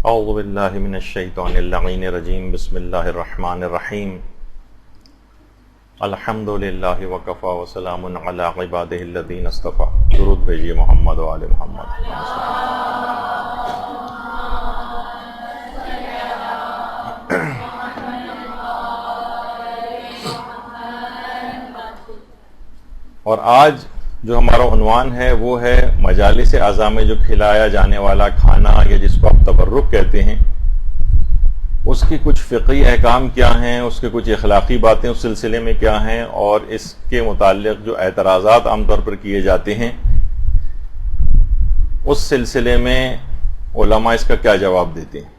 اعوذ باللہ من الشیطان اللعین الرجیم بسم اللہ الرحمن الرحیم الحمد للہ وکفی وسلام علی عبادہ الذین اصطفی. درود بھیجیے محمد و آل محمد. اور آج جو ہمارا عنوان ہے وہ ہے مجالس اعضاء میں جو کھلایا جانے والا کھانا یا جس کو آپ تبرک کہتے ہیں، اس کی کچھ فقہی احکام کیا ہیں، اس کے کچھ اخلاقی باتیں اس سلسلے میں کیا ہیں، اور اس کے متعلق جو اعتراضات عام طور پر کیے جاتے ہیں اس سلسلے میں علماء اس کا کیا جواب دیتے ہیں.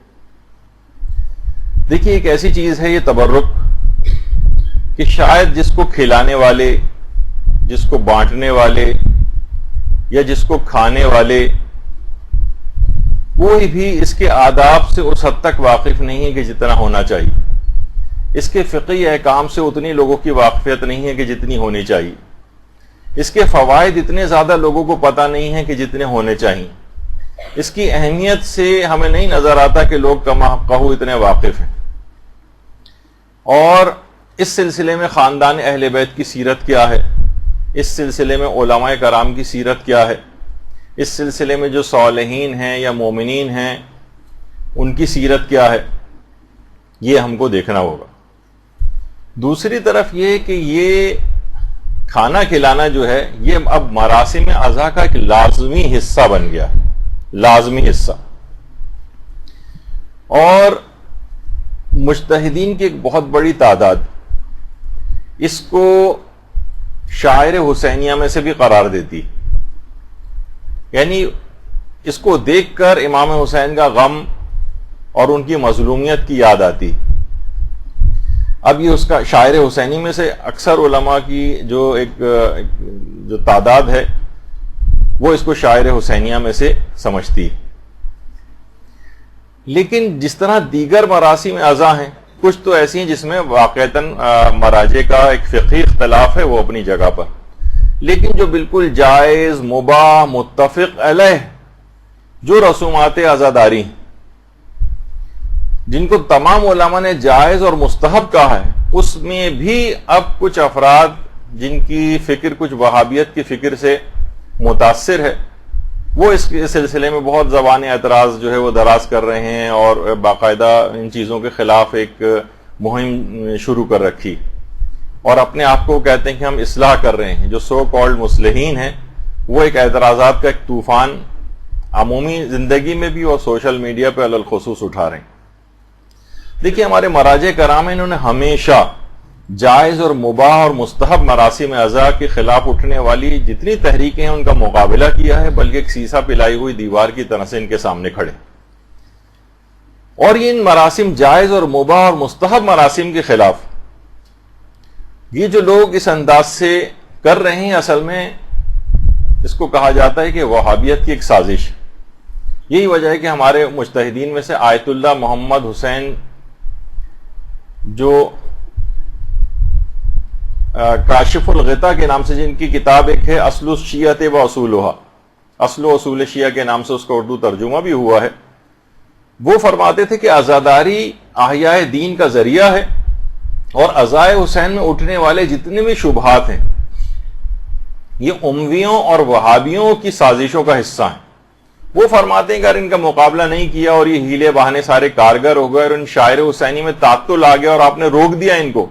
دیکھیے، ایک ایسی چیز ہے یہ تبرک کہ شاید جس کو کھلانے والے، جس کو بانٹنے والے یا جس کو کھانے والے، کوئی بھی اس کے آداب سے اس حد تک واقف نہیں ہے کہ جتنا ہونا چاہیے. اس کے فقہی احکام سے اتنی لوگوں کی واقفیت نہیں ہے کہ جتنی ہونی چاہیے. اس کے فوائد اتنے زیادہ لوگوں کو پتہ نہیں ہے کہ جتنے ہونے چاہیے. اس کی اہمیت سے ہمیں نہیں نظر آتا کہ لوگ کما کہو اتنے واقف ہیں. اور اس سلسلے میں خاندان اہل بیت کی سیرت کیا ہے، اس سلسلے میں علماء کرام کی سیرت کیا ہے، اس سلسلے میں جو صالحین ہیں یا مومنین ہیں ان کی سیرت کیا ہے، یہ ہم کو دیکھنا ہوگا. دوسری طرف یہ کہ یہ کھانا کھلانا جو ہے یہ اب مراسم اعضاء کا ایک لازمی حصہ بن گیا، لازمی حصہ. اور مجتہدین کی ایک بہت بڑی تعداد اس کو شاعر حسینیہ میں سے بھی قرار دیتی، یعنی اس کو دیکھ کر امام حسین کا غم اور ان کی مظلومیت کی یاد آتی. اب یہ اس کا شاعر حسینی میں سے اکثر علماء کی جو تعداد ہے وہ اس کو شاعر حسینیہ میں سے سمجھتی. لیکن جس طرح دیگر مراسم اعضاء ہیں، کچھ تو ایسی ہیں جس میں واقعتاً مراجع کا ایک فقہی اختلاف ہے، وہ اپنی جگہ پر، لیکن جو بالکل جائز، مباح، متفق علیہ جو رسومات عزاداری ہیں، جن کو تمام علماء نے جائز اور مستحب کہا ہے، اس میں بھی اب کچھ افراد جن کی فکر کچھ وہابیت کی فکر سے متاثر ہے، وہ اس سلسلے میں بہت زبان اعتراض جو ہے وہ دراز کر رہے ہیں اور باقاعدہ ان چیزوں کے خلاف ایک مہم شروع کر رکھی، اور اپنے آپ کو کہتے ہیں کہ ہم اصلاح کر رہے ہیں. جو سو کالڈ مصلحین ہیں وہ ایک اعتراضات کا ایک طوفان عمومی زندگی میں بھی اور سوشل میڈیا پہ علی الخصوص اٹھا رہے ہیں. دیکھیے، ہمارے مراجع کرام ہیں، انہوں نے ہمیشہ جائز اور مباح اور مستحب مراسم اعضاء کے خلاف اٹھنے والی جتنی تحریکیں ہیں ان کا مقابلہ کیا ہے، بلکہ ایک سیسا پلائی ہوئی دیوار کی طرح سے ان کے سامنے کھڑے. اور یہ ان مراسم، جائز اور مباح اور مستحب مراسم کے خلاف یہ جو لوگ اس انداز سے کر رہے ہیں، اصل میں اس کو کہا جاتا ہے کہ وہابیت کی ایک سازش. یہی وجہ ہے کہ ہمارے مجتہدین میں سے آیت اللہ محمد حسین جو کاشف الغطا کے نام سے جن کی کتاب ایک ہے اصل الشیعۃ و اصولھا، اصل و اصول شیعہ کے نام سے اس کا اردو ترجمہ بھی ہوا ہے، وہ فرماتے تھے کہ عزاداری احیاء دین کا ذریعہ ہے، اور عزائے حسین میں اٹھنے والے جتنے بھی شبہات ہیں یہ امویوں اور وہابیوں کی سازشوں کا حصہ ہیں. وہ فرماتے ہیں کہ اگر ان کا مقابلہ نہیں کیا اور یہ ہیلے بہانے سارے کارگر ہو گئے اور ان شاعر حسینی میں تعطل آ گیا اور آپ نے روک دیا ان کو،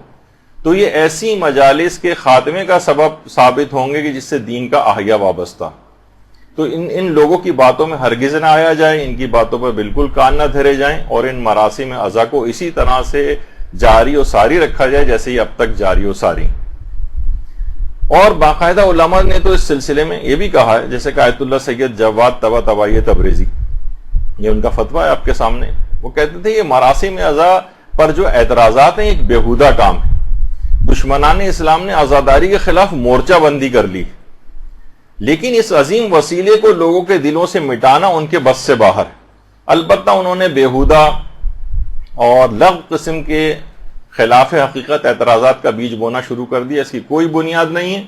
تو یہ ایسی مجالس کے خاتمے کا سبب ثابت ہوں گے کہ جس سے دین کا احیا وابستہ. تو ان لوگوں کی باتوں میں ہرگز نہ آیا جائے، ان کی باتوں پر بالکل کان نہ دھرے جائیں، اور ان مراسم اعضاء کو اسی طرح سے جاری و ساری رکھا جائے جیسے یہ اب تک جاری و ساری. اور باقاعدہ علماء نے تو اس سلسلے میں یہ بھی کہا ہے، جیسے کہ آیت اللہ سید جواد طباطبائی تبریزی، یہ ان کا فتویٰ ہے آپ کے سامنے. وہ کہتے تھے یہ مراسم اعضاء پر جو اعتراضات ہیں ایک بیہودہ کام ہے. دشمنان اسلام نے عزاداری کے خلاف مورچہ بندی کر لی، لیکن اس عظیم وسیلے کو لوگوں کے دلوں سے مٹانا ان کے بس سے باہر ہے. البتہ انہوں نے بیہودہ اور لغو قسم کے خلاف حقیقت اعتراضات کا بیج بونا شروع کر دیا، اس کی کوئی بنیاد نہیں ہے.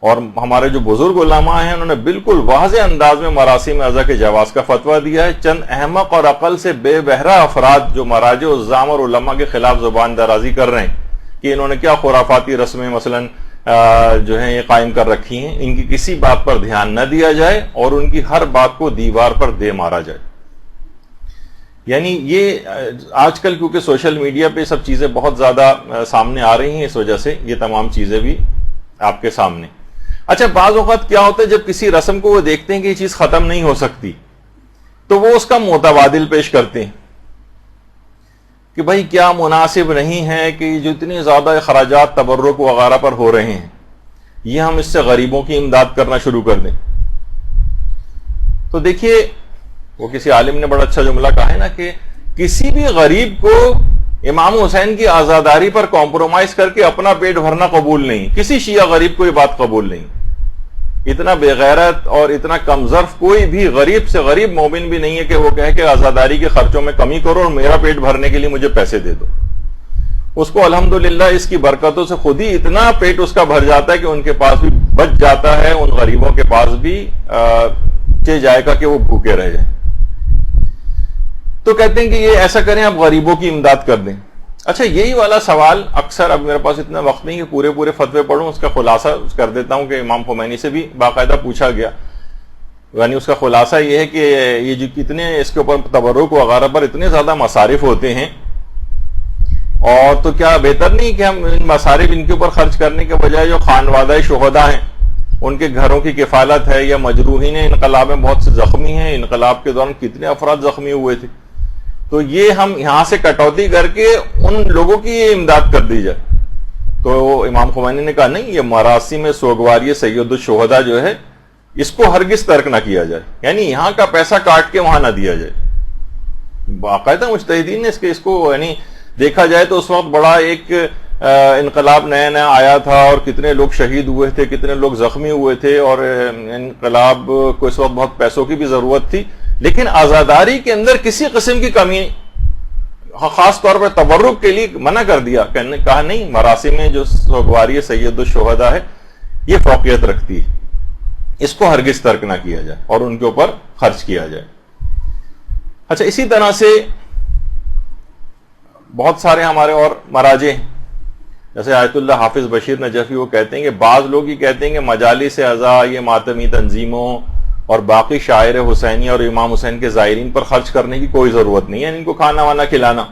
اور ہمارے جو بزرگ علماء ہیں انہوں نے بالکل واضح انداز میں مراسم عزا کے جواز کا فتویٰ دیا ہے. چند احمق اور عقل سے بے بہرہ افراد جو مراجع الزام اور علماء کے خلاف زبان درازی کر رہے ہیں کہ انہوں نے کیا خرافاتی رسمیں مثلا جو ہیں یہ قائم کر رکھی ہیں، ان کی کسی بات پر دھیان نہ دیا جائے اور ان کی ہر بات کو دیوار پر دے مارا جائے. یعنی یہ آج کل کیونکہ سوشل میڈیا پہ سب چیزیں بہت زیادہ سامنے آ رہی ہیں، اس وجہ سے یہ تمام چیزیں بھی آپ کے سامنے. اچھا، بعض اوقات کیا ہوتا ہے جب کسی رسم کو وہ دیکھتے ہیں کہ یہ چیز ختم نہیں ہو سکتی تو وہ اس کا متبادل پیش کرتے ہیں کہ بھائی کیا مناسب نہیں ہے کہ جو اتنے زیادہ اخراجات تبرک وغیرہ پر ہو رہے ہیں یہ ہم اس سے غریبوں کی امداد کرنا شروع کر دیں. تو دیکھیے وہ کسی عالم نے بڑا اچھا جملہ کہا ہے نا کہ کسی بھی غریب کو امام حسین کی آزاداری پر کمپرومائز کر کے اپنا پیٹ بھرنا قبول نہیں. کسی شیعہ غریب کو یہ بات قبول نہیں. اتنا بے غیرت اور اتنا کم ظرف کوئی بھی غریب سے غریب مومن بھی نہیں ہے کہ وہ کہے کہ آزاداری کے خرچوں میں کمی کرو اور میرا پیٹ بھرنے کے لیے مجھے پیسے دے دو. اس کو الحمدللہ اس کی برکتوں سے خود ہی اتنا پیٹ اس کا بھر جاتا ہے کہ ان کے پاس بھی بچ جاتا ہے، ان غریبوں کے پاس بھی جائے گا کہ وہ بھوکے رہ جائیں. تو کہتے ہیں کہ یہ ایسا کریں، آپ غریبوں کی امداد کر دیں. اچھا، یہی والا سوال اکثر، اب میرے پاس اتنا وقت نہیں کہ پورے فتوے پڑھوں، اس کا خلاصہ کر دیتا ہوں کہ امام خمینی سے بھی باقاعدہ پوچھا گیا. یعنی اس کا خلاصہ یہ ہے کہ یہ جو کتنے اس کے اوپر تبرک وغیرہ پر اتنے زیادہ مصارف ہوتے ہیں، اور تو کیا بہتر نہیں کہ ہم ان مصارف ان کے اوپر خرچ کرنے کے بجائے جو خانوادہ شہداء ہیں ان کے گھروں کی کفالت ہے، یا مجروحین انقلاب میں بہت سے زخمی ہیں، انقلاب کے دوران کتنے افراد زخمی ہوئے تھے، تو یہ ہم یہاں سے کٹوتی کر کے ان لوگوں کی یہ امداد کر دی جائے. تو امام خمینی نے کہا نہیں، یہ مراسم سوگواری سید الشہداء جو ہے اس کو ہرگز ترک نہ کیا جائے، یعنی یہاں کا پیسہ کاٹ کے وہاں نہ دیا جائے. باقاعدہ مجتہدین نے اس کو یعنی دیکھا جائے تو اس وقت بڑا ایک انقلاب نیا آیا تھا اور کتنے لوگ شہید ہوئے تھے، کتنے لوگ زخمی ہوئے تھے، اور انقلاب کو اس وقت بہت پیسوں کی بھی ضرورت تھی، لیکن آزاداری کے اندر کسی قسم کی کمی، خاص طور پر تبرک کے لیے منع کر دیا. کہا نہیں، مراسم میں جو سوگواری سید الشہداء ہے یہ فوقیت رکھتی ہے، اس کو ہرگز ترک نہ کیا جائے اور ان کے اوپر خرچ کیا جائے. اچھا، اسی طرح سے بہت سارے ہمارے اور مراجع ہیں، جیسے آیت اللہ حافظ بشیر نجفی، وہ کہتے ہیں کہ بعض لوگ ہی کہتے ہیں کہ مجالس عزا، یہ ماتمی تنظیموں اور باقی شاعر حسینیہ اور امام حسین کے زائرین پر خرچ کرنے کی کوئی ضرورت نہیں ہے، ان کو کھانا وانا کھلانا،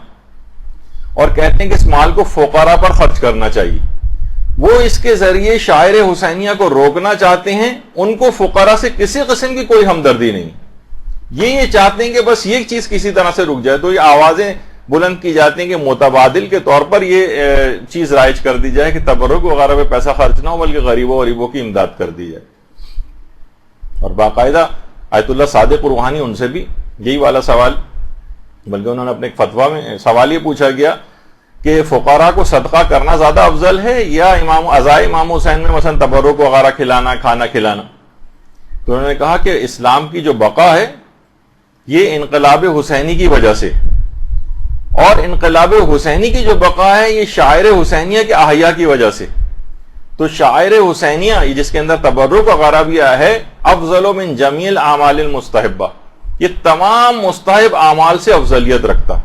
اور کہتے ہیں کہ اس مال کو فقراء پر خرچ کرنا چاہیے. وہ اس کے ذریعے شاعر حسینیہ کو روکنا چاہتے ہیں، ان کو فقراء سے کسی قسم کی کوئی ہمدردی نہیں، یہ چاہتے ہیں کہ بس یہ چیز کسی طرح سے رک جائے. تو یہ آوازیں بلند کی جاتی ہیں کہ متبادل کے طور پر یہ چیز رائج کر دی جائے کہ تبرک وغیرہ پہ پیسہ خرچ نہ ہو بلکہ غریبوں کی امداد کر دی جائے. اور باقاعدہ آیت اللہ صادق روحانی ان سے بھی یہی والا سوال، بلکہ انہوں نے اپنے ایک فتویٰ میں سوال یہ پوچھا گیا کہ فقراء کو صدقہ کرنا زیادہ افضل ہے یا عزائے امام حسین میں مثلا تبرک وغیرہ کھلانا، کھانا کھلانا. تو انہوں نے کہا کہ اسلام کی جو بقا ہے یہ انقلاب حسینی کی وجہ سے، اور انقلاب حسینی کی جو بقا ہے یہ شاعر حسینیہ کے احیاء کی وجہ سے. تو شاعر حسینیہ جس کے اندر تبرک وغیرہ بھی آیا ہے، افضل من جمیع الاعمال المستحبہ، یہ تمام مستحب اعمال سے افضلیت رکھتا.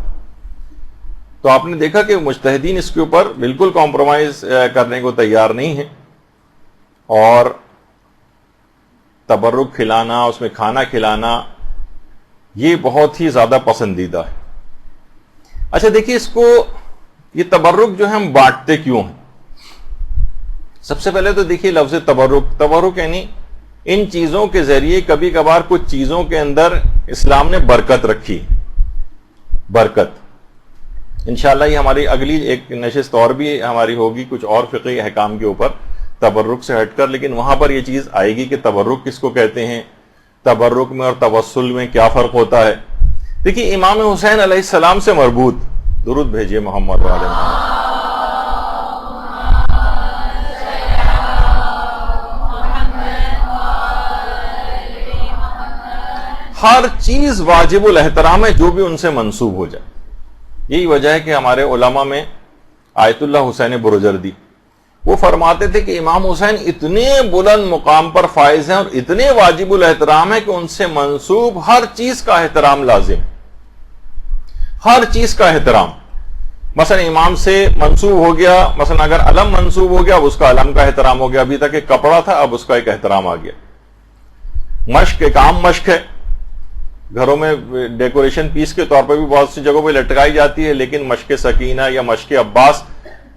تو آپ نے دیکھا کہ مجتہدین اس کے اوپر بالکل کمپرومائز کرنے کو تیار نہیں ہیں، اور تبرک کھلانا، اس میں کھانا کھلانا یہ بہت ہی زیادہ پسندیدہ ہے. اچھا دیکھیے، اس کو یہ تبرک جو ہے ہم بانٹتے کیوں ہیں؟ سب سے پہلے تو دیکھیے لفظ تبرک یعنی ان چیزوں کے ذریعے کبھی کبھار کچھ چیزوں کے اندر اسلام نے برکت رکھی. برکت انشاءاللہ یہ ہماری اگلی ایک نشست اور بھی ہماری ہوگی کچھ اور فقہی احکام کے اوپر تبرک سے ہٹ کر، لیکن وہاں پر یہ چیز آئے گی کہ تبرک کس کو کہتے ہیں، تبرک میں اور توسل میں کیا فرق ہوتا ہے. دیکھیے امام حسین علیہ السلام سے مربوط، درود بھیجیے محمد وعلیہ محمد، ہر چیز واجب الاحترام ہے جو بھی ان سے منسوب ہو جائے. یہی وجہ ہے کہ ہمارے علماء میں آیت اللہ حسین برجردی وہ فرماتے تھے کہ امام حسین اتنے بلند مقام پر فائز ہیں اور اتنے واجب الاحترام ہیں کہ ان سے منسوب ہر چیز کا احترام لازم، ہر چیز کا احترام. مثلا امام سے منسوب ہو گیا، مثلا اگر علم منسوب ہو گیا اب اس کا علم کا احترام ہو گیا، ابھی تک ایک کپڑا تھا اب اس کا ایک احترام آ گیا. مشق ایک عام مشق ہے، گھروں میں ڈیکوریشن پیس کے طور پر بھی بہت سی جگہوں پہ لٹکائی جاتی ہے، لیکن مشق سکینہ یا مشق عباس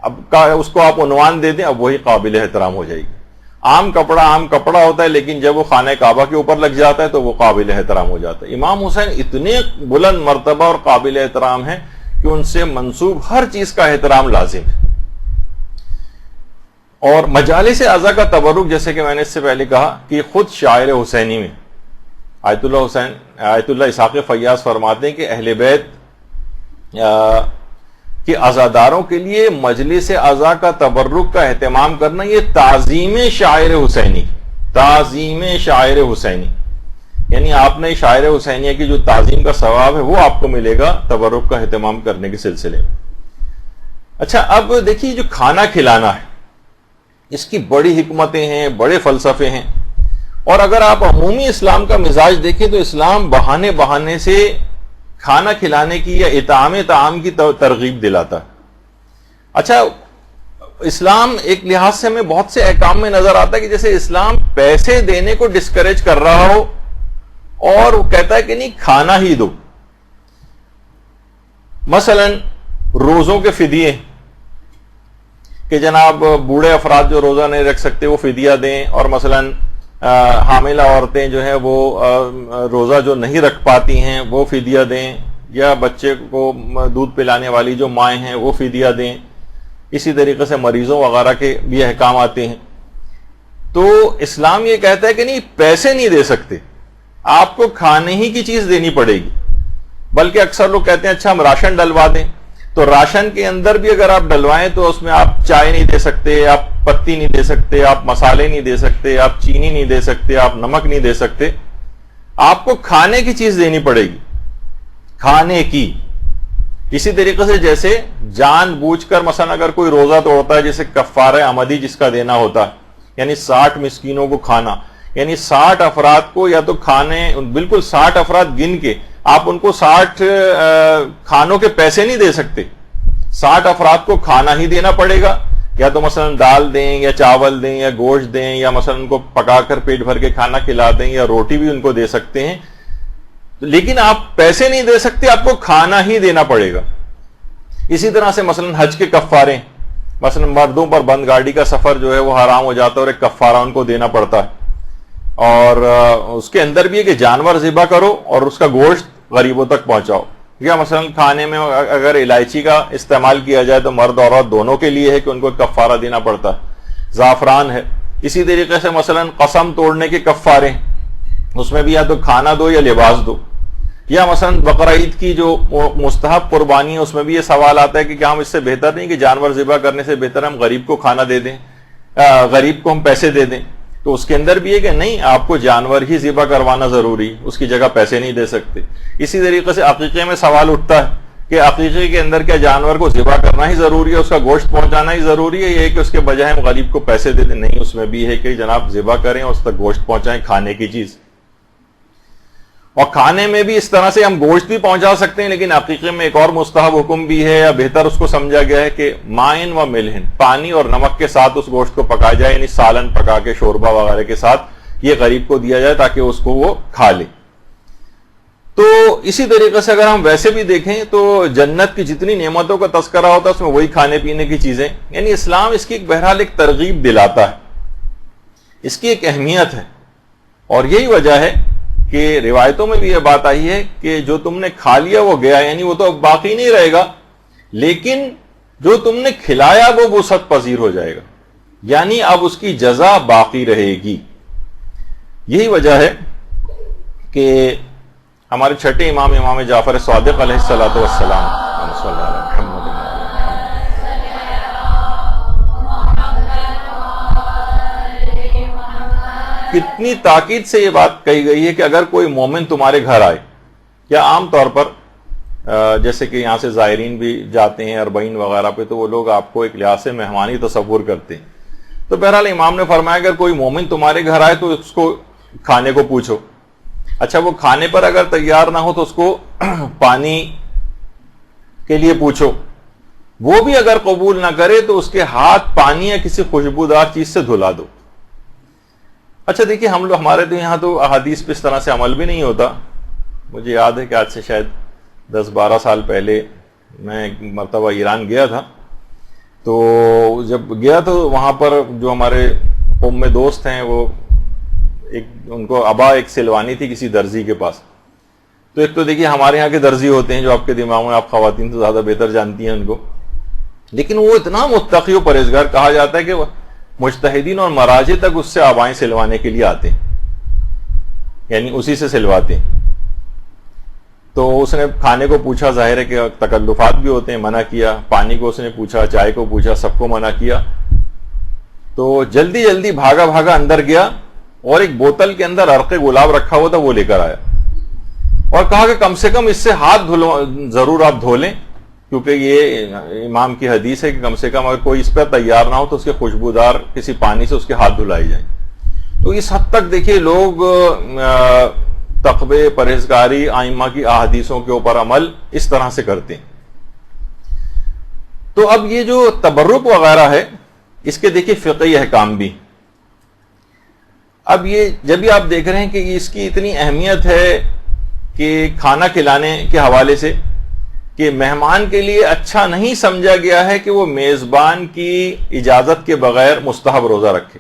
اب کا اس کو آپ عنوان دے دیں اب وہی قابل احترام ہو جائے گی. عام کپڑا ہوتا ہے، لیکن جب وہ خانہ کعبہ کے اوپر لگ جاتا ہے تو وہ قابل احترام ہو جاتا ہے. امام حسین اتنے بلند مرتبہ اور قابل احترام ہیں کہ ان سے منسوب ہر چیز کا احترام لازم ہے. اور مجالس اعضاء کا تبرک، جیسے کہ میں نے اس سے پہلے کہا کہ خود شاعر حسینی میں آیت اللہ اسحاق فیاض فرماتے ہیں کہ اہل بیت کہ عزاداروں کے لیے مجلس اعضاء کا تبرک کا اہتمام کرنا یہ تعظیم شاعر حسینی، تعظیم شاعر حسینی، یعنی آپ نے شاعر حسینیہ کی جو تعظیم کا ثواب ہے وہ آپ کو ملے گا تبرک کا اہتمام کرنے کے سلسلے میں. اچھا اب دیکھیے جو کھانا کھلانا ہے اس کی بڑی حکمتیں ہیں، بڑے فلسفے ہیں، اور اگر آپ عمومی اسلام کا مزاج دیکھیں تو اسلام بہانے سے کھانا کھلانے کی یا اطعام طعام کی ترغیب دلاتا ہے. اچھا اسلام ایک لحاظ سے ہمیں بہت سے احکام میں نظر آتا ہے کہ جیسے اسلام پیسے دینے کو ڈسکریج کر رہا ہو اور وہ کہتا ہے کہ نہیں کھانا ہی دو. مثلا روزوں کے فدیے کہ جناب بوڑھے افراد جو روزہ نہیں رکھ سکتے وہ فدیہ دیں، اور مثلا حاملہ عورتیں جو ہیں وہ روزہ جو نہیں رکھ پاتی ہیں وہ فدیہ دیں، یا بچے کو دودھ پلانے والی جو مائیں ہیں وہ فدیہ دیں. اسی طریقے سے مریضوں وغیرہ کے بھی احکام آتے ہیں. تو اسلام یہ کہتا ہے کہ نہیں پیسے نہیں دے سکتے، آپ کو کھانے ہی کی چیز دینی پڑے گی. بلکہ اکثر لوگ کہتے ہیں اچھا ہم راشن ڈلوا دیں، تو راشن کے اندر بھی اگر آپ ڈلوائیں تو اس میں آپ چائے نہیں دے سکتے، آپ پتی نہیں دے سکتے، آپ مسالے نہیں دے سکتے، آپ چینی نہیں دے سکتے، آپ نمک نہیں دے سکتے. آپ کو کھانے کی چیز دینی پڑے گی، کھانے کی. اسی طریقے سے جیسے جان بوجھ کر مثلا اگر کوئی روزہ توڑتا ہے، جیسے کفارہ عمدی جس کا دینا ہوتا ہے، یعنی 60 مسکینوں کو کھانا، یعنی 60 افراد کو یا تو کھانے، بالکل 60 افراد گن کے آپ ان کو 60 کھانوں کے پیسے نہیں دے سکتے، 60 افراد کو کھانا ہی دینا پڑے گا. یا تو مثلا دال دیں یا چاول دیں یا گوشت دیں، یا مثلا ان کو پکا کر پیٹ بھر کے کھانا کھلا دیں، یا روٹی بھی ان کو دے سکتے ہیں، لیکن آپ پیسے نہیں دے سکتے، آپ کو کھانا ہی دینا پڑے گا. اسی طرح سے مثلا حج کے کفارے، مثلا مردوں پر بند گاڑی کا سفر جو ہے وہ حرام ہو جاتا ہے اور ایک کفارہ ان کو دینا پڑتا ہے. اور اس کے اندر بھی ہے کہ جانور ذبح کرو اور اس کا گوشت غریبوں تک پہنچاؤ. یا مثلا کھانے میں اگر الائچی کا استعمال کیا جائے تو مرد اور عورت دونوں کے لیے ہے کہ ان کو کفارہ دینا پڑتا ہے. زعفران ہے. اسی طریقے سے مثلا قسم توڑنے کے کفارے، اس میں بھی یا تو کھانا دو یا لباس دو. یا مثلا بقرہ عید کی جو مستحب قربانی ہے اس میں بھی یہ سوال آتا ہے کہ کیا ہم اس سے بہتر نہیں کہ جانور ذبح کرنے سے بہتر ہم غریب کو کھانا دے دیں، غریب کو ہم پیسے دے دیں. تو اس کے اندر بھی ہے کہ نہیں، آپ کو جانور ہی ذبح کروانا ضروری، اس کی جگہ پیسے نہیں دے سکتے. اسی طریقے سے عقیقے میں سوال اٹھتا ہے کہ عقیقے کے اندر کیا جانور کو ذبح کرنا ہی ضروری ہے، اس کا گوشت پہنچانا ہی ضروری ہے، یہ کہ اس کے بجائے ہم غریب کو پیسے دے دیں؟ نہیں، اس میں بھی ہے کہ جناب ذبح کریں اور اس تک گوشت پہنچائیں، کھانے کی چیز. اور کھانے میں بھی اس طرح سے ہم گوشت بھی پہنچا سکتے ہیں، لیکن عقیقے میں ایک اور مستحب حکم بھی ہے، یا بہتر اس کو سمجھا گیا ہے کہ مائن و ملہن، پانی اور نمک کے ساتھ اس گوشت کو پکایا جائے، یعنی سالن پکا کے شوربہ وغیرہ کے ساتھ یہ غریب کو دیا جائے تاکہ اس کو وہ کھا لے. تو اسی طریقے سے اگر ہم ویسے بھی دیکھیں تو جنت کی جتنی نعمتوں کا تذکرہ ہوتا ہے اس میں وہی کھانے پینے کی چیزیں، یعنی اسلام اس کی ایک بہرحال ایک ترغیب دلاتا ہے، اس کی ایک اہمیت ہے. اور یہی وجہ ہے کہ روایتوں میں بھی یہ بات آئی ہے کہ جو تم نے کھا لیا وہ گیا، یعنی وہ تو اب باقی نہیں رہے گا، لیکن جو تم نے کھلایا وہ وسعت پذیر ہو جائے گا، یعنی اب اس کی جزا باقی رہے گی. یہی وجہ ہے کہ ہمارے چھٹے امام جعفر صادق علیہ الصلوۃ والسلام کتنی تاکید سے یہ بات کہی گئی ہے کہ اگر کوئی مومن تمہارے گھر آئے، یا عام طور پر جیسے کہ یہاں سے زائرین بھی جاتے ہیں اربعین وغیرہ پہ، تو وہ لوگ آپ کو ایک لحاظ سے مہمانی تصور کرتے ہیں. تو بہرحال امام نے فرمایا اگر کوئی مومن تمہارے گھر آئے تو اس کو کھانے کو پوچھو. اچھا وہ کھانے پر اگر تیار نہ ہو تو اس کو پانی کے لیے پوچھو. وہ بھی اگر قبول نہ کرے تو اس کے ہاتھ پانی یا کسی خوشبودار چیز سے دھلا دو. اچھا دیکھیے ہم لوگ ہمارے تو یہاں تو احادیث پہ اس طرح سے عمل بھی نہیں ہوتا. مجھے یاد ہے کہ آج سے شاید 10-12 سال پہلے میں ایک مرتبہ ایران گیا تھا. تو جب گیا تو وہاں پر جو ہمارے قوم میں دوست ہیں وہ ان کو ابا ایک سلوانی تھی کسی درزی کے پاس. تو ایک تو دیکھیے ہمارے یہاں کے درزی ہوتے ہیں جو آپ کے دماغ میں, آپ خواتین تو زیادہ بہتر جانتی ہیں ان کو, لیکن وہ اتنا متقی و پرہیزگار کہا جاتا ہے کہ مجتہدین اور مراجع تک اس سے آبائیں سلوانے کے لیے آتے ہیں, یعنی اسی سے سلواتے ہیں. تو اس نے کھانے کو پوچھا, ظاہر ہے کہ تکلفات بھی ہوتے ہیں, منع کیا. پانی کو اس نے پوچھا, چائے کو پوچھا, سب کو منع کیا. تو جلدی جلدی بھاگا بھاگا اندر گیا اور ایک بوتل کے اندر عرق گلاب رکھا ہوا تھا وہ لے کر آیا اور کہا کہ کم سے کم اس سے ہاتھ ضرور آپ دھو لیں, کیونکہ یہ امام کی حدیث ہے کہ کم سے کم اگر کوئی اس پر تیار نہ ہو تو اس کے خوشبودار کسی پانی سے اس کے ہاتھ دھلائے جائیں. تو اس حد تک دیکھیے لوگ تقوی, پرہیزگاری, ائمہ کی احادیثوں کے اوپر عمل اس طرح سے کرتے ہیں. تو اب یہ جو تبرک وغیرہ ہے اس کے دیکھیے فقہی احکام بھی. اب یہ جب بھی آپ دیکھ رہے ہیں کہ اس کی اتنی اہمیت ہے کہ کھانا کھلانے کے حوالے سے کہ مہمان کے لیے اچھا نہیں سمجھا گیا ہے کہ وہ میزبان کی اجازت کے بغیر مستحب روزہ رکھے,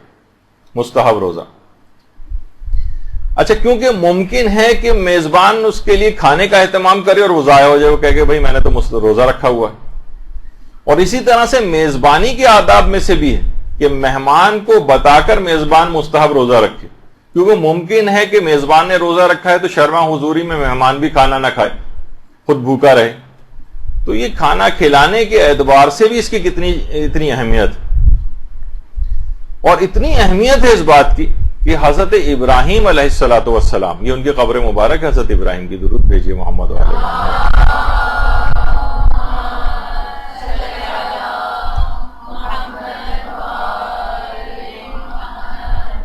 مستحب روزہ. اچھا کیونکہ ممکن ہے کہ میزبان اس کے لیے کھانے کا اہتمام کرے اور وہ ضائع ہو جائے, وہ کہے کہ بھائی میں نے تو روزہ رکھا ہوا ہے. اور اسی طرح سے میزبانی کے آداب میں سے بھی ہے کہ مہمان کو بتا کر میزبان مستحب روزہ رکھے, کیونکہ ممکن ہے کہ میزبان نے روزہ رکھا ہے تو شرما حضوری میں مہمان بھی کھانا نہ کھائے, خود بھوکا رہے. تو یہ کھانا کھلانے کے اعتبار سے بھی اس کی اتنی اہمیت, اور اتنی اہمیت ہے اس بات کی کہ حضرت ابراہیم علیہ الصلوۃ والسلام, یہ ان کی قبر مبارک ہے, حضرت ابراہیم کی درود بھیجیے محمد علیہ محمد,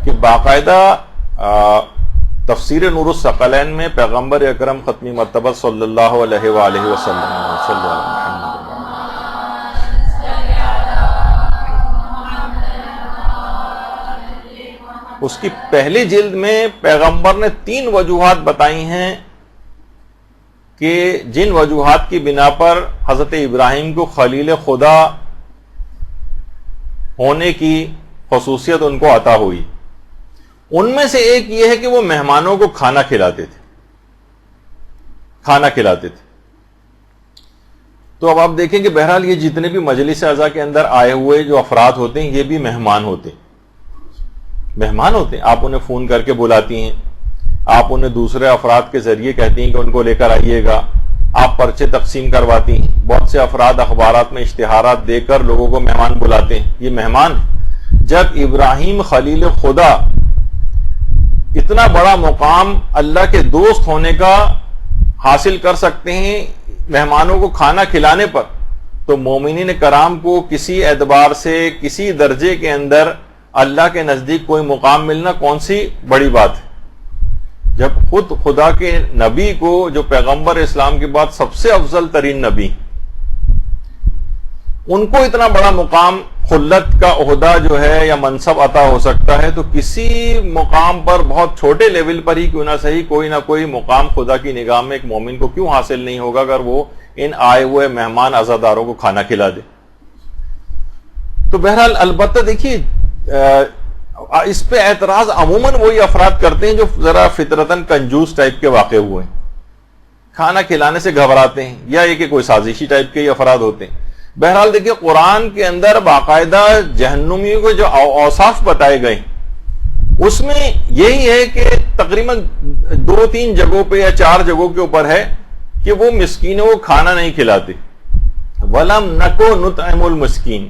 کہ باقاعدہ تفسیر نور الثقلین میں پیغمبر اکرم ختمی مرتبہ صلی اللہ علیہ وآلہ وسلم اس کی پہلی جلد میں پیغمبر نے 3 وجوہات بتائی ہیں کہ جن وجوہات کی بنا پر حضرت ابراہیم کو خلیل خدا ہونے کی خصوصیت ان کو عطا ہوئی. ان میں سے ایک یہ ہے کہ وہ مہمانوں کو کھانا کھلاتے تھے, کھانا کھلاتے تھے. تو اب آپ دیکھیں کہ بہرحال یہ جتنے بھی مجلس اعضاء کے اندر آئے ہوئے جو افراد ہوتے ہیں یہ بھی مہمان ہوتے ہیں, مہمان ہوتے ہیں. آپ انہیں فون کر کے بلاتی ہیں, آپ انہیں دوسرے افراد کے ذریعے کہتی ہیں کہ ان کو لے کر آئیے گا, آپ پرچے تقسیم کرواتی ہیں. بہت سے افراد اخبارات میں اشتہارات دے کر لوگوں کو مہمان بلاتے ہیں, یہ مہمان. جب ابراہیم خلیل خدا اتنا بڑا مقام اللہ کے دوست ہونے کا حاصل کر سکتے ہیں مہمانوں کو کھانا کھلانے پر, تو مومنین کرام کو کسی اعتبار سے کسی درجے کے اندر اللہ کے نزدیک کوئی مقام ملنا کون سی بڑی بات ہے. جب خود خدا کے نبی کو, جو پیغمبر اسلام کے بعد سب سے افضل ترین نبی, ان کو اتنا بڑا مقام, خلت کا عہدہ جو ہے یا منصب عطا ہو سکتا ہے, تو کسی مقام پر بہت چھوٹے لیول پر ہی کیوں نہ صحیح کوئی نہ کوئی مقام خدا کی نگاہ میں ایک مومن کو کیوں حاصل نہیں ہوگا اگر وہ ان آئے ہوئے مہمان عزاداروں کو کھانا کھلا دے. تو بہرحال البتہ دیکھیے اس پہ اعتراض عموماً وہی افراد کرتے ہیں جو ذرا فطرتاً کنجوس ٹائپ کے واقع ہوئے ہیں, کھانا کھلانے سے گھبراتے ہیں, یا یہ کہ کوئی سازشی ٹائپ کے ہی افراد ہوتے ہیں. بہرحال دیکھیے قرآن کے اندر باقاعدہ جہنمیوں کو جو اوصاف بتائے گئے اس میں یہی ہے کہ تقریباً 2-3 جگہوں پہ یا 4 جگہوں کے اوپر ہے کہ وہ مسکینوں کو کھانا نہیں کھلاتے. وَلَمْ نَكُ نُطْعِمُ الْمِسْكِينَ,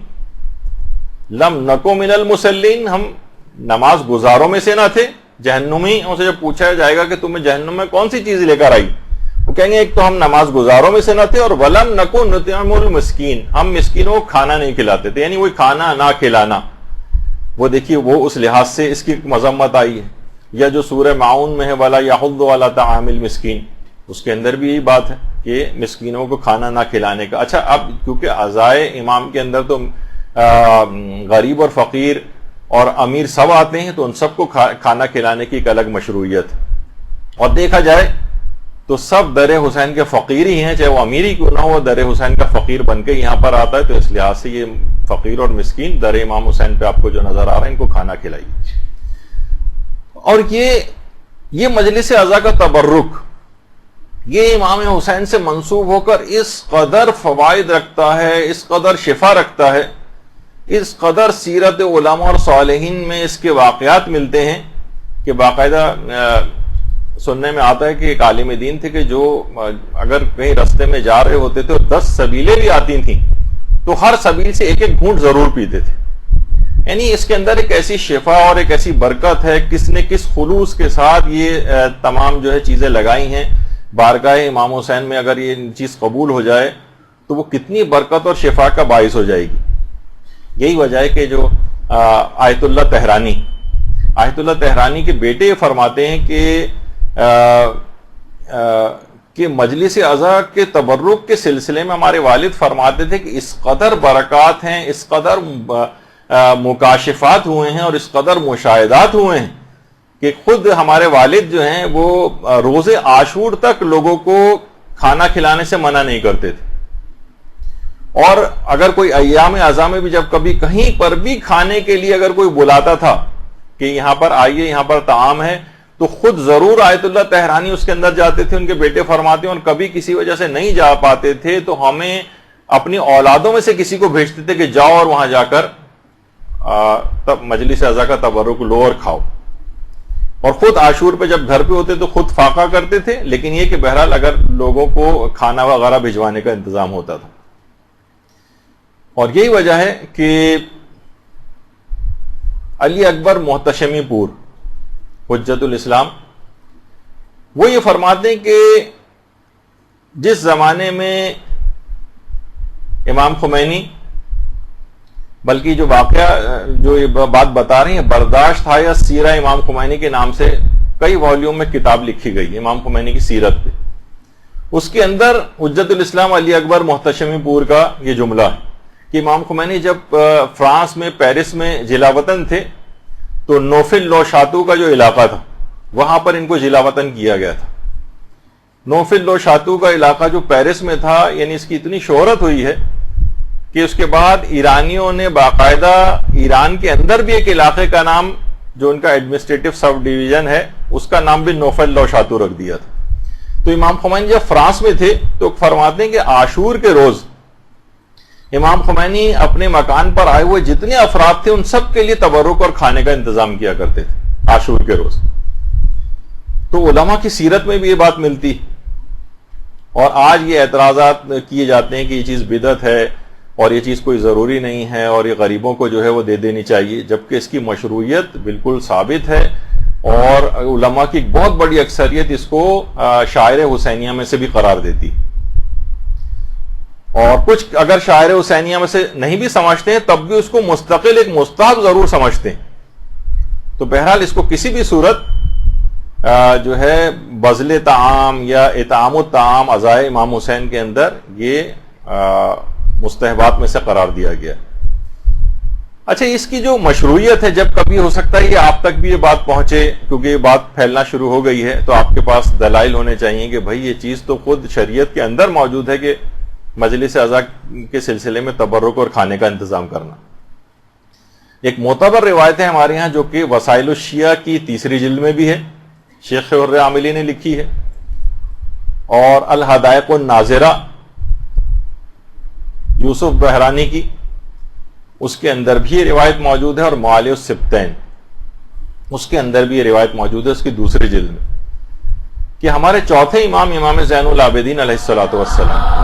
لم نکو من المصلین, ہم نماز گزاروں میں سے نہ تھے. جہنمیوں سے جب پوچھا جائے گا کہ تمہیں جہنم میں کون سی چیز لے کر آئی, وہ کہیں گے ایک تو ہم نماز گزاروں میں سے نہ تھے, اور ولم نکو نطعم المسکین, ہم مسکینوں کو کھانا نہیں کھلاتے تھے, یعنی وہی کھانا نہ کھلانا. وہ دیکھیے وہ اس لحاظ سے اس کی مذمت آئی ہے. یا جو سورہ معون میں ہے وَلَا يَحُضُّ عَلَىٰ طَعَامِ الْمِسْكِينِ، اس کے اندر بھی یہی بات ہے کہ مسکینوں کو کھانا نہ کھلانے کا. اچھا اب کیونکہ عزائے امام کے اندر تو غریب اور فقیر اور امیر سب آتے ہیں، تو ان سب کو کھانا کھلانے کی ایک الگ مشروعیت ہے. اور دیکھا جائے تو سب در حسین کے فقیر ہی ہیں، چاہے وہ امیر ہی کیوں نہ ہو، در حسین کا فقیر بن کے یہاں پر آتا ہے. تو اس لحاظ سے یہ فقیر اور مسکین در امام حسین پہ آپ کو جو نظر آ رہا ہے، ان کو کھانا کھلائیے. اور یہ مجلس عزا کا تبرک یہ امام حسین سے منسوب ہو کر اس قدر فوائد رکھتا ہے، اس قدر شفا رکھتا ہے، اس قدر سیرت علماء اور صالحین میں اس کے واقعات ملتے ہیں کہ باقاعدہ سننے میں آتا ہے کہ ایک عالم دین تھے کہ جو اگر کہیں رستے میں جا رہے ہوتے تھے اور 10 سبیلیں بھی آتی تھیں تو ہر سبیل سے ایک ایک گھونٹ ضرور پیتے تھے. یعنی اس کے اندر ایک ایسی شفا اور ایک ایسی برکت ہے. کس نے کس خلوص کے ساتھ یہ تمام جو ہے چیزیں لگائی ہیں بارگاہ امام حسین میں، اگر یہ چیز قبول ہو جائے تو وہ کتنی برکت اور شفا کا باعث ہو جائے گی. یہی وجہ ہے کہ جو آیت اللہ تہرانی کے بیٹے یہ فرماتے ہیں کہ مجلس عزا کے تبرک کے سلسلے میں ہمارے والد فرماتے تھے کہ اس قدر برکات ہیں، اس قدر مکاشفات ہوئے ہیں اور اس قدر مشاہدات ہوئے ہیں کہ خود ہمارے والد جو ہیں وہ روز عاشور تک لوگوں کو کھانا کھلانے سے منع نہیں کرتے تھے. اور اگر کوئی ایام عزا میں بھی جب کبھی کہیں پر بھی کھانے کے لیے اگر کوئی بلاتا تھا کہ یہاں پر آئیے، یہاں پر طعام ہے، تو خود ضرور آیت اللہ تہرانی اس کے اندر جاتے تھے. ان کے بیٹے فرماتے ہیں اور کبھی کسی وجہ سے نہیں جا پاتے تھے تو ہمیں اپنی اولادوں میں سے کسی کو بھیجتے تھے کہ جاؤ اور وہاں جا کر تب مجلس عزا کا تبرک لو اور کھاؤ. اور خود عاشور پہ جب گھر پہ ہوتے تو خود فاقہ کرتے تھے، لیکن یہ کہ بہرحال اگر لوگوں کو کھانا وغیرہ بھجوانے کا انتظام ہوتا تھا. اور یہی وجہ ہے کہ علی اکبر محتشمی پور حجت الاسلام وہ یہ فرماتے ہیں کہ جس زمانے میں امام خمینی، بلکہ جو واقعہ جو یہ بات بتا رہی ہیں برداشت تھا یا سیرہ امام خمینی کے نام سے کئی والیوم میں کتاب لکھی گئی امام خمینی کی سیرت پہ. اس کے اندر حجت الاسلام علی اکبر محتشمی پور کا یہ جملہ ہے کہ امام خمینی جب فرانس میں پیرس میں جلا وطن تھے تو نوفل لو شاتو کا جو علاقہ تھا وہاں پر ان کو جلا وطن کیا گیا تھا. نوفل لو شاتو کا علاقہ جو پیرس میں تھا، یعنی اس کی اتنی شہرت ہوئی ہے کہ اس کے بعد ایرانیوں نے باقاعدہ ایران کے اندر بھی ایک علاقے کا نام جو ان کا ایڈمنسٹریٹو سب ڈویژن ہے اس کا نام بھی نوفل لو شاتو رکھ دیا تھا. تو امام خمینی جب فرانس میں تھے تو فرماتے ہیں کہ عاشور کے روز امام خمینی اپنے مکان پر آئے ہوئے جتنے افراد تھے ان سب کے لیے تبرک اور کھانے کا انتظام کیا کرتے تھے عاشور کے روز. تو علماء کی سیرت میں بھی یہ بات ملتی. اور آج یہ اعتراضات کیے جاتے ہیں کہ یہ چیز بدعت ہے اور یہ چیز کوئی ضروری نہیں ہے اور یہ غریبوں کو جو ہے وہ دے دینی چاہیے، جبکہ اس کی مشروعیت بالکل ثابت ہے. اور علماء کی ایک بہت بڑی اکثریت اس کو شاعر حسینیہ میں سے بھی قرار دیتی. اور کچھ اگر شاعر حسینیہ میں سے نہیں بھی سمجھتے ہیں تب بھی اس کو مستقل ایک مستحب ضرور سمجھتے ہیں. تو بہرحال اس کو کسی بھی صورت جو ہے بذل طعام یا اطعام الطعام عزائے امام حسین کے اندر یہ مستحبات میں سے قرار دیا گیا. اچھا، اس کی جو مشروعیت ہے جب کبھی ہو سکتا ہے یہ آپ تک بھی یہ بات پہنچے کیونکہ یہ بات پھیلنا شروع ہو گئی ہے تو آپ کے پاس دلائل ہونے چاہیے کہ بھائی یہ چیز تو خود شریعت کے اندر موجود ہے کہ مجلس عزا کے سلسلے میں تبرک اور کھانے کا انتظام کرنا. ایک معتبر روایت ہے ہمارے ہاں جو کہ وسائل الشیعہ کی 3 جلد میں بھی ہے، شیخ حر عاملی نے لکھی ہے، اور الحدائق الناظرہ یوسف بحرانی کی اس کے اندر بھی یہ روایت موجود ہے، اور معالی السبتین اس کے اندر بھی یہ روایت موجود ہے اس کی 2 جلد میں کہ ہمارے چوتھے امام زین العابدین علیہ الصلوۃ والسلام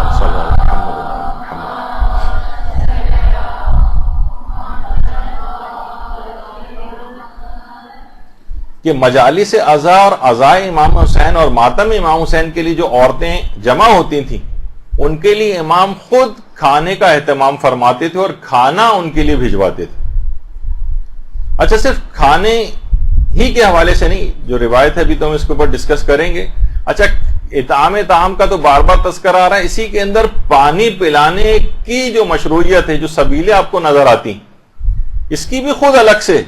کہ مجالس عزا اور عزائے امام حسین اور ماتم امام حسین کے لیے جو عورتیں جمع ہوتی تھیں ان کے لیے امام خود کھانے کا اہتمام فرماتے تھے اور کھانا ان کے لیے بھجواتے تھے. اچھا صرف کھانے ہی کے حوالے سے نہیں، جو روایت ہے ابھی تو ہم اس کے اوپر ڈسکس کریں گے. اچھا اطعام طعام کا تو بار بار تذکرہ آ رہا ہے، اسی کے اندر پانی پلانے کی جو مشروعیت ہے، جو سبیلیں آپ کو نظر آتی ہیں، اس کی بھی خود الگ سے،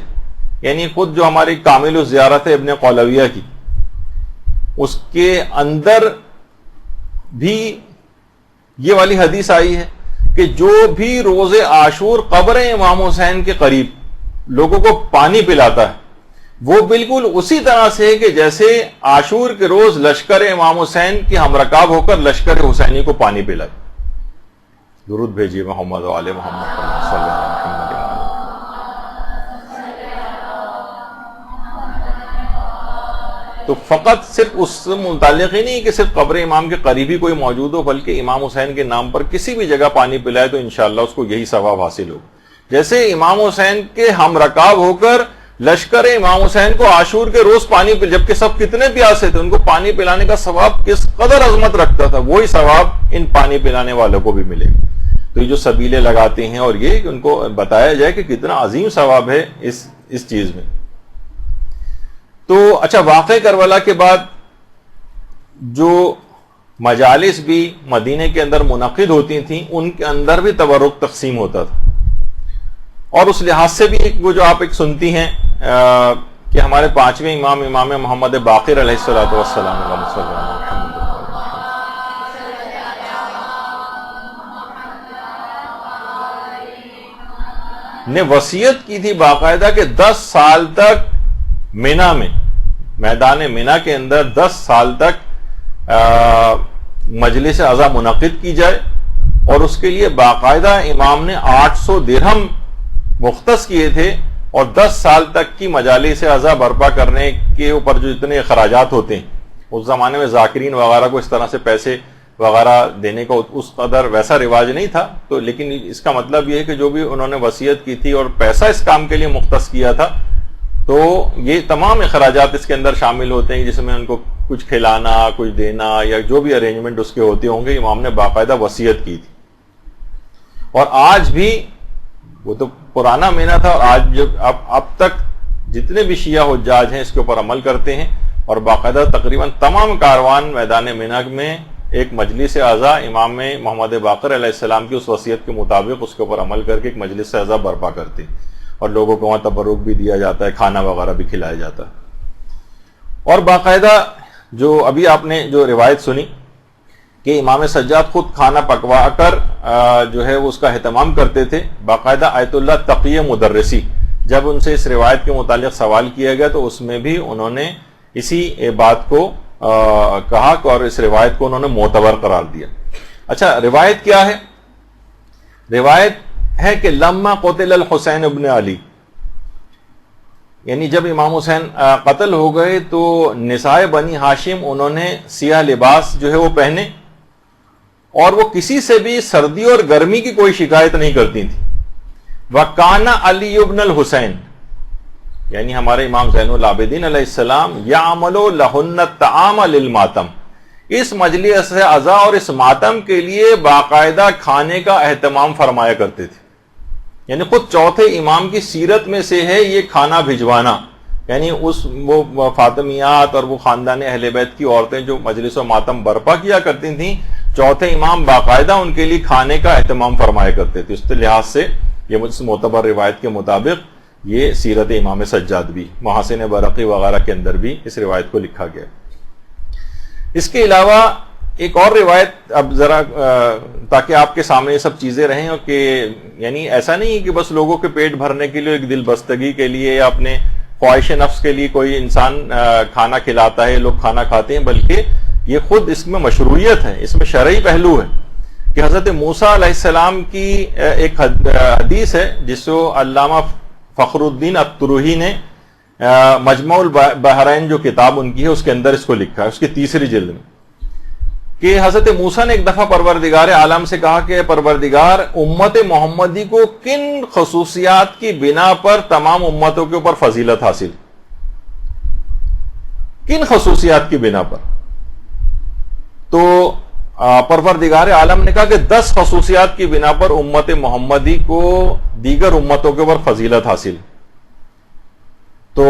یعنی خود جو ہماری کامل الزیارت ہے ابن قولویہ کی، اس کے اندر بھی یہ والی حدیث آئی ہے کہ جو بھی روز عاشور قبر امام حسین کے قریب لوگوں کو پانی پلاتا ہے، وہ بالکل اسی طرح سے ہے کہ جیسے عاشور کے روز لشکر امام حسین کی ہمرکاب ہو کر لشکر حسینی کو پانی پلائے. درود بھیجیے محمد و آل محمد صلی اللہ علیہ وسلم. تو فقط صرف اس سے متعلق ہی نہیں کہ صرف قبر امام کے قریبی کوئی موجود ہو، بلکہ امام حسین کے نام پر کسی بھی جگہ پانی پلائے تو انشاءاللہ اس کو یہی ثواب حاصل ہو. جیسے امام حسین کے ہم رکاب ہو کر لشکر امام حسین کو عاشور کے روز پانی پل، جبکہ سب کتنے پیاسے تھے، ان کو پانی پلانے کا ثواب کس قدر عظمت رکھتا تھا، وہی ثواب ان پانی پلانے والوں کو بھی ملے گا. تو یہ جو سبیلیں لگاتے ہیں اور یہ کہ ان کو بتایا جائے کہ کتنا عظیم ثواب ہے اس چیز میں. تو اچھا واقع کربلا کے بعد جو مجالس بھی مدینے کے اندر منعقد ہوتی تھیں، ان کے اندر بھی تبرک تقسیم ہوتا تھا. اور اس لحاظ سے بھی وہ جو آپ ایک سنتی ہیں کہ ہمارے پانچویں امام محمد باقر علیہ الصلوۃ والسلام نے وصیت کی تھی باقاعدہ کہ 10 سال تک مینا میں، میدان مینا کے اندر 10 سال تک مجلس عزا منعقد کی جائے، اور اس کے لیے باقاعدہ امام نے 800 درہم مختص کیے تھے، اور 10 سال تک کی مجالس عزا برپا کرنے کے اوپر جو اتنے اخراجات ہوتے ہیں، اس زمانے میں ذاکرین وغیرہ کو اس طرح سے پیسے وغیرہ دینے کا اس قدر ویسا رواج نہیں تھا. تو لیکن اس کا مطلب یہ ہے کہ جو بھی انہوں نے وصیت کی تھی اور پیسہ اس کام کے لیے مختص کیا تھا، تو یہ تمام اخراجات اس کے اندر شامل ہوتے ہیں، جس میں ان کو کچھ کھلانا، کچھ دینا، یا جو بھی ارینجمنٹ اس کے ہوتے ہوں گے، امام نے باقاعدہ وصیت کی تھی. اور آج بھی وہ تو پرانا مینا تھا، اور آج اب تک جتنے بھی شیعہ حجاج ہیں اس کے اوپر عمل کرتے ہیں، اور باقاعدہ تقریباً تمام کاروان میدان مینا میں ایک مجلس عزا امام محمد باقر علیہ السلام کی اس وصیت کے مطابق اس کے اوپر عمل کر کے ایک مجلس عزا برپا کرتے ہیں، اور لوگوں کو وہاں تبرک بھی دیا جاتا ہے، کھانا وغیرہ بھی کھلایا جاتا ہے. اور باقاعدہ جو ابھی آپ نے جو روایت سنی کہ امام سجاد خود کھانا پکوا کر جو ہے اس کا اہتمام کرتے تھے، باقاعدہ آیت اللہ تقی مدرسی جب ان سے اس روایت کے متعلق سوال کیا گیا تو اس میں بھی انہوں نے اسی بات کو کہا اور اس روایت کو انہوں نے معتبر قرار دیا. اچھا روایت کیا ہے؟ روایت ہے کہ لما قتل الحسین ابن علی، یعنی جب امام حسین قتل ہو گئے تو نساء بنی ہاشم انہوں نے سیاہ لباس جو ہے وہ پہنے، اور وہ کسی سے بھی سردی اور گرمی کی کوئی شکایت نہیں کرتی تھی. وَكَانَ علی ابن الحسین، یعنی ہمارے امام زین العابدین علیہ السلام يَعْمَلُ لَهُنَّ الطَّعَامَ لِلْمَاتَمِ، اس مجلس عزا اور اس ماتم کے لیے باقاعدہ کھانے کا اہتمام فرمایا کرتے تھے. یعنی خود چوتھے امام کی سیرت میں سے ہے یہ کھانا بھجوانا، یعنی وہ فاطمیات اور وہ خاندان اہل بیت کی عورتیں جو مجلس و ماتم برپا کیا کرتی تھیں، چوتھے امام باقاعدہ ان کے لیے کھانے کا اہتمام فرمایا کرتے تھے. اس لحاظ سے یہ معتبر روایت کے مطابق یہ سیرت امام سجاد بھی، محاسن برقی وغیرہ کے اندر بھی اس روایت کو لکھا گیا. اس کے علاوہ ایک اور روایت، اب ذرا تاکہ آپ کے سامنے یہ سب چیزیں رہیں، اور کہ یعنی ایسا نہیں کہ بس لوگوں کے پیٹ بھرنے کے لیے، ایک دل بستگی کے لیے یا اپنے خواہش نفس کے لیے کوئی انسان کھانا کھلاتا ہے، لوگ کھانا کھاتے ہیں، بلکہ یہ خود اس میں مشروعیت ہے، اس میں شرعی پہلو ہے. کہ حضرت موسیٰ علیہ السلام کی ایک حدیث ہے جس کو علامہ فخر الدین الطروحی نے مجمع البحرین جو کتاب ان کی ہے اس کے اندر اس کو لکھا ہے، اس کی 3 جلد میں، کہ حضرت موسیٰ نے ایک دفعہ پروردگار عالم سے کہا کہ پروردگار، امت محمدی کو کن خصوصیات کی بنا پر تمام امتوں کے اوپر فضیلت حاصل، کن خصوصیات کی بنا پر؟ تو پروردگار عالم نے کہا کہ 10 خصوصیات کی بنا پر امت محمدی کو دیگر امتوں کے اوپر فضیلت حاصل. تو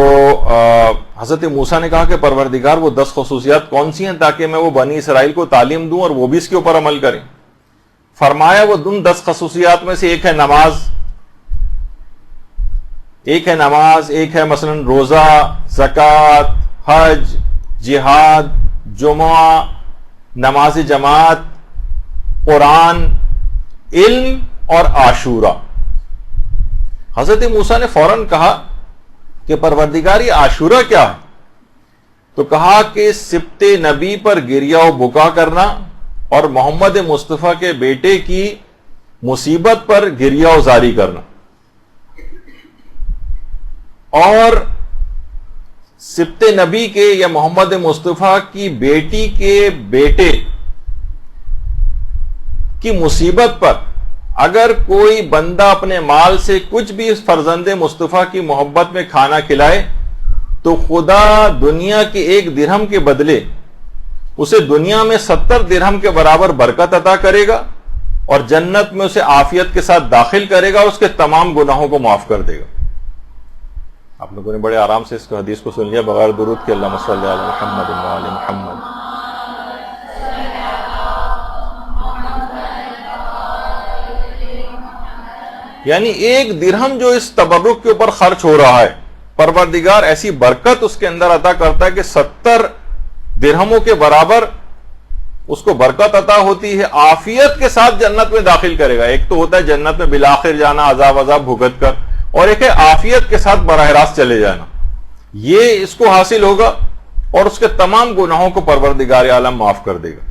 حضرت موسیٰ نے کہا کہ پروردگار وہ 10 خصوصیات کون سی ہیں تاکہ میں وہ بنی اسرائیل کو تعلیم دوں اور وہ بھی اس کے اوپر عمل کریں. فرمایا وہ ان 10 خصوصیات میں سے ایک ہے نماز، ایک ہے مثلا روزہ، زکوٰۃ، حج، جہاد، جمعہ، نماز جماعت، قرآن، علم اور عاشورہ. حضرت موسیٰ نے فوراً کہا کہ پروردگار یہ عاشورہ کیا ہے؟ تو کہا کہ سبت نبی پر گریہ و بکا کرنا اور محمد مصطفیٰ کے بیٹے کی مصیبت پر گریہ و زاری کرنا. اور سبت نبی کے یا محمد مصطفیٰ کی بیٹی کے بیٹے کی مصیبت پر اگر کوئی بندہ اپنے مال سے کچھ بھی اس فرزند مصطفیٰ کی محبت میں کھانا کھلائے تو خدا دنیا کے 1 درہم کے بدلے اسے دنیا میں 70 درہم کے برابر برکت عطا کرے گا اور جنت میں اسے عافیت کے ساتھ داخل کرے گا اور اس کے تمام گناہوں کو معاف کر دے گا. آپ لوگوں نے بڑے آرام سے اس حدیث کو سن لیا بغیر درود کے. اللہم صلی علی محمد و علی محمد. یعنی 1 درہم جو اس تبرک کے اوپر خرچ ہو رہا ہے، پروردگار ایسی برکت اس کے اندر عطا کرتا ہے کہ 70 درہموں کے برابر اس کو برکت عطا ہوتی ہے، عافیت کے ساتھ جنت میں داخل کرے گا. ایک تو ہوتا ہے جنت میں بالآخر جانا عذاب بھگت کر، اور ایک ہے عافیت کے ساتھ براہ راست چلے جانا. یہ اس کو حاصل ہوگا اور اس کے تمام گناہوں کو پروردگار عالم معاف کر دے گا.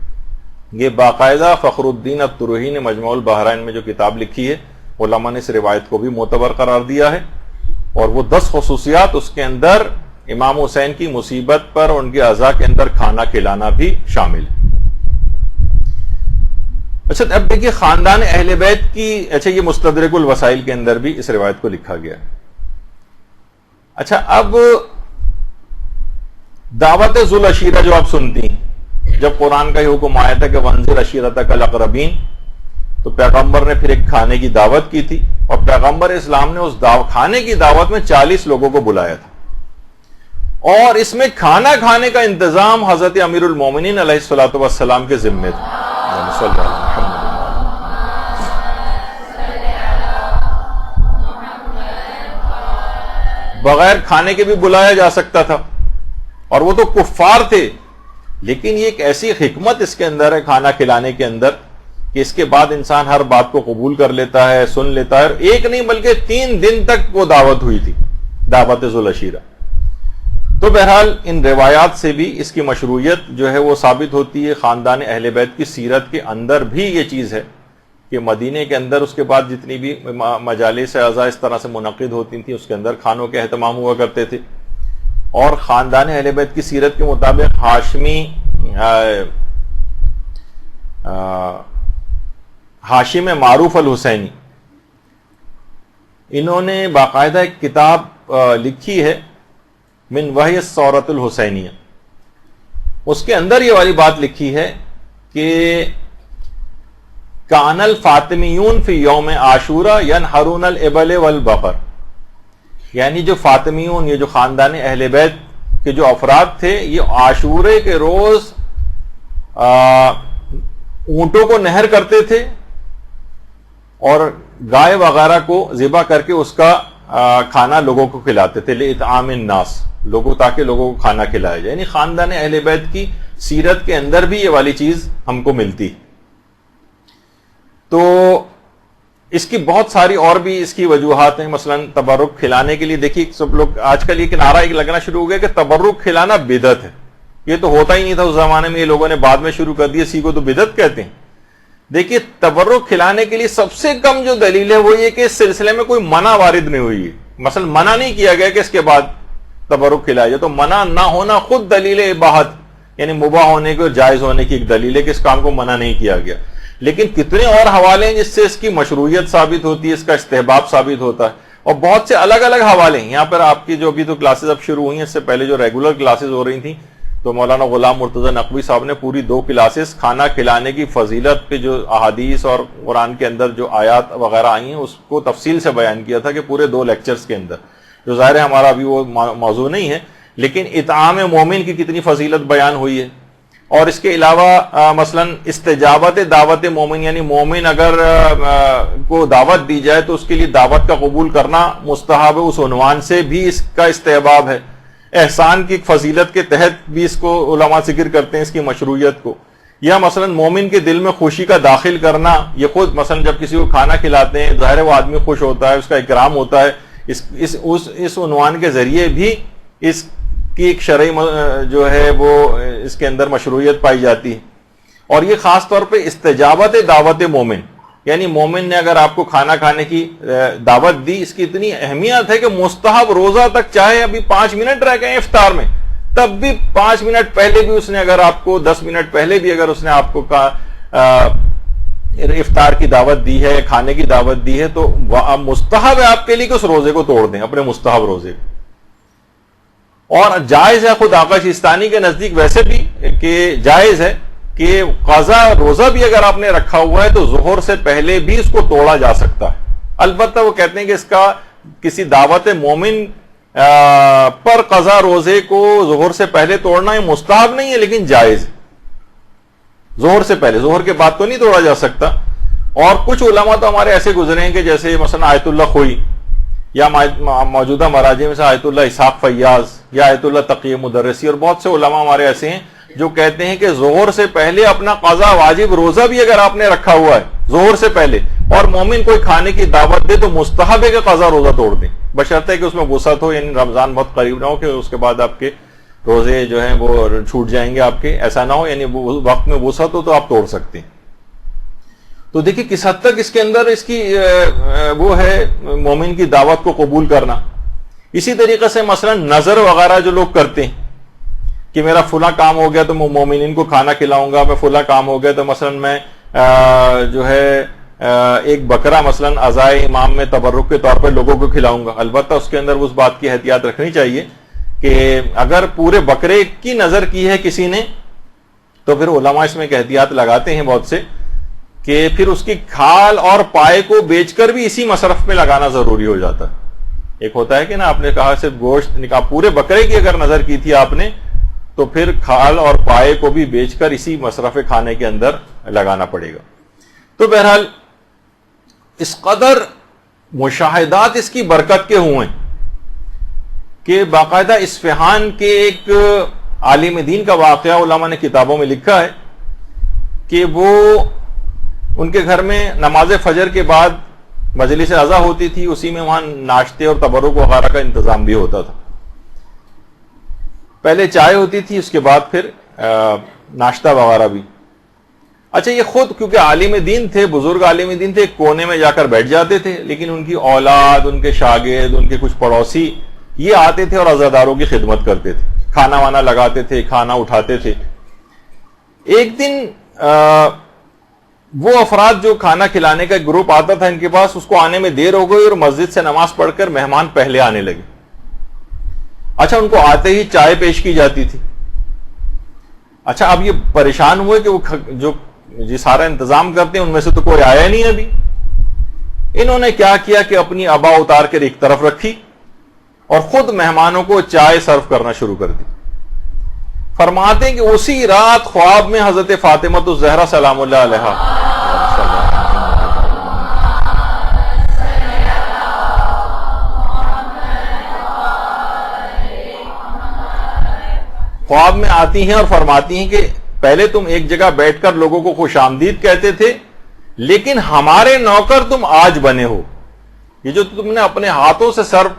یہ باقاعدہ فخر الدین الطروحی نے مجموع البحرین میں جو کتاب لکھی ہے، علماء نے اس روایت کو بھی معتبر قرار دیا ہے. اور وہ 10 خصوصیات اس کے اندر امام حسین کی مصیبت پر ان کے عزا کے اندر کھانا کھلانا بھی شامل ہے. اچھا اب دیکھیے خاندان اہل بیت کی، اچھا یہ مستدرک الوسائل کے اندر بھی اس روایت کو لکھا گیا ہے. اچھا اب دعوت ذو العشیرہ جو آپ سنتی ہیں، جب قرآن کا یہ حکم آیا تھا کہ وانذر عشیرتک الاقربین، تو پیغمبر نے پھر ایک کھانے کی دعوت کی تھی اور پیغمبر اسلام نے اس کھانے کی دعوت میں 40 لوگوں کو بلایا تھا. اور اس میں کھانا کھانے کا انتظام حضرت امیر المومنین علیہ الصلوۃ والسلام کے ذمے تھا. بغیر کھانے کے بھی بلایا جا سکتا تھا اور وہ تو کفار تھے، لیکن یہ ایک ایسی حکمت اس کے اندر ہے کھانا کھلانے کے اندر کہ اس کے بعد انسان ہر بات کو قبول کر لیتا ہے، سن لیتا ہے. ایک نہیں بلکہ 3 دن تک وہ دعوت ہوئی تھی، دعوت ذو العشیرہ. تو بہرحال ان روایات سے بھی اس کی مشروعیت جو ہے وہ ثابت ہوتی ہے. خاندان اہل بیت کی سیرت کے اندر بھی یہ چیز ہے کہ مدینے کے اندر اس کے بعد جتنی بھی مجالس اعزاء اس طرح سے منعقد ہوتی تھیں اس کے اندر کھانوں کے اہتمام ہوا کرتے تھے. اور خاندان اہل بیت کی سیرت کے مطابق ہاشم معروف الحسینی، انہوں نے باقاعدہ ایک کتاب لکھی ہے من وحی الثورۃ الحسینیہ. اس کے اندر یہ والی بات لکھی ہے کہ کان الفاطمیون فی یوم عاشورہ ینحرون الابل والبقر، یعنی جو فاطمیون، یہ جو خاندان اہل بیت کے جو افراد تھے، یہ عاشورے کے روز اونٹوں کو نہر کرتے تھے اور گائے وغیرہ کو ذبح کر کے اس کا کھانا لوگوں کو کھلاتے تھے، لِإِطْعَامِ النَّاسِ، تاکہ لوگوں کو کھانا کھلایا جائے. یعنی خاندان اہل بیت کی سیرت کے اندر بھی یہ والی چیز ہم کو ملتی. تو اس کی بہت ساری اور بھی اس کی وجوہات ہیں. مثلا تبرک کھلانے کے لیے دیکھیے سب لوگ آج کل یہ نعرہ ایک لگنا شروع ہو گیا کہ تبرک کھلانا بدعت ہے. یہ تو ہوتا ہی نہیں تھا اس زمانے میں، یہ لوگوں نے بعد میں شروع کر دیا، اسی کو تو بدعت کہتے ہیں. دیکھیے تبرک کھلانے کے لیے سب سے کم جو دلیل ہے وہ یہ کہ اس سلسلے میں کوئی منع وارد نہیں ہوئی ہے. مثلا منع نہیں کیا گیا کہ اس کے بعد تبرک کھلایا جائے، تو منع نہ ہونا خود دلیل اباحت، یعنی مباح ہونے کی اور جائز ہونے کی ایک دلیل ہے کہ اس کام کو منع نہیں کیا گیا. لیکن کتنے اور حوالے ہیں جس سے اس کی مشروعیت ثابت ہوتی ہے، اس کا استحباب ثابت ہوتا ہے، اور بہت سے الگ الگ حوالے ہیں. یہاں پر آپ کی جو ابھی تو کلاسز اب شروع ہوئی ہیں، اس سے پہلے جو ریگولر کلاسز ہو رہی تھیں تو مولانا غلام مرتضی نقوی صاحب نے پوری 2 کلاسز کھانا کھلانے کی فضیلت پہ جو احادیث اور قرآن کے اندر جو آیات وغیرہ آئی ہیں اس کو تفصیل سے بیان کیا تھا کہ پورے 2 لیکچرز کے اندر. جو ظاہر ہے ہمارا ابھی وہ موضوع نہیں ہے، لیکن اطعام مومن کی کتنی فضیلت بیان ہوئی ہے. اور اس کے علاوہ مثلا استجابت دعوت مومن، یعنی مومن اگر کو دعوت دی جائے تو اس کے لیے دعوت کا قبول کرنا مستحب ہے، اس عنوان سے بھی اس کا استحباب ہے. احسان کی فضیلت کے تحت بھی اس کو علماء ذکر کرتے ہیں، اس کی مشروعیت کو. یا مثلا مومن کے دل میں خوشی کا داخل کرنا، یہ خود مثلا جب کسی کو کھانا کھلاتے ہیں ظاہر ہے وہ آدمی خوش ہوتا ہے، اس کا اکرام ہوتا ہے، اس عنوان کے ذریعے بھی اس کی ایک شرعی جو ہے وہ اس کے اندر مشروعیت پائی جاتی ہے. اور یہ خاص طور پہ استجابت دعوت مومن، یعنی مومن نے اگر آپ کو کھانا کھانے کی دعوت دی، اس کی اتنی اہمیت ہے کہ مستحب روزہ تک چاہے ابھی 5 منٹ رہ گئے افطار میں، تب بھی 5 منٹ پہلے بھی اس نے اگر آپ کو 10 منٹ پہلے بھی اگر اس نے آپ کو افطار کی دعوت دی ہے، کھانے کی دعوت دی ہے، تو مستحب ہے آپ کے لیے کہ اس روزے کو توڑ دیں، اپنے مستحب روزے کو. اور جائز ہے خود آقا شیستانی کے نزدیک ویسے بھی کہ جائز ہے کہ قضا روزہ بھی اگر آپ نے رکھا ہوا ہے تو ظہر سے پہلے بھی اس کو توڑا جا سکتا ہے. البتہ وہ کہتے ہیں کہ اس کا کسی دعوت مومن پر قضا روزے کو ظہر سے پہلے توڑنا یہ مستحب نہیں ہے، لیکن جائز ہے. ظہر سے پہلے، ظہر کے بعد تو نہیں توڑا جا سکتا. اور کچھ علماء تو ہمارے ایسے گزرے ہیں کہ جیسے مثلا آیت اللہ خوئی یا موجودہ مراجع میں سے آیت اللہ اسحاق فیاض یا آیت اللہ تقی مدرسی، اور بہت سے علماء ہمارے ایسے ہیں جو کہتے ہیں کہ ظہر سے پہلے اپنا قضا واجب روزہ بھی اگر آپ نے رکھا ہوا ہے ظہر سے پہلے اور مومن کوئی کھانے کی دعوت دے تو مستحب ہے کہ قضا روزہ توڑ دیں، بشرطے کہ اس میں وسعت ہو، یعنی رمضان بہت قریب نہ ہو کہ اس کے بعد آپ کے روزے جو ہیں وہ چھوٹ جائیں گے آپ کے، ایسا نہ ہو، یعنی وقت میں وسعت ہو تو آپ توڑ سکتے ہیں. تو دیکھیں کس حد تک اس کے اندر اس کی وہ ہے مومن کی دعوت کو قبول کرنا. اسی طریقے سے مثلا نظر وغیرہ جو لوگ کرتے ہیں کہ میرا فلاں کام ہو گیا تو میں مومنین کو کھانا کھلاؤں گا، میں فلاں کام ہو گیا تو مثلا میں جو ہے ایک بکرا مثلا عزائے امام میں تبرک کے طور پر لوگوں کو کھلاؤں گا. البتہ اس کے اندر اس بات کی احتیاط رکھنی چاہیے کہ اگر پورے بکرے کی نظر کی ہے کسی نے تو پھر علماء اس میں ایک احتیاط لگاتے ہیں بہت سے کہ پھر اس کی کھال اور پائے کو بیچ کر بھی اسی مصرف میں لگانا ضروری ہو جاتا ہے. ایک ہوتا ہے کہ نا آپ نے کہا صرف گوشت نکاح، پورے بکرے کی اگر نظر کی تھی آپ نے تو پھر کھال اور پائے کو بھی بیچ کر اسی مصرف کھانے کے اندر لگانا پڑے گا. تو بہرحال اس قدر مشاہدات اس کی برکت کے ہوئے کہ باقاعدہ اصفہان کے ایک عالم دین کا واقعہ علماء نے کتابوں میں لکھا ہے کہ وہ ان کے گھر میں نماز فجر کے بعد مجلس عزا ہوتی تھی، اسی میں وہاں ناشتے اور تبرک وغیرہ کا انتظام بھی ہوتا تھا. پہلے چائے ہوتی تھی، اس کے بعد پھر ناشتہ وغیرہ بھی. اچھا یہ خود کیونکہ عالم دین تھے، بزرگ عالم دین تھے، ایک کونے میں جا کر بیٹھ جاتے تھے، لیکن ان کی اولاد، ان کے شاگرد، ان کے کچھ پڑوسی یہ آتے تھے اور عزاداروں کی خدمت کرتے تھے، کھانا وانا لگاتے تھے، کھانا اٹھاتے تھے. ایک دن وہ افراد جو کھانا کھلانے کا گروپ آتا تھا ان کے پاس، اس کو آنے میں دیر ہو گئی اور مسجد سے نماز پڑھ کر مہمان پہلے آنے لگے. اچھا ان کو آتے ہی چائے پیش کی جاتی تھی. اچھا اب یہ پریشان ہوئے کہ وہ جو سارا انتظام کرتے ہیں ان میں سے تو کوئی آیا نہیں ابھی. انہوں نے کیا کیا کہ اپنی ابا اتار کر ایک طرف رکھی اور خود مہمانوں کو چائے سرو کرنا شروع کر دی. فرماتے ہیں کہ اسی رات خواب میں حضرت فاطمہ الزہرا سلام اللہ علیہا خواب میں آتی ہیں اور فرماتی ہیں کہ پہلے تم ایک جگہ بیٹھ کر لوگوں کو خوش آمدید کہتے تھے، لیکن ہمارے نوکر تم آج بنے ہو. یہ جو تم نے اپنے ہاتھوں سے سرو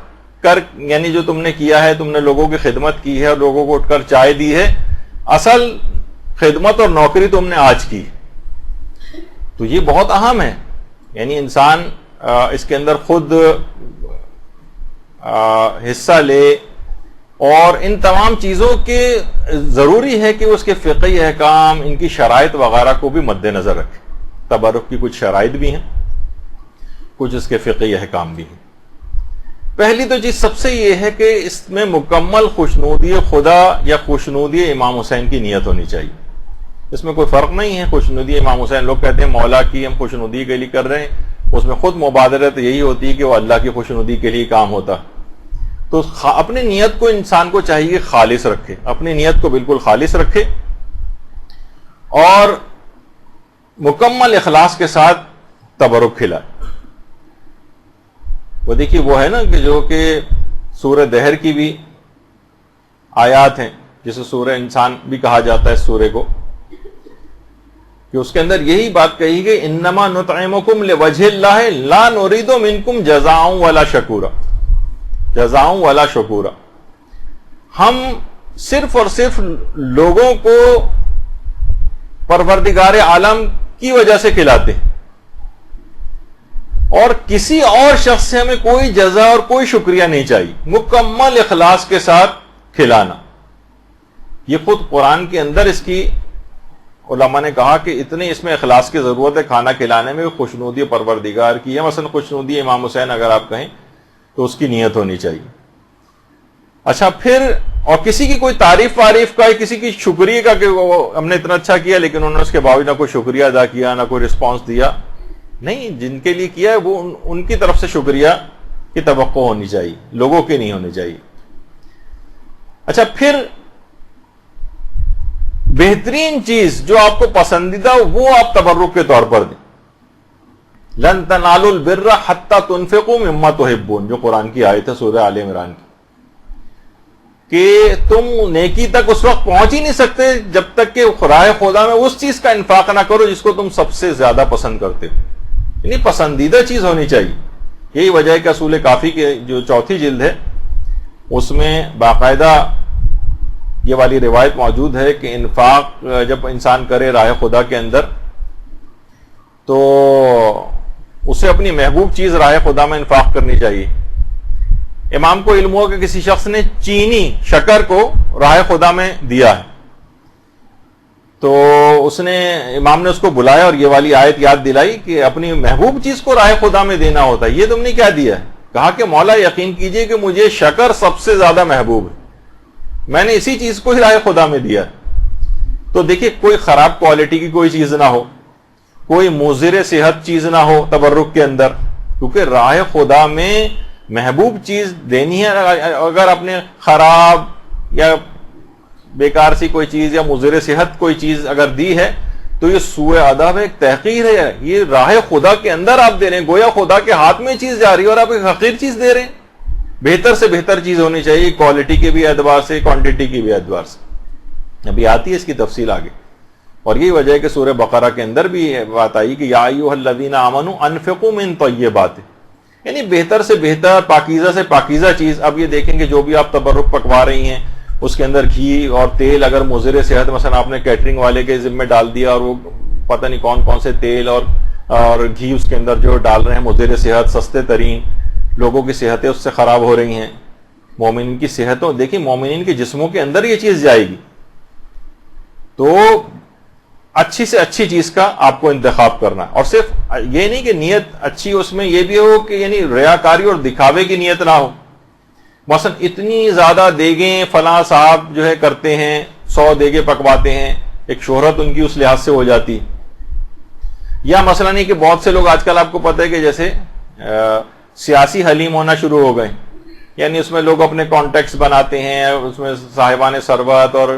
کر، یعنی جو تم نے کیا ہے، تم نے لوگوں کی خدمت کی ہے اور لوگوں کو اٹھ کر چائے دی ہے، اصل خدمت اور نوکری تم نے آج کی. تو یہ بہت اہم ہے، یعنی انسان اس کے اندر خود حصہ لے اور ان تمام چیزوں کے ضروری ہے کہ اس کے فقہی احکام، ان کی شرائط وغیرہ کو بھی مد نظر رکھے. تبرک کی کچھ شرائط بھی ہیں، کچھ اس کے فقہی احکام بھی ہیں. پہلی تو چیز سب سے یہ ہے کہ اس میں مکمل خوشنودی خدا یا خوشنودی امام حسین کی نیت ہونی چاہیے. اس میں کوئی فرق نہیں ہے. خوشنودی امام حسین، لوگ کہتے ہیں مولا کی ہم خوشنودی کے لیے کر رہے ہیں، اس میں خود مبادرت یہی ہوتی ہے کہ وہ اللہ کی خوشنودی کے لیے کام ہوتا. تو اپنی نیت کو انسان کو چاہیے خالص رکھے، اپنی نیت کو بالکل خالص رکھے اور مکمل اخلاص کے ساتھ تبرک کھلائے۔ وہ دیکھیے وہ ہے نا کہ جو کہ سورہ دہر کی بھی آیات ہیں، جسے سورہ انسان بھی کہا جاتا ہے اس سورے کو، کہ اس کے اندر یہی بات کہی گئی انما نطعمکم لوجہ اللہ لا نرید منکم جزاء ولا شکورا، جزاء ولا شکورا، ہم صرف اور صرف لوگوں کو پروردگار عالم کی وجہ سے کھلاتے ہیں، اور کسی اور شخص سے ہمیں کوئی جزا اور کوئی شکریہ نہیں چاہیے، مکمل اخلاص کے ساتھ کھلانا۔ یہ خود قرآن کے اندر اس کی علماء نے کہا کہ اتنے اس میں اخلاص کی ضرورت ہے کھانا کھلانے میں، خوشنودی پروردگار کی ہے، مثلا خوشنودی امام حسین اگر آپ کہیں تو اس کی نیت ہونی چاہیے۔ اچھا پھر اور کسی کی کوئی تعریف کا، کسی کی شکریہ کا کہ ہم نے اتنا اچھا کیا لیکن انہوں نے اس کے باوجود نہ کوئی شکریہ ادا کیا، نہ کوئی رسپانس دیا، نہیں، جن کے لیے کیا ہے وہ ان کی طرف سے شکریہ کی توقع ہونی چاہیے، لوگوں کی نہیں ہونی چاہیے۔ اچھا پھر بہترین چیز جو آپ کو پسندیدہ وہ آپ تبرک کے طور پر دیں۔ لن تنالوا البر حتى تنفقوا مما تحبون، جو قرآن کی آیت ہے سورہ آل عمران کی، کہ تم نیکی تک اس وقت پہنچ ہی نہیں سکتے جب تک کہ راہ خدا میں اس چیز کا انفاق نہ کرو جس کو تم سب سے زیادہ پسند کرتے ہو، یعنی پسندیدہ چیز ہونی چاہیے۔ یہی وجہ ہے کہ اصول کافی کے جو چوتھی جلد ہے اس میں باقاعدہ یہ والی روایت موجود ہے کہ انفاق جب انسان کرے راہ خدا کے اندر تو اسے اپنی محبوب چیز راہ خدا میں انفاق کرنی چاہیے۔ امام کو علم ہوا کہ کسی شخص نے چینی شکر کو راہ خدا میں دیا ہے، تو اس نے امام نے اس کو بلایا اور یہ والی آیت یاد دلائی کہ اپنی محبوب چیز کو راہ خدا میں دینا ہوتا ہے، یہ تم نے کیا دیا ہے؟ کہا کہ مولا یقین کیجئے کہ مجھے شکر سب سے زیادہ محبوب ہے، میں نے اسی چیز کو ہی راہ خدا میں دیا ہے۔ تو دیکھیے کوئی خراب کوالٹی کی کوئی چیز نہ ہو، کوئی مضر صحت چیز نہ ہو تبرک کے اندر، کیونکہ راہ خدا میں محبوب چیز دینی ہے۔ اگر آپ نے خراب یا بیکار سی کوئی چیز یا مضر صحت کوئی چیز اگر دی ہے تو یہ سوء ادب ہے، ایک تحقیر ہے، یہ راہ خدا کے اندر آپ دے رہے ہیں، گویا خدا کے ہاتھ میں چیز جا رہی ہے اور آپ ایک حقیر چیز دے رہے ہیں۔ بہتر سے بہتر چیز ہونی چاہیے، کوالٹی کے بھی اعتبار سے، کوانٹٹی کی بھی اعتبار سے۔ ابھی آتی ہے اس کی تفصیل آگے، اور یہی وجہ ہے کہ سورہ بقرہ کے اندر بھی بات آئی کہ یا ایھا الذین آمنوا انفقوا من طیبات، یعنی بہتر سے بہتر، پاکیزہ سے پاکیزہ چیز۔ اب یہ دیکھیں کہ جو بھی آپ تبرک پکوا رہی ہیں اس کے اندر گھی اور تیل اگر مضر صحت، مثلا آپ نے کیٹرنگ والے کے ذمہ ڈال دیا اور وہ پتہ نہیں کون کون سے تیل اور گھی اس کے اندر جو ڈال رہے ہیں مضر صحت، سستے ترین، لوگوں کی صحتیں اس سے خراب ہو رہی ہیں۔ مومنین کی صحتوں، دیکھیں مومنین کے جسموں کے اندر یہ چیز جائے گی، تو اچھی سے اچھی چیز کا آپ کو انتخاب کرنا ہے۔ اور صرف یہ نہیں کہ نیت اچھی، اس میں یہ بھی ہو کہ یعنی ریاکاری اور دکھاوے کی نیت نہ ہو، مثلا اتنی زیادہ دیگیں فلاں صاحب جو ہے کرتے ہیں، 100 دیگیں پکواتے ہیں، ایک شہرت ان کی اس لحاظ سے ہو جاتی۔ یا مثلا نہیں کہ بہت سے لوگ آج کل آپ کو پتہ ہے کہ جیسے سیاسی حلیم ہونا شروع ہو گئے، یعنی اس میں لوگ اپنے کانٹیکٹس بناتے ہیں، اس میں صاحبان ثروت اور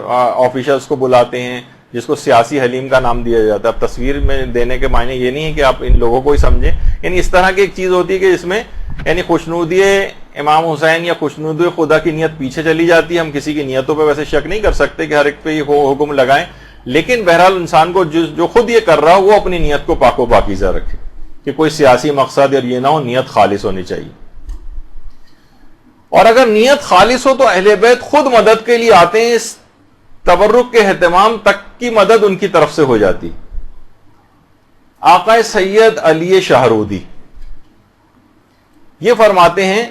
آفیشلس کو بلاتے ہیں جس کو سیاسی حلیم کا نام دیا جاتا ہے۔ اب تصویر میں دینے کے معنی یہ نہیں ہے کہ آپ ان لوگوں کو ہی سمجھیں، یعنی اس طرح کی ایک چیز ہوتی ہے کہ جس میں یعنی خوشنودی امام حسین یا خوشنودی خدا کی نیت پیچھے چلی جاتی ہے۔ ہم کسی کی نیتوں پہ ویسے شک نہیں کر سکتے کہ ہر ایک پہ یہ حکم لگائیں، لیکن بہرحال انسان کو جو خود یہ کر رہا ہو وہ اپنی نیت کو پاک و پاکیزہ رکھے، کہ کوئی سیاسی مقصد اور یہ نہ ہو، نیت خالص ہونی چاہیے۔ اور اگر نیت خالص ہو تو اہل بیت خود مدد کے لیے آتے ہیں، اس تبرک کے اہتمام تک کی مدد ان کی طرف سے ہو جاتی۔ آقا سید علی شاہرودی یہ فرماتے ہیں،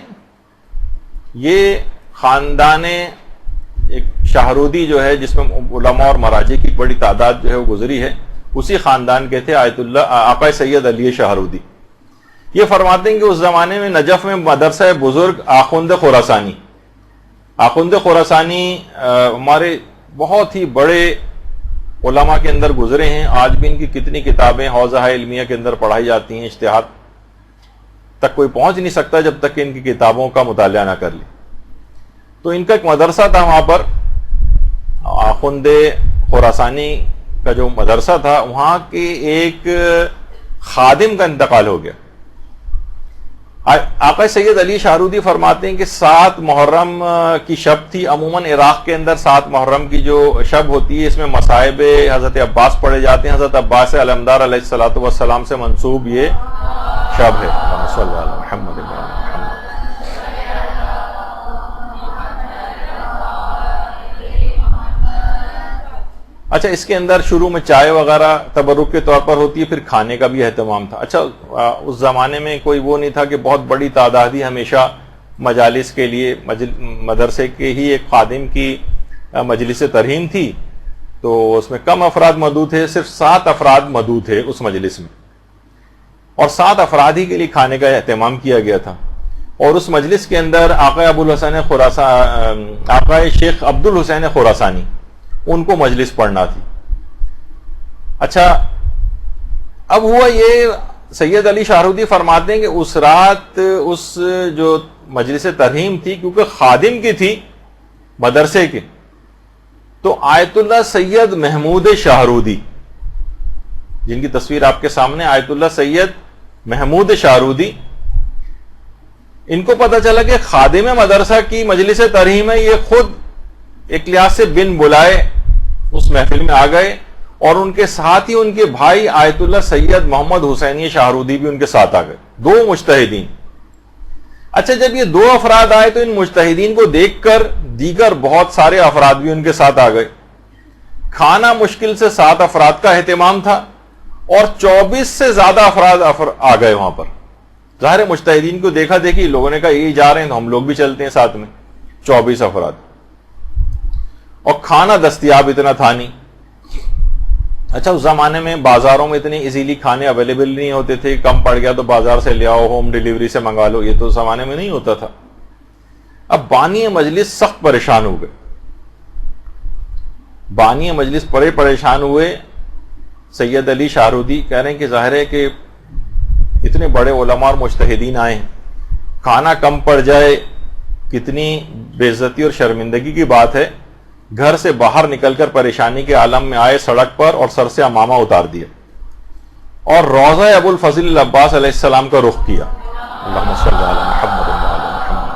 یہ خاندان ایک شاہرودی جو ہے جس میں علماء اور مراجع کی بڑی تعداد جو ہے وہ گزری ہے، اسی خاندان کے تھے آیت اللہ آقا سید علی شاہرودی۔ یہ فرماتے ہیں کہ اس زمانے میں نجف میں مدرسہ بزرگ آخوند خراسانی، آخوند خراسانی ہمارے بہت ہی بڑے علماء کے اندر گزرے ہیں، آج بھی ان کی کتنی کتابیں حوزہ علمیہ کے اندر پڑھائی جاتی ہیں، اجتہاد تک کوئی پہنچ نہیں سکتا جب تک کہ ان کی کتابوں کا مطالعہ نہ کر لے۔ تو ان کا ایک مدرسہ تھا وہاں پر، آخوند خراسانی کا جو مدرسہ تھا، وہاں کے ایک خادم کا انتقال ہو گیا. آقا سید علی شاہرودی فرماتے ہیں کہ 7 محرم کی شب تھی. عموماً عراق کے اندر 7 محرم کی جو شب ہوتی ہے اس میں مصائب حضرت عباس پڑھے جاتے ہیں. حضرت عباس علمدار علیہ الصلوۃ والسلام سے منسوب یہ شب ہے. صلی اللہ علیہ محمد. اچھا، اس کے اندر شروع میں چائے وغیرہ تبرک کے طور پر ہوتی ہے، پھر کھانے کا بھی اہتمام تھا. اچھا، اس زمانے میں کوئی وہ نہیں تھا کہ بہت بڑی تعدادی ہمیشہ مجالس کے لیے، مدرسے کے ہی ایک خادم کی مجلس ترہیم تھی، تو اس میں کم افراد مدعو تھے، صرف 7 افراد مدعو تھے اس مجلس میں، اور 7 افراد ہی کے لیے کھانے کا اہتمام کیا گیا تھا. اور اس مجلس کے اندر آقا شیخ عبد الحسین خراسانی، ان کو مجلس پڑھنا تھی. اچھا، اب ہوا یہ، سید علی شاہرودی فرماتے ہیں کہ اس رات اس جو مجلس ترہیم تھی، کیونکہ خادم کی تھی مدرسے کے، تو آیت اللہ سید محمود شاہرودی، جن کی تصویر آپ کے سامنے، آیت اللہ سید محمود شاہرودی، ان کو پتہ چلا کہ خادم مدرسہ کی مجلس ترہیم ہے. یہ خود ایک لحاظ سے بن بلائے اس محفل میں آ گئے، اور ان کے ساتھ ہی ان کے بھائی آیت اللہ سید محمد حسینی شاہرودی بھی ان کے ساتھ آ گئے، 2 مجتہدین. اچھا، جب یہ 2 افراد آئے تو ان مجتہدین کو دیکھ کر دیگر بہت سارے افراد بھی ان کے ساتھ آ گئے. کھانا مشکل سے 7 افراد کا اہتمام تھا، اور 24 سے زیادہ افراد آ گئے وہاں پر. ظاہر مجتہدین کو دیکھا دیکھی لوگوں نے کہا یہ جا رہے ہیں تو ہم لوگ بھی چلتے ہیں ساتھ میں. 24 افراد، اور کھانا دستیاب اتنا تھا نہیں. اچھا، اس زمانے میں بازاروں میں اتنے ایزیلی کھانے اویلیبل نہیں ہوتے تھے، کم پڑ گیا تو بازار سے لے آؤ، ہوم ڈیلیوری سے منگا لو، یہ تو اس زمانے میں نہیں ہوتا تھا. اب بانی مجلس سخت پریشان ہو گئے. بانی مجلس بڑے پریشان ہوئے. سید علی شاہرودی کہہ رہے ہیں کہ ظاہر ہے کہ اتنے بڑے علماء اور مجتہدین آئے ہیں، کھانا کم پڑ جائے کتنی بے عزتی اور شرمندگی کی بات ہے. گھر سے باہر نکل کر پریشانی کے عالم میں آئے سڑک پر، اور سر سے عمامہ اتار دیا، اور روضہ ابو الفضل العباس علیہ السلام کا رخ کیا. اللہم صلی علی محمد و علی محمد.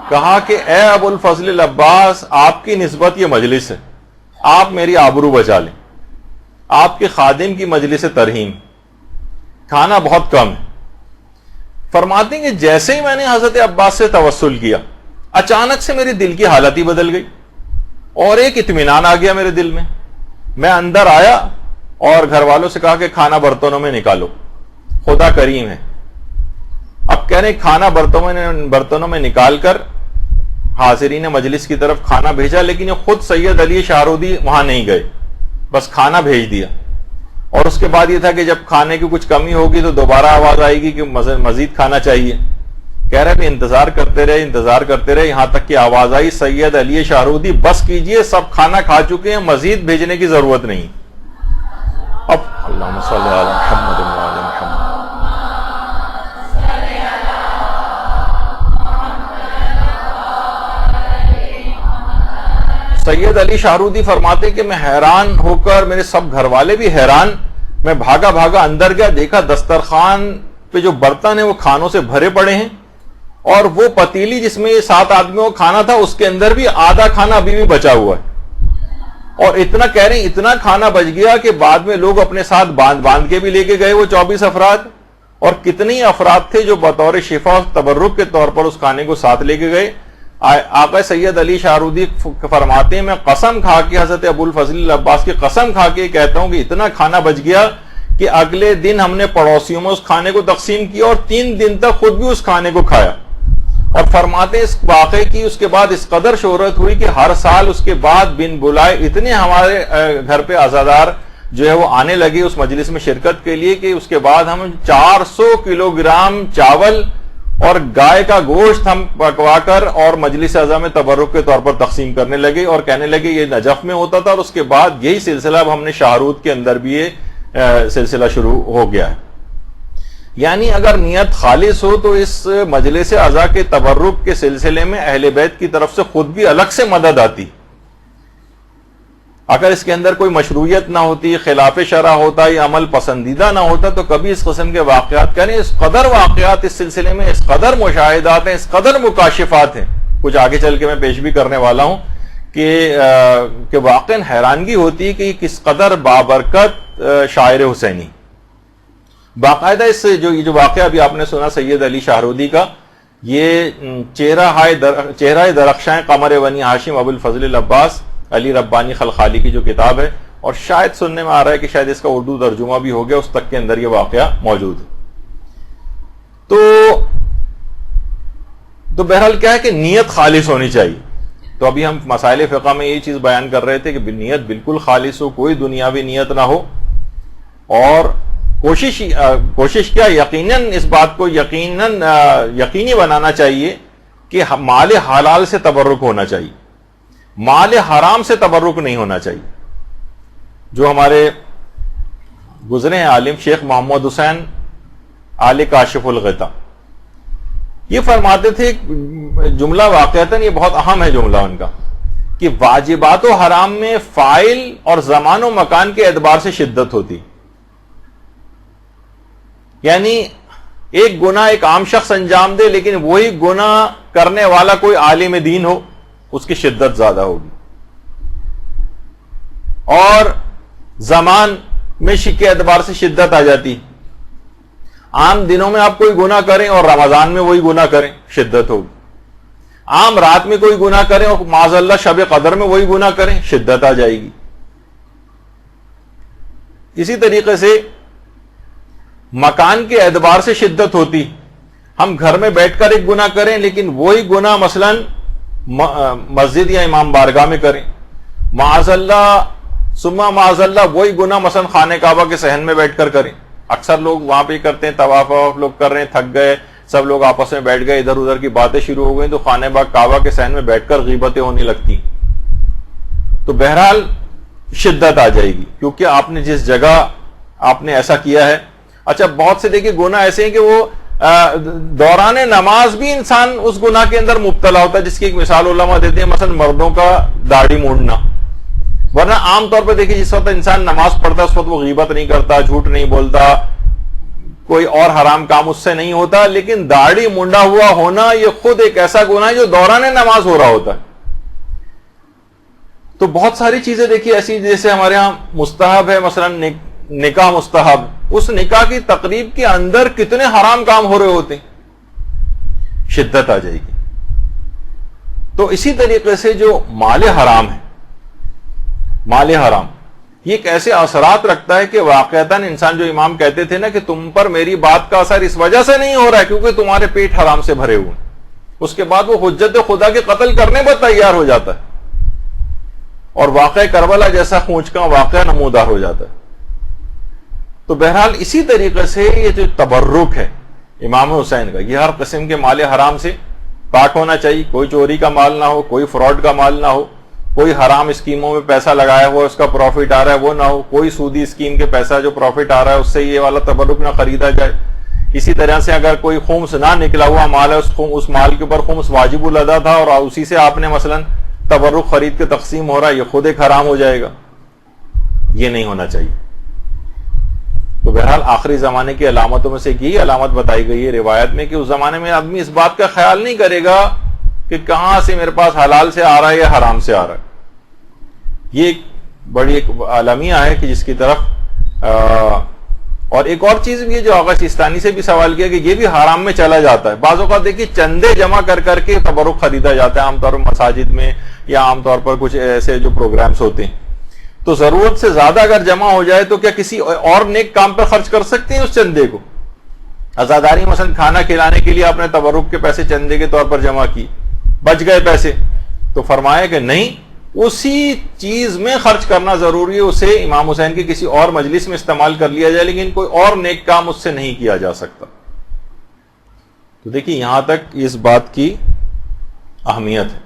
کہا کہ اے ابو الفضل العباس، آپ کی نسبت یہ مجلس ہے، آپ میری آبرو بچا لیں. آپ کے خادم کی مجلس ترہیم، کھانا بہت کم ہے. فرماتے ہیں کہ جیسے ہی میں نے حضرت عباس سے توسل کیا، اچانک سے میرے دل کی حالت ہی بدل گئی، اور ایک اطمینان آ گیا میرے دل میں. میں اندر آیا اور گھر والوں سے کہا کہ کھانا برتنوں میں نکالو، خدا کریم ہے. اب کہہ رہے کھانا برتنوں میں نکال کر حاضرین مجلس کی طرف کھانا بھیجا، لیکن خود سید علی شاہرودی وہاں نہیں گئے، بس کھانا بھیج دیا. اور اس کے بعد یہ تھا کہ جب کھانے کی کچھ کمی ہوگی تو دوبارہ آواز آئے گی کہ مزید کھانا چاہیے. کہہ رہے انتظار کرتے رہے یہاں تک کہ آواز آئی، سید علی شاہرودی بس کیجئے، سب کھانا کھا چکے ہیں، مزید بھیجنے کی ضرورت نہیں. اب اللہم صلی علی محمد و علی محمد. سید علی شاہرودی فرماتے کہ میں حیران ہو کر، میرے سب گھر والے بھی حیران، میں بھاگا اندر گیا، دیکھا دسترخوان پہ جو برتن ہیں وہ کھانوں سے بھرے پڑے ہیں، اور وہ پتیلی جس میں یہ 7 آدمیوں کو کھانا تھا اس کے اندر بھی آدھا کھانا ابھی بھی بچا ہوا ہے. اور اتنا کہہ رہے ہیں اتنا کھانا بچ گیا کہ بعد میں لوگ اپنے ساتھ باندھ کے بھی لے کے گئے وہ 24 افراد. اور کتنی افراد تھے جو بطور شفا و تبرک کے طور پر اس کھانے کو ساتھ لے کے گئے. آقا سید علی شاہرودی فرماتے ہیں میں قسم کھا کے، حضرت ابو الفضل العباس کی قسم کھا کے کہتا ہوں کہ اتنا کھانا بچ گیا کہ اگلے دن ہم نے پڑوسیوں میں اس کھانے کو تقسیم کیا، اور 3 دن تک خود بھی اس کھانے کو کھایا. اور فرماتے ہیں اس واقعے کی اس کے بعد اس قدر شہرت ہوئی کہ ہر سال اس کے بعد بن بلائے اتنے ہمارے گھر پہ عزادار جو ہے وہ آنے لگے اس مجلس میں شرکت کے لیے کہ اس کے بعد ہم 400 کلو گرام چاول اور گائے کا گوشت ہم پکوا کر اور مجلس اعضاء میں تبرک کے طور پر تقسیم کرنے لگے، اور کہنے لگے یہ نجف میں ہوتا تھا. اور اس کے بعد یہی سلسلہ اب ہم نے شاہرود کے اندر بھی یہ سلسلہ شروع ہو گیا ہے. یعنی اگر نیت خالص ہو تو اس مجلس اعضاء کے تبرک کے سلسلے میں اہل بیت کی طرف سے خود بھی الگ سے مدد آتی. اگر اس کے اندر کوئی مشروعیت نہ ہوتی، خلاف شرع ہوتا یا عمل پسندیدہ نہ ہوتا، تو کبھی اس قسم کے واقعات کریں. اس قدر واقعات اس سلسلے میں، اس قدر مشاہدات ہیں، اس قدر مکاشفات ہیں، کچھ آگے چل کے میں پیش بھی کرنے والا ہوں کہ واقعاً حیرانگی ہوتی ہے کہ کس قدر بابرکت شاعر حسینی. باقاعدہ اس سے جو واقعہ ابھی آپ نے سنا سید علی شاہرودی کا، یہ چہرہ درخشاں قمر بنی ہاشم ابو الفضل العباس علی ربانی خلخالی کی جو کتاب ہے، اور شاید سننے میں آ رہا ہے کہ شاید اس کا اردو ترجمہ بھی ہو گیا، اس تک کے اندر یہ واقعہ موجود ہے. تو بہرحال کیا ہے کہ نیت خالص ہونی چاہیے. تو ابھی ہم مسائل فقہ میں یہی چیز بیان کر رہے تھے کہ نیت بالکل خالص ہو، کوئی دنیاوی نیت نہ ہو، اور کوشش کیا یقیناً اس بات کو یقینی بنانا چاہیے کہ مال حلال سے تبرک ہونا چاہیے، مال حرام سے تبرک نہیں ہونا چاہیے. جو ہمارے گزرے ہیں عالم شیخ محمد حسین آل کاشف الغطا، یہ فرماتے تھے جملہ واقعتاً یہ بہت اہم ہے جملہ ان کا، کہ واجبات و حرام میں فاعل اور زمان و مکان کے اعتبار سے شدت ہوتی. یعنی ایک گناہ ایک عام شخص انجام دے، لیکن وہی گناہ کرنے والا کوئی عالم دین ہو، اس کی شدت زیادہ ہوگی. اور زمان میں کے اعتبار سے شدت آ جاتی. عام دنوں میں آپ کوئی گناہ کریں اور رمضان میں وہی گناہ کریں، شدت ہوگی. عام رات میں کوئی گناہ کریں اور معاذ اللہ شب قدر میں وہی گناہ کریں، شدت آ جائے گی. اسی طریقے سے مکان کے اعتبار سے شدت ہوتی. ہم گھر میں بیٹھ کر ایک گناہ کریں، لیکن وہی گناہ مثلا مسجد یا امام بارگاہ میں کریں. معاذ اللہ ثم معاذ اللہ وہی گناہ مثلا خانہ کعبہ کے صحن میں بیٹھ کر کریں. اکثر لوگ وہاں پہ کرتے ہیں، طواف لوگ کر رہے ہیں، تھک گئے، سب لوگ آپس میں بیٹھ گئے، ادھر ادھر کی باتیں شروع ہو گئی، تو خانہ کعبہ کے صحن میں بیٹھ کر غیبتیں ہونے لگتی. تو بہرحال شدت آ جائے گی، کیونکہ آپ نے جس جگہ آپ نے ایسا کیا ہے. اچھا بہت سے دیکھیے گناہ ایسے ہیں کہ وہ دوران نماز بھی انسان اس گناہ کے اندر مبتلا ہوتا ہے، جس کی ایک مثال علماء دیتے ہیں، مثلا مردوں کا داڑھی مونڈنا. ورنہ عام طور پہ دیکھیے جس وقت انسان نماز پڑھتا ہے اس وقت وہ غیبت نہیں کرتا، جھوٹ نہیں بولتا، کوئی اور حرام کام اس سے نہیں ہوتا. لیکن داڑھی مونڈا ہوا ہونا یہ خود ایک ایسا گناہ ہے جو دوران نماز ہو رہا ہوتا ہے. تو بہت ساری چیزیں دیکھیے ایسی، جیسے ہمارے ہاں مستحب ہے مثلا نکاح مستحب، اس نکاح کی تقریب کے اندر کتنے حرام کام ہو رہے ہوتے ہیں، شدت آ جائے گی. تو اسی طریقے سے جو مال حرام ہے، مال حرام یہ ایک ایسے اثرات رکھتا ہے کہ واقعتاً انسان، جو امام کہتے تھے نا کہ تم پر میری بات کا اثر اس وجہ سے نہیں ہو رہا ہے کیونکہ تمہارے پیٹ حرام سے بھرے ہوئے، اس کے بعد وہ حجت خدا کے قتل کرنے پر تیار ہو جاتا ہے اور واقعہ کربلا جیسا خونچ کا واقعہ نمودار ہو جاتا ہے. تو بہرحال اسی طریقے سے یہ جو تبرک ہے امام حسین کا، یہ ہر قسم کے مال حرام سے پاک ہونا چاہیے. کوئی چوری کا مال نہ ہو، کوئی فراڈ کا مال نہ ہو، کوئی حرام اسکیموں میں پیسہ لگایا ہوا اس کا پروفٹ آ رہا ہے وہ نہ ہو، کوئی سودی اسکیم کے پیسہ جو پروفٹ آ رہا ہے اس سے یہ والا تبرک نہ خریدا جائے. اسی طرح سے اگر کوئی خمس نہ نکلا ہوا مال ہے، اس مال کے اوپر خمس واجب الادا تھا اور اسی سے آپ نے مثلا تبرک خرید کے تقسیم ہو رہا ہے، یہ خود ایک حرام ہو جائے گا. یہ نہیں ہونا چاہیے. تو بہرحال آخری زمانے کی علامتوں میں سے یہی علامت بتائی گئی ہے روایت میں کہ اس زمانے میں آدمی اس بات کا خیال نہیں کرے گا کہ کہاں سے میرے پاس حلال سے آ رہا ہے یا حرام سے آ رہا ہے. یہ ایک بڑی ایک عالمیہ ہے کہ جس کی طرف اور ایک اور چیز بھی ہے جو آغا سیستانی سے بھی سوال کیا کہ یہ بھی حرام میں چلا جاتا ہے. بعض اوقات دیکھیے چندے جمع کر کر کے تبرک خریدا جاتا ہے، عام طور پر مساجد میں یا عام طور پر کچھ ایسے جو پروگرامز ہوتے ہیں. تو ضرورت سے زیادہ اگر جمع ہو جائے تو کیا کسی اور نیک کام پر خرچ کر سکتے ہیں اس چندے کو؟ عزاداری مثلا کھانا کھلانے کے لیے آپ نے تبرک کے پیسے چندے کے طور پر جمع کی، بچ گئے پیسے، تو فرمایا کہ نہیں، اسی چیز میں خرچ کرنا ضروری ہے. اسے امام حسین کی کسی اور مجلس میں استعمال کر لیا جائے لیکن کوئی اور نیک کام اس سے نہیں کیا جا سکتا. تو دیکھیے یہاں تک اس بات کی اہمیت ہے.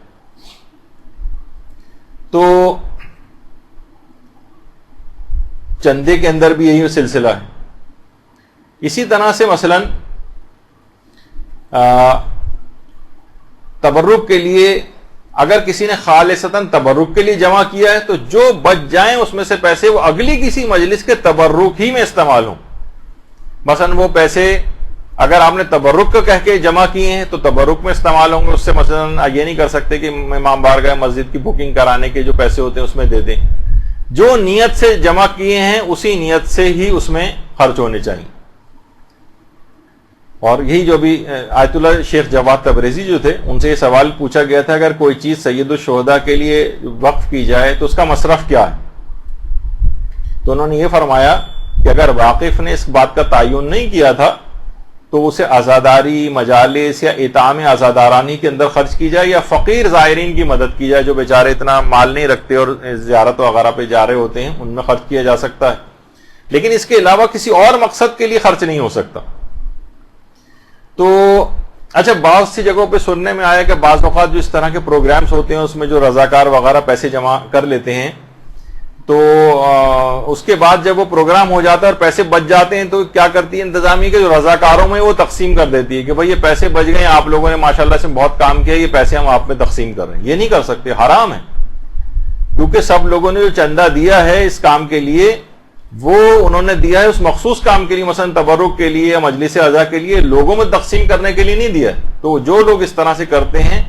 تو چندے کے اندر بھی یہی سلسلہ ہے اسی طرح سے مثلا تبرک کے لیے اگر کسی نے خالصتاً تبرک کے لیے جمع کیا ہے تو جو بچ جائیں اس میں سے پیسے وہ اگلی کسی مجلس کے تبرک ہی میں استعمال ہوں. مثلا وہ پیسے اگر آپ نے تبرک کا کہہ کے جمع کیے ہیں تو تبرک میں استعمال ہوں گے. اس سے مثلا یہ نہیں کر سکتے کہ امام بارگاہ مسجد کی بکنگ کرانے کے جو پیسے ہوتے ہیں اس میں دے دیں. جو نیت سے جمع کیے ہیں اسی نیت سے ہی اس میں خرچ ہونے چاہیے. اور یہی جو بھی آیت اللہ شیخ جواد تبریزی جو تھے ان سے یہ سوال پوچھا گیا تھا اگر کوئی چیز سید الشہداء کے لیے وقف کی جائے تو اس کا مصرف کیا ہے؟ تو انہوں نے یہ فرمایا کہ اگر واقف نے اس بات کا تعین نہیں کیا تھا تو اسے عزاداری مجالس یا اطعام عزادارانی کے اندر خرچ کی جائے یا فقیر زائرین کی مدد کی جائے جو بیچارے اتنا مال نہیں رکھتے اور زیارت وغیرہ پہ جا رہے ہوتے ہیں ان میں خرچ کیا جا سکتا ہے. لیکن اس کے علاوہ کسی اور مقصد کے لیے خرچ نہیں ہو سکتا. تو اچھا بعض سی جگہوں پہ سننے میں آیا کہ بعض اوقات جو اس طرح کے پروگرامز ہوتے ہیں اس میں جو رضاکار وغیرہ پیسے جمع کر لیتے ہیں تو اس کے بعد جب وہ پروگرام ہو جاتا ہے اور پیسے بچ جاتے ہیں تو کیا کرتی ہے انتظامیہ کے جو رضاکاروں میں وہ تقسیم کر دیتی ہے کہ بھائی یہ پیسے بچ گئے آپ لوگوں نے ماشاءاللہ سے بہت کام کیا یہ پیسے ہم آپ میں تقسیم کر رہے ہیں. یہ نہیں کر سکتے, حرام ہے. کیونکہ سب لوگوں نے جو چندہ دیا ہے اس کام کے لیے وہ انہوں نے دیا ہے اس مخصوص کام کے لیے, مثلا تبرک کے لیے یا مجلس اعضاء کے لیے, لوگوں میں تقسیم کرنے کے لیے نہیں دیا ہے. تو جو لوگ اس طرح سے کرتے ہیں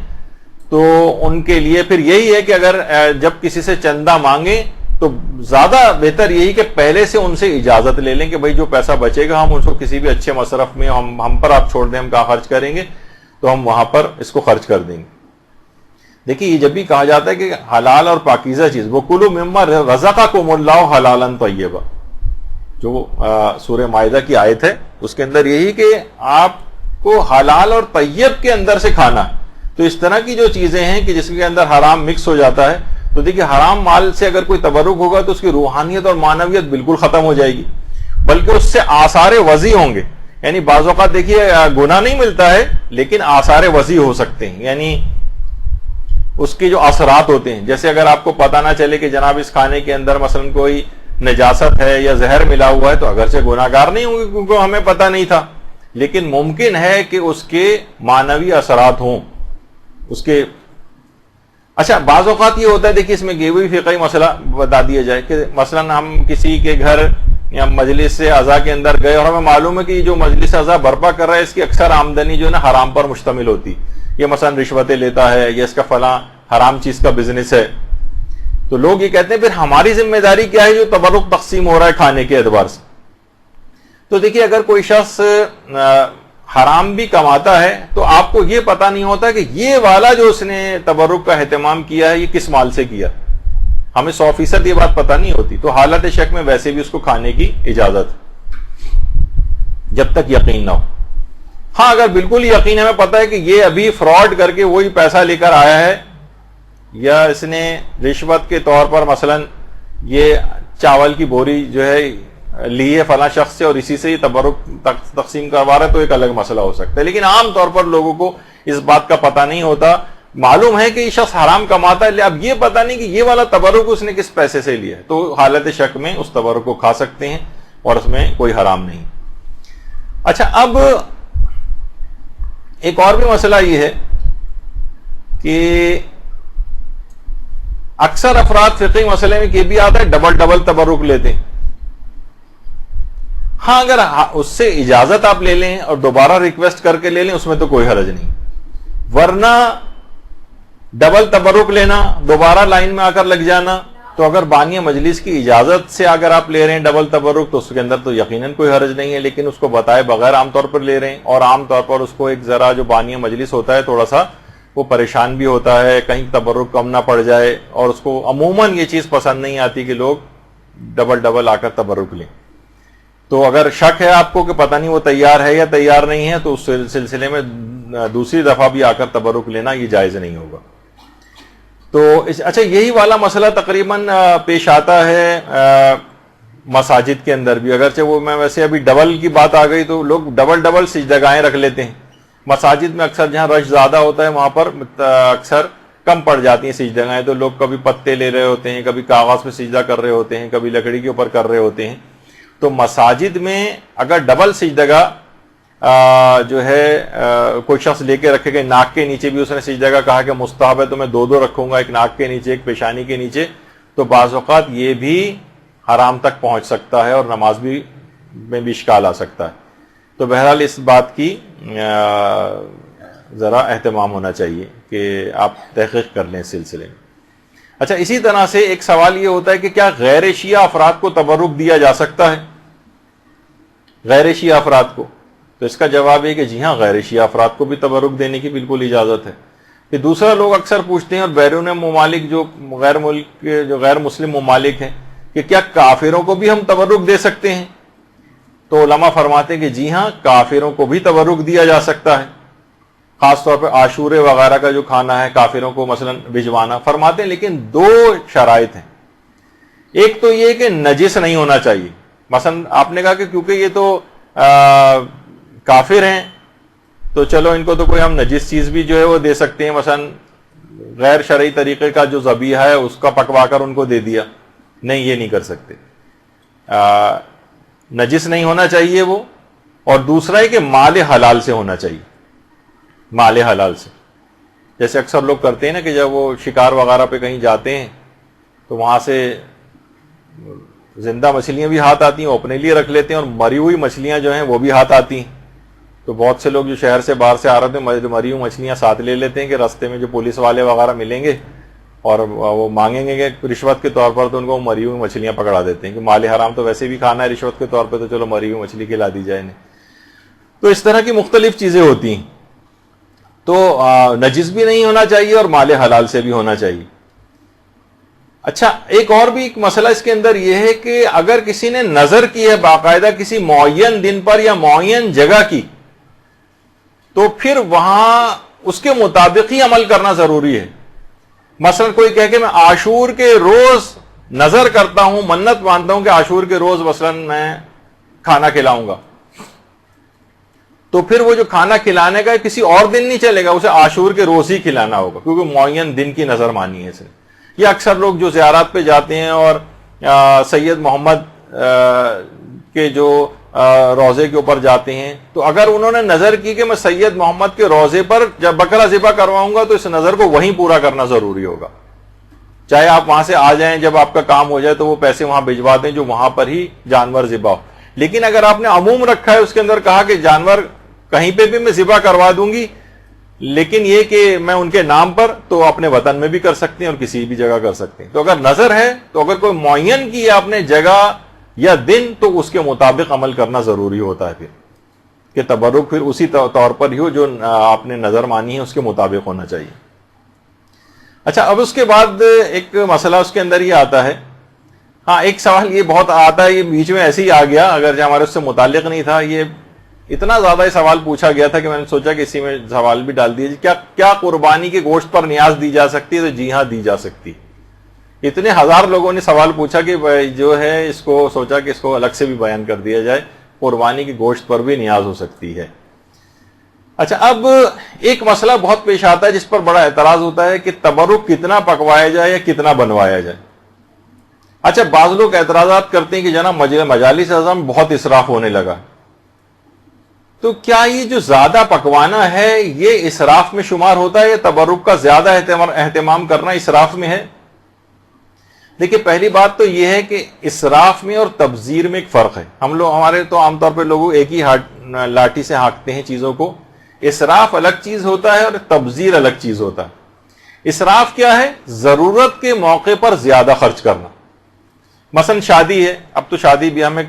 تو ان کے لیے پھر یہی ہے کہ اگر جب کسی سے چندہ مانگیں تو زیادہ بہتر یہی کہ پہلے سے ان سے اجازت لے لیں کہ بھائی جو پیسہ بچے گا ہم اس کو کسی بھی اچھے مصرف میں ہم پر آپ چھوڑ دیں, ہم کہاں خرچ کریں گے تو ہم وہاں پر اس کو خرچ کر دیں گے. دیکھیے یہ جب بھی کہا جاتا ہے کہ حلال اور پاکیزہ چیز وَكُلُوا مِمَّا رَزَقَكُمُ اللَّهُ حَلَالًا طَيِّبًا, جو سورہ مائدہ کی آیت ہے اس کے اندر یہی کہ آپ کو حلال اور طیب کے اندر سے کھانا ہے. تو اس طرح کی جو چیزیں ہیں کہ جس کے اندر حرام مکس ہو جاتا ہے تو دیکھیے حرام مال سے اگر کوئی تبرک ہوگا تو اس کی روحانیت اور معنویت بالکل ختم ہو جائے گی, بلکہ اس سے آثار وضع ہوں گے. یعنی بعض اوقات دیکھیے گناہ نہیں ملتا ہے لیکن آثار وضع ہو سکتے ہیں, یعنی اس کے جو اثرات ہوتے ہیں. جیسے اگر آپ کو پتہ نہ چلے کہ جناب اس کھانے کے اندر مثلا کوئی نجاست ہے یا زہر ملا ہوا ہے تو اگرچہ گناہگار نہیں ہوں گے کیونکہ ہمیں پتہ نہیں تھا, لیکن ممکن ہے کہ اس کے معنوی اثرات ہوں اس کے. اچھا بعض اوقات یہ ہوتا ہے دیکھیے اس میں گیوی فقہی مسئلہ بتا دیا جائے کہ مثلا ہم کسی کے گھر یا مجلس اعضاء کے اندر گئے اور ہمیں معلوم ہے کہ جو مجلس اعضاء برپا کر رہا ہے اس کی اکثر آمدنی جو ہے نا حرام پر مشتمل ہوتی, یہ مثلا رشوتیں لیتا ہے یا اس کا فلاں حرام چیز کا بزنس ہے. تو لوگ یہ کہتے ہیں پھر ہماری ذمہ داری کیا ہے جو تبرک تقسیم ہو رہا ہے کھانے کے اعتبار سے. تو دیکھیے اگر کوئی شخص حرام بھی کماتا ہے تو آپ کو یہ پتہ نہیں ہوتا کہ یہ والا جو اس نے تبرک کا اہتمام کیا ہے یہ کس مال سے کیا, ہمیں 100% یہ بات پتہ نہیں ہوتی. تو حالت شک میں ویسے بھی اس کو کھانے کی اجازت جب تک یقین نہ ہو. ہاں اگر بالکل یقین ہمیں پتہ ہے کہ یہ ابھی فراڈ کر کے وہی پیسہ لے کر آیا ہے یا اس نے رشوت کے طور پر مثلا یہ چاول کی بوری جو ہے لی ہے فلاں شخص سے اور اسی سے ہی تبرک تقسیم کروا رہا ہے تو ایک الگ مسئلہ ہو سکتا ہے. لیکن عام طور پر لوگوں کو اس بات کا پتہ نہیں ہوتا, معلوم ہے کہ یہ شخص حرام کماتا ہے, اب یہ پتہ نہیں کہ یہ والا تبرک اس نے کس پیسے سے لیا ہے, تو حالت شک میں اس تبرک کو کھا سکتے ہیں اور اس میں کوئی حرام نہیں. اچھا اب ایک اور بھی مسئلہ یہ ہے کہ اکثر افراد فقہی مسئلے میں یہ بھی آتا ہے ڈبل تبرک لیتے ہیں. ہاں اگر اس سے اجازت آپ لے لیں اور دوبارہ ریکویسٹ کر کے لے لیں اس میں تو کوئی حرج نہیں, ورنہ ڈبل تبرک لینا دوبارہ لائن میں آ کر لگ جانا, تو اگر بانی مجلس کی اجازت سے اگر آپ لے رہے ہیں ڈبل تبرک تو اس کے اندر تو یقیناً کوئی حرج نہیں ہے, لیکن اس کو بتائے بغیر عام طور پر لے رہے ہیں اور عام طور پر اس کو ایک ذرا جو بانی مجلس ہوتا ہے تھوڑا سا وہ پریشان بھی ہوتا ہے کہیں تبرک کم نہ پڑ جائے, اور اس کو عموماً یہ چیز پسند نہیں آتی کہ لوگ ڈبل آ کر تبرک لیں. تو اگر شک ہے آپ کو کہ پتہ نہیں وہ تیار ہے یا تیار نہیں ہے تو اس سلسلے میں دوسری دفعہ بھی آ کر تبرک لینا یہ جائز نہیں ہوگا. تو اچھا یہی والا مسئلہ تقریباً پیش آتا ہے مساجد کے اندر بھی, اگرچہ وہ میں ویسے ابھی ڈبل کی بات آ گئی تو لوگ ڈبل سجدگاہیں رکھ لیتے ہیں. مساجد میں اکثر جہاں رش زیادہ ہوتا ہے وہاں پر اکثر کم پڑ جاتی ہیں سجدگاہیں, تو لوگ کبھی پتے لے رہے ہوتے ہیں, کبھی کاغذ پہ سجدہ کر رہے ہوتے ہیں, کبھی لکڑی کے اوپر کر رہے ہوتے ہیں. تو مساجد میں اگر ڈبل سجدگاہ جو ہے کوئی شخص لے کے رکھے گا، ناک کے نیچے بھی اس نے سجدگاہ کہا کہ مستحب ہے تو میں دو رکھوں گا، ایک ناک کے نیچے ایک پیشانی کے نیچے، تو بعض اوقات یہ بھی حرام تک پہنچ سکتا ہے اور نماز میں بھی اشکال آ سکتا ہے. تو بہرحال اس بات کی ذرا اہتمام ہونا چاہیے کہ آپ تحقیق کر لیں اس سلسلے میں. اچھا، اسی طرح سے ایک سوال یہ ہوتا ہے کہ کیا غیر شیعہ افراد کو تبرک دیا جا سکتا ہے؟ غیر شیعہ افراد کو، تو اس کا جواب ہے کہ جی ہاں، غیر شیعہ افراد کو بھی تبرک دینے کی بالکل اجازت ہے. کہ دوسرا لوگ اکثر پوچھتے ہیں اور بیرون ممالک جو غیر مسلم ممالک ہیں کہ کیا کافروں کو بھی ہم تبرک دے سکتے ہیں؟ تو علماء فرماتے ہیں کہ جی ہاں، کافروں کو بھی تبرک دیا جا سکتا ہے، خاص طور پہ عاشورے وغیرہ کا جو کھانا ہے کافروں کو مثلا بھجوانا. فرماتے ہیں لیکن دو شرائط ہیں. ایک تو یہ کہ نجس نہیں ہونا چاہیے. مثلا آپ نے کہا کہ کیونکہ یہ تو کافر ہیں تو چلو ان کو تو کوئی ہم نجس چیز بھی جو ہے وہ دے سکتے ہیں، مثلا غیر شرعی طریقے کا جو ذبیحہ ہے اس کا پکوا کر ان کو دے دیا. نہیں، یہ نہیں کر سکتے. نجس نہیں ہونا چاہیے وہ. اور دوسرا ہے کہ مال حلال سے ہونا چاہیے، مال حلال سے. جیسے اکثر لوگ کرتے ہیں نا کہ جب وہ شکار وغیرہ پہ کہیں جاتے ہیں تو وہاں سے زندہ مچھلیاں بھی ہاتھ آتی ہیں، وہ اپنے لیے رکھ لیتے ہیں، اور مری ہوئی مچھلیاں جو ہیں وہ بھی ہاتھ آتی ہیں. تو بہت سے لوگ جو شہر سے باہر سے آ رہے تھے مری ہوئی مچھلیاں ساتھ لے لیتے ہیں کہ راستے میں جو پولیس والے وغیرہ ملیں گے اور وہ مانگیں گے کہ رشوت کے طور پر، تو ان کو مری ہوئی مچھلیاں پکڑا دیتے ہیں کہ مال حرام تو ویسے بھی کھانا ہے رشوت کے طور پہ، تو چلو مری ہوئی مچھلی کھلا دی جائے انہیں. تو اس طرح کی مختلف چیزیں ہوتی ہیں. تو نجس بھی نہیں ہونا چاہیے اور مال حلال سے بھی ہونا چاہیے. اچھا، ایک اور بھی ایک مسئلہ اس کے اندر یہ ہے کہ اگر کسی نے نظر کی ہے باقاعدہ کسی معین دن پر یا معین جگہ کی، تو پھر وہاں اس کے مطابق ہی عمل کرنا ضروری ہے. مثلا کوئی کہے کہ میں عاشور کے روز نظر کرتا ہوں، منت مانتا ہوں کہ عاشور کے روز مثلا میں کھانا کھلاؤں گا، تو پھر وہ جو کھانا کھلانے کا کسی اور دن نہیں چلے گا، اسے عاشور کے روز ہی کھلانا ہوگا کیونکہ معین دن کی نظر مانی ہے اس نے. یا اکثر لوگ جو زیارات پہ جاتے ہیں اور سید محمد کے جو روزے کے اوپر جاتے ہیں، تو اگر انہوں نے نظر کی کہ میں سید محمد کے روزے پر جب بکرا ذبح کرواؤں گا، تو اس نظر کو وہیں پورا کرنا ضروری ہوگا. چاہے آپ وہاں سے آ جائیں، جب آپ کا کام ہو جائے تو وہ پیسے وہاں بھجوا دیں جو وہاں پر ہی جانور ذبح ہو. لیکن اگر آپ نے عموم رکھا ہے، اس کے اندر کہا کہ جانور کہیں پہ بھی میں ذبح کروا دوں گی، لیکن یہ کہ میں ان کے نام پر، تو اپنے وطن میں بھی کر سکتے ہیں اور کسی بھی جگہ کر سکتے ہیں. تو اگر نظر ہے تو اگر کوئی معین کی ہے آپ نے جگہ یا دن، تو اس کے مطابق عمل کرنا ضروری ہوتا ہے پھر کہ تبرک پھر اسی طور پر ہی ہو جو آپ نے نظر مانی ہے اس کے مطابق ہونا چاہیے. اچھا، اب اس کے بعد ایک مسئلہ اس کے اندر یہ آتا ہے. ہاں، ایک سوال یہ بہت آتا ہے، یہ بیچ میں ایسے ہی آ گیا، اگر جو ہمارے اس سے متعلق نہیں تھا. یہ اتنا زیادہ یہ سوال پوچھا گیا تھا کہ میں نے سوچا کہ اسی میں سوال بھی ڈال دیجیے. کیا قربانی کے گوشت پر نیاز دی جا سکتی ہے؟ تو جی ہاں، دی جا سکتی. اتنے ہزار لوگوں نے سوال پوچھا کہ جو ہے اس کو سوچا کہ اس کو الگ سے بھی بیان کر دیا جائے. قربانی کے گوشت پر بھی نیاز ہو سکتی ہے. اچھا، اب ایک مسئلہ بہت پیش آتا ہے جس پر بڑا اعتراض ہوتا ہے کہ تبرک کتنا پکوایا جائے یا کتنا بنوایا جائے. اچھا، بعض لوگ اعتراضات کرتے ہیں کہ جناب مجالس اعظم بہت اسراف ہونے لگا. تو کیا یہ جو زیادہ پکوانا ہے یہ اسراف میں شمار ہوتا ہے یا تبرک کا زیادہ اہتمام کرنا اسراف میں ہے؟ دیکھیے، پہلی بات تو یہ ہے کہ اسراف میں اور تبذیر میں ایک فرق ہے. ہمارے تو عام طور پہ لوگ ایک ہی لاٹھی سے ہانکتے ہیں چیزوں کو. اسراف الگ چیز ہوتا ہے اور تبذیر الگ چیز ہوتا ہے. اسراف کیا ہے؟ ضرورت کے موقع پر زیادہ خرچ کرنا. مثلا شادی ہے، اب تو شادی بھی ہمیں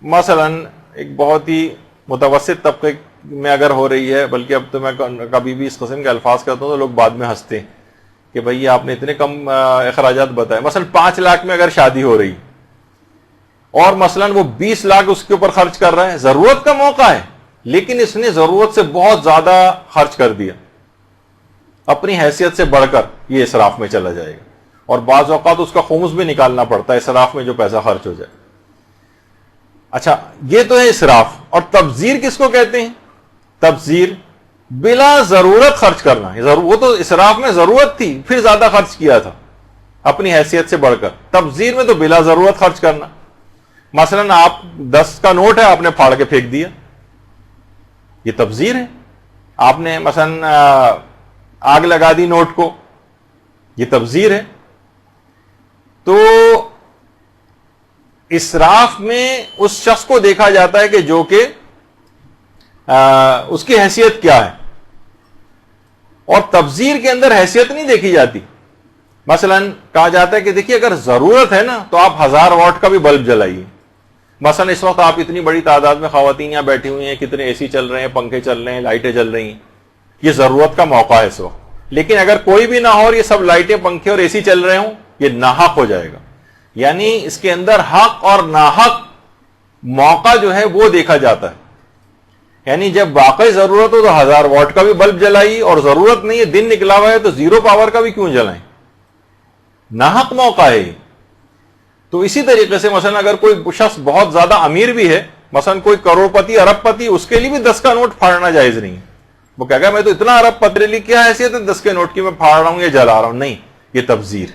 مثلا ایک بہت ہی متوسط طبقے میں اگر ہو رہی ہے، بلکہ اب تو میں کبھی بھی اس قسم کے الفاظ کرتا ہوں تو لوگ بعد میں ہنستے ہیں کہ بھئی آپ نے اتنے کم اخراجات بتائے. مثلا 5 لاکھ میں اگر شادی ہو رہی اور مثلا وہ 20 لاکھ اس کے اوپر خرچ کر رہا ہے، ضرورت کا موقع ہے لیکن اس نے ضرورت سے بہت زیادہ خرچ کر دیا، اپنی حیثیت سے بڑھ کر، یہ اسراف میں چلا جائے گا. اور بعض اوقات اس کا خمس بھی نکالنا پڑتا ہے اسراف میں جو پیسہ خرچ ہو جائے. اچھا، یہ تو ہے اسراف. اور تبذیر کس کو کہتے ہیں؟ تبذیر بلا ضرورت خرچ کرنا. وہ تو اسراف میں ضرورت تھی پھر زیادہ خرچ کیا تھا اپنی حیثیت سے بڑھ کر. تبذیر میں تو بلا ضرورت خرچ کرنا. مثلاً آپ 10 کا نوٹ ہے, آپ نے پھاڑ کے پھینک دیا, یہ تبذیر ہے. آپ نے مثلاً آگ لگا دی نوٹ کو, یہ تبذیر ہے. تو اسراف میں اس شخص کو دیکھا جاتا ہے کہ جو کہ اس کی حیثیت کیا ہے, اور تبذیر کے اندر حیثیت نہیں دیکھی جاتی. مثلا کہا جاتا ہے کہ دیکھیے اگر ضرورت ہے نا تو آپ 1000 واٹ کا بھی بلب جلائیے. مثلا اس وقت آپ اتنی بڑی تعداد میں خواتین یہاں بیٹھی ہوئی ہیں, کتنے اے سی چل رہے ہیں, پنکھے چل رہے ہیں, لائٹیں چل رہی ہیں, یہ ضرورت کا موقع ہے اس وقت. لیکن اگر کوئی بھی نہ ہو اور یہ سب لائٹیں, پنکھے اور اے سی چل رہے ہوں, یہ ناحق ہو جائے گا. یعنی اس کے اندر حق اور ناحق موقع جو ہے وہ دیکھا جاتا ہے. یعنی جب واقعی ضرورت ہو تو 1000 واٹ کا بھی بلب جلائیے, اور ضرورت نہیں ہے, دن نکلا ہوا ہے تو 0 پاور کا بھی کیوں جلائیں, ناحق موقع ہے. تو اسی طریقے سے مثلا اگر کوئی شخص بہت زیادہ امیر بھی ہے, مثلا کوئی کروڑ پتی, ارب پتی, اس کے لیے بھی 10 کا نوٹ پھاڑنا جائز نہیں ہے. وہ کہے گا میں تو اتنا ارب پتی لی, کیا حیثیت ہے 10 کے نوٹ کی, میں پھاڑ رہا ہوں یا جلا رہا ہوں. نہیں, یہ تبذیر.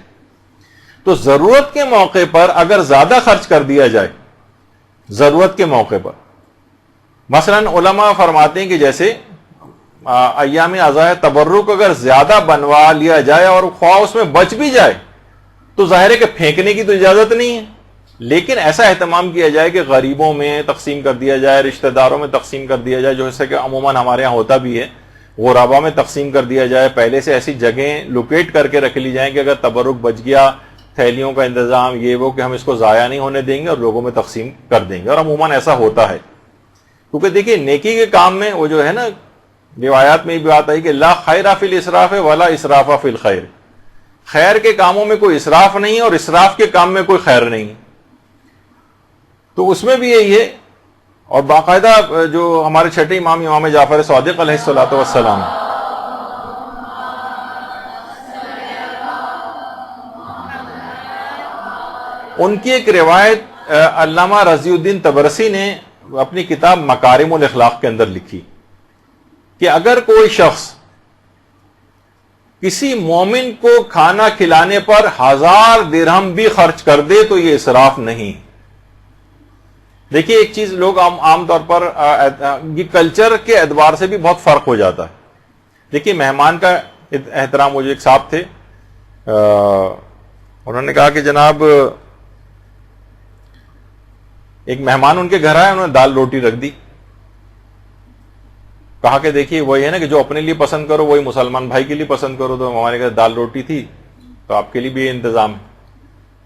تو ضرورت کے موقع پر اگر زیادہ خرچ کر دیا جائے, ضرورت کے موقع پر, مثلا علماء فرماتے ہیں کہ جیسے ایام اضحیٰ تبرک اگر زیادہ بنوا لیا جائے اور خواہ اس میں بچ بھی جائے تو ظاہر ہے کہ پھینکنے کی تو اجازت نہیں ہے, لیکن ایسا اہتمام کیا جائے کہ غریبوں میں تقسیم کر دیا جائے, رشتہ داروں میں تقسیم کر دیا جائے, جو ایسا کہ عموماً ہمارے یہاں ہوتا بھی ہے, غربا میں تقسیم کر دیا جائے. پہلے سے ایسی جگہیں لوکیٹ کر کے رکھ لی جائیں کہ اگر تبرک بچ گیا, تھیلیوں کا انتظام یہ وہ, کہ ہم اس کو ضائع نہیں ہونے دیں گے اور لوگوں میں تقسیم کر دیں گے. اور عموماً ایسا ہوتا ہے, کیونکہ دیکھیے نیکی کے کام میں وہ جو ہے نا, روایات میں یہ بات آئی کہ لا خیر فی الاسراف ولا اسراف فی الخیر, خیر کے کاموں میں کوئی اسراف نہیں ہے اور اسراف کے کام میں کوئی خیر نہیں ہے. تو اس میں بھی یہی ہے. اور باقاعدہ جو ہمارے چھٹے امام جعفر صادق علیہ الصلوۃ والسلام, ان کی ایک روایت علامہ رضی الدین طبرسی نے اپنی کتاب مکارم الاخلاق کے اندر لکھی کہ اگر کوئی شخص کسی مومن کو کھانا کھلانے پر 1000 درہم بھی خرچ کر دے تو یہ اسراف نہیں. دیکھیے ایک چیز لوگ عام طور پر یہ کلچر کے اعتبار سے بھی بہت فرق ہو جاتا ہے. دیکھیے مہمان کا احترام, وہ جو ایک صاحب تھے انہوں نے کہا کہ جناب ایک مہمان ان کے گھر آئے, انہوں نے دال روٹی رکھ دی. کہا کہ دیکھیے وہی ہے نا کہ جو اپنے لیے پسند کرو وہی مسلمان بھائی کے لیے پسند کرو, تو ہمارے گھر دال روٹی تھی تو آپ کے لیے بھی یہ انتظام ہے.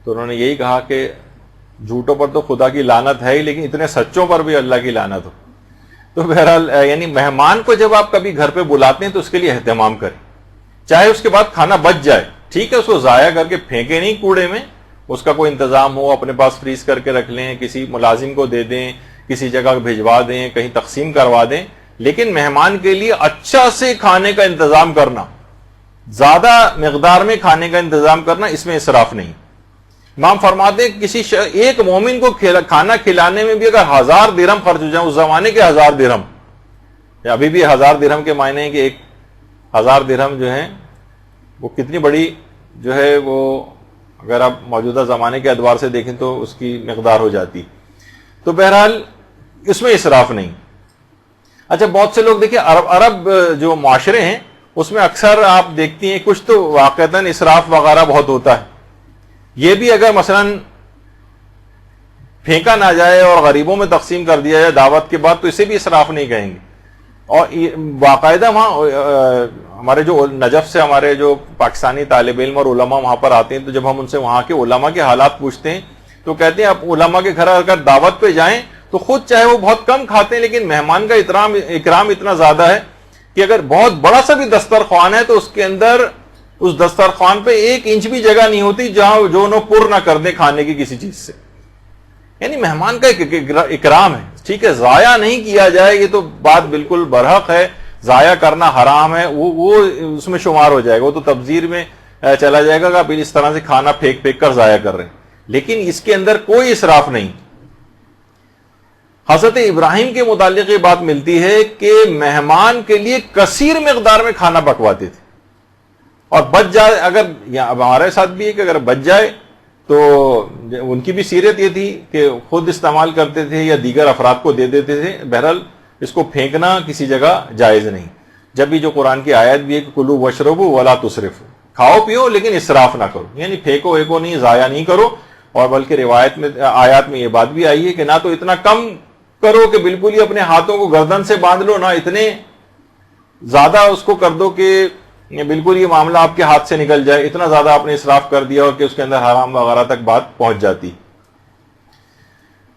تو انہوں نے یہی کہا کہ جھوٹوں پر تو خدا کی لعنت ہے ہی, لیکن اتنے سچوں پر بھی اللہ کی لعنت ہو. تو بہرحال یعنی مہمان کو جب آپ کبھی گھر پہ بلاتے ہیں تو اس کے لیے اہتمام کریں, چاہے اس کے بعد کھانا بچ جائے, ٹھیک ہے, اس کو ضائع کر کے پھینکے نہیں کوڑے میں, اس کا کوئی انتظام ہو, اپنے پاس فریز کر کے رکھ لیں, کسی ملازم کو دے دیں, کسی جگہ بھجوا دیں, کہیں تقسیم کروا دیں. لیکن مہمان کے لیے اچھا سے کھانے کا انتظام کرنا, زیادہ مقدار میں کھانے کا انتظام کرنا, اس میں اسراف نہیں. امام فرماتے ہیں کسی ایک مومن کو کھانا کھلانے میں بھی اگر 1000 درہم خرچ ہو جائیں, اس زمانے کے 1000 درہم, ابھی بھی 1000 درہم کے معنی ہیں کہ 1000 درہم جو ہیں وہ کتنی بڑی جو ہے وہ, اگر آپ موجودہ زمانے کے اعتبار سے دیکھیں تو اس کی مقدار ہو جاتی. تو بہرحال اس میں اسراف نہیں. اچھا بہت سے لوگ دیکھیں عرب جو معاشرے ہیں اس میں اکثر آپ دیکھتی ہیں کچھ تو واقعتاً اسراف وغیرہ بہت ہوتا ہے. یہ بھی اگر مثلا پھینکا نہ جائے اور غریبوں میں تقسیم کر دیا جائے دعوت کے بعد تو اسے بھی اسراف نہیں کہیں گے. اور باقاعدہ وہاں ہمارے جو نجف سے ہمارے جو پاکستانی طالب علم اور علماء وہاں پر آتے ہیں, تو جب ہم ان سے وہاں کے علماء کے حالات پوچھتے ہیں تو کہتے ہیں آپ علماء کے گھر اگر دعوت پہ جائیں تو خود چاہے وہ بہت کم کھاتے ہیں, لیکن مہمان کا اکرام اتنا زیادہ ہے کہ اگر بہت بڑا سا بھی دسترخوان ہے تو اس کے اندر اس دسترخوان پہ 1 انچ بھی جگہ نہیں ہوتی جہاں جو انہوں پر نہ کر دیں کھانے کی کسی چیز سے. یعنی مہمان کا ایک اکرام ہے, ٹھیک ہے, ضائع نہیں کیا جائے, یہ تو بات بالکل برحق ہے, ضائع کرنا حرام ہے, وہ اس میں شمار ہو جائے گا, وہ تو تبذیر میں چلا جائے گا کہ آپ اس طرح سے کھانا پھینک کر ضائع کر رہے ہیں. لیکن اس کے اندر کوئی اسراف نہیں. حضرت ابراہیم کے متعلق یہ بات ملتی ہے کہ مہمان کے لیے کثیر مقدار میں کھانا پکواتے تھے, اور بچ جائے, اگر ہمارے ساتھ بھی ہے کہ اگر بچ جائے تو ان کی بھی سیرت یہ تھی کہ خود استعمال کرتے تھے یا دیگر افراد کو دے دیتے تھے. بہرحال اس کو پھینکنا کسی جگہ جائز نہیں. جب بھی جو قرآن کی آیت بھی ہے کہ کلو وشربو ولا تسرفو، کھاؤ پیو لیکن اسراف نہ کرو، یعنی پھینکو ایکو نہیں، ضائع نہیں کرو. اور بلکہ روایت میں آیات میں یہ بات بھی آئی ہے کہ نہ تو اتنا کم کرو کہ بالکل ہی اپنے ہاتھوں کو گردن سے باندھ لو، نہ اتنے زیادہ اس کو کر دو کہ بالکل یہ معاملہ آپ کے ہاتھ سے نکل جائے. اتنا زیادہ آپ نے اسراف کر دیا اور کہ اس کے اندر حرام وغیرہ تک بات پہنچ جاتی.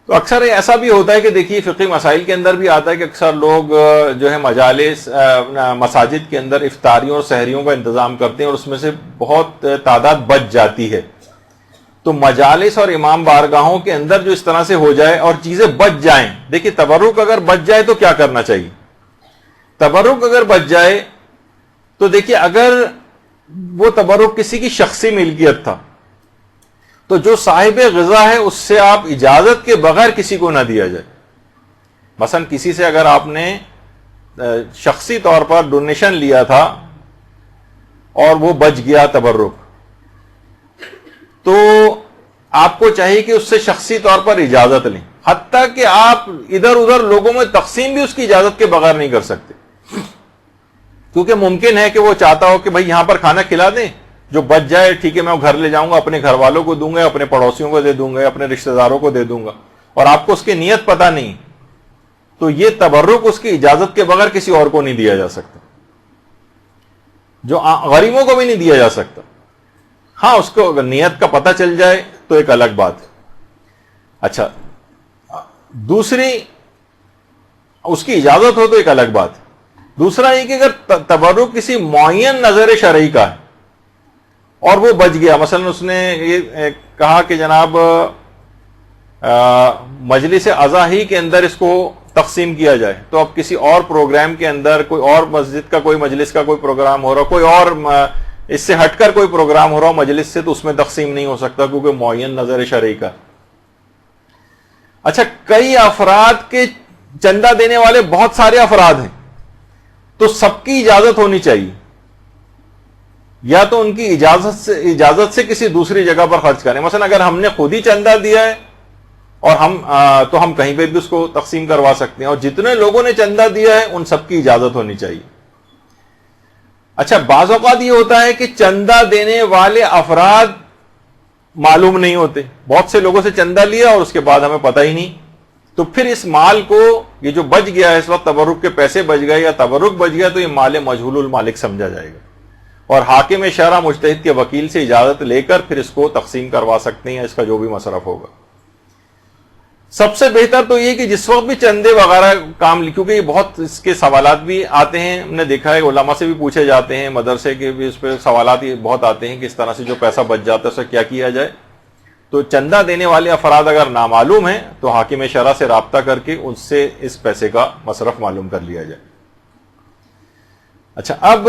تو اکثر ایسا بھی ہوتا ہے کہ دیکھیے فقہی مسائل کے اندر بھی آتا ہے کہ اکثر لوگ جو ہے مجالس مساجد کے اندر افطاریوں اور سحریوں کا انتظام کرتے ہیں اور اس میں سے بہت تعداد بچ جاتی ہے. تو مجالس اور امام بارگاہوں کے اندر جو اس طرح سے ہو جائے اور چیزیں بچ جائیں، دیکھیے تبرک اگر بچ جائے تو کیا کرنا چاہیے؟ تبرک اگر بچ جائے تو دیکھیے اگر وہ تبرک کسی کی شخصی ملکیت تھا تو جو صاحب غذا ہے اس سے آپ اجازت کے بغیر کسی کو نہ دیا جائے. مثلا کسی سے اگر آپ نے شخصی طور پر ڈونیشن لیا تھا اور وہ بچ گیا تبرک، تو آپ کو چاہیے کہ اس سے شخصی طور پر اجازت لیں، حتیٰ کہ آپ ادھر ادھر لوگوں میں تقسیم بھی اس کی اجازت کے بغیر نہیں کر سکتے. کیونکہ ممکن ہے کہ وہ چاہتا ہو کہ بھائی یہاں پر کھانا کھلا دیں، جو بچ جائے ٹھیک ہے میں وہ گھر لے جاؤں گا، اپنے گھر والوں کو دوں گا، اپنے پڑوسیوں کو دے دوں گا، اپنے رشتہ داروں کو دے دوں گا، اور آپ کو اس کی نیت پتہ نہیں. تو یہ تبرک اس کی اجازت کے بغیر کسی اور کو نہیں دیا جا سکتا، جو غریبوں کو بھی نہیں دیا جا سکتا. ہاں اس کو اگر نیت کا پتہ چل جائے تو ایک الگ بات. اچھا دوسری اس کی اجازت ہو تو ایک الگ بات. دوسرا یہ کہ اگر تبرک کسی معین نظر شرعی کا ہے اور وہ بچ گیا، مثلا اس نے یہ کہا کہ جناب مجلس اضاحی کے اندر اس کو تقسیم کیا جائے، تو اب کسی اور پروگرام کے اندر کوئی اور مسجد کا کوئی مجلس کا کوئی پروگرام ہو رہا، کوئی اور اس سے ہٹ کر کوئی پروگرام ہو رہا مجلس سے، تو اس میں تقسیم نہیں ہو سکتا کیونکہ معین نظر شرعی کا. اچھا کئی افراد کے چندہ دینے والے بہت سارے افراد ہیں تو سب کی اجازت ہونی چاہیے، یا تو ان کی اجازت سے کسی دوسری جگہ پر خرچ کریں. مثلا اگر ہم نے خود ہی چندہ دیا ہے اور تو ہم کہیں پہ بھی اس کو تقسیم کروا سکتے ہیں، اور جتنے لوگوں نے چندہ دیا ہے ان سب کی اجازت ہونی چاہیے. اچھا بعض اوقات یہ ہوتا ہے کہ چندہ دینے والے افراد معلوم نہیں ہوتے، بہت سے لوگوں سے چندہ لیا اور اس کے بعد ہمیں پتہ ہی نہیں، تو پھر اس مال کو یہ جو بچ گیا ہے اس وقت تبرک کے پیسے بچ گئے یا تبرک بچ گیا تو یہ مال مجہول المالک سمجھا جائے گا، اور حاکم شرع مجتہد کے وکیل سے اجازت لے کر پھر اس کو تقسیم کروا سکتے ہیں، اس کا جو بھی مصرف ہوگا. سب سے بہتر تو یہ کہ جس وقت بھی چندے وغیرہ کام، کیونکہ یہ بہت اس کے سوالات بھی آتے ہیں، ہم نے دیکھا ہے علماء سے بھی پوچھے جاتے ہیں، مدرسے کے بھی اس پہ سوالات بہت آتے ہیں کہ اس طرح سے جو پیسہ بچ جاتا ہے اسے کیا کیا جائے. تو چندہ دینے والے افراد اگر نامعلوم ہیں تو حاکم شرع سے رابطہ کر کے ان سے اس پیسے کا مصرف معلوم کر لیا جائے. اچھا اب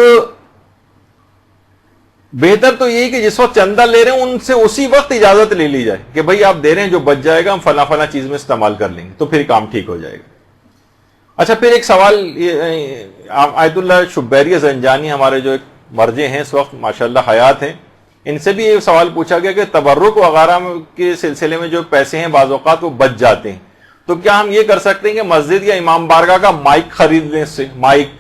بہتر تو یہی کہ جس وقت چندہ لے رہے ہیں ان سے اسی وقت اجازت لے لی جائے کہ بھئی آپ دے رہے ہیں، جو بچ جائے گا ہم فلاں فلاں چیز میں استعمال کر لیں گے، تو پھر کام ٹھیک ہو جائے گا. اچھا پھر ایک سوال، آیت اللہ شبیری زنجانی ہمارے جو ایک مرجع ہیں اس وقت ماشاءاللہ حیات ہیں، ان سے بھی یہ سوال پوچھا گیا کہ تبرک وغیرہ کے سلسلے میں جو پیسے ہیں بعض اوقات وہ بچ جاتے ہیں، تو کیا ہم یہ کر سکتے ہیں کہ مسجد یا امام بارگاہ کا مائک خرید لیں؟ اس سے مائک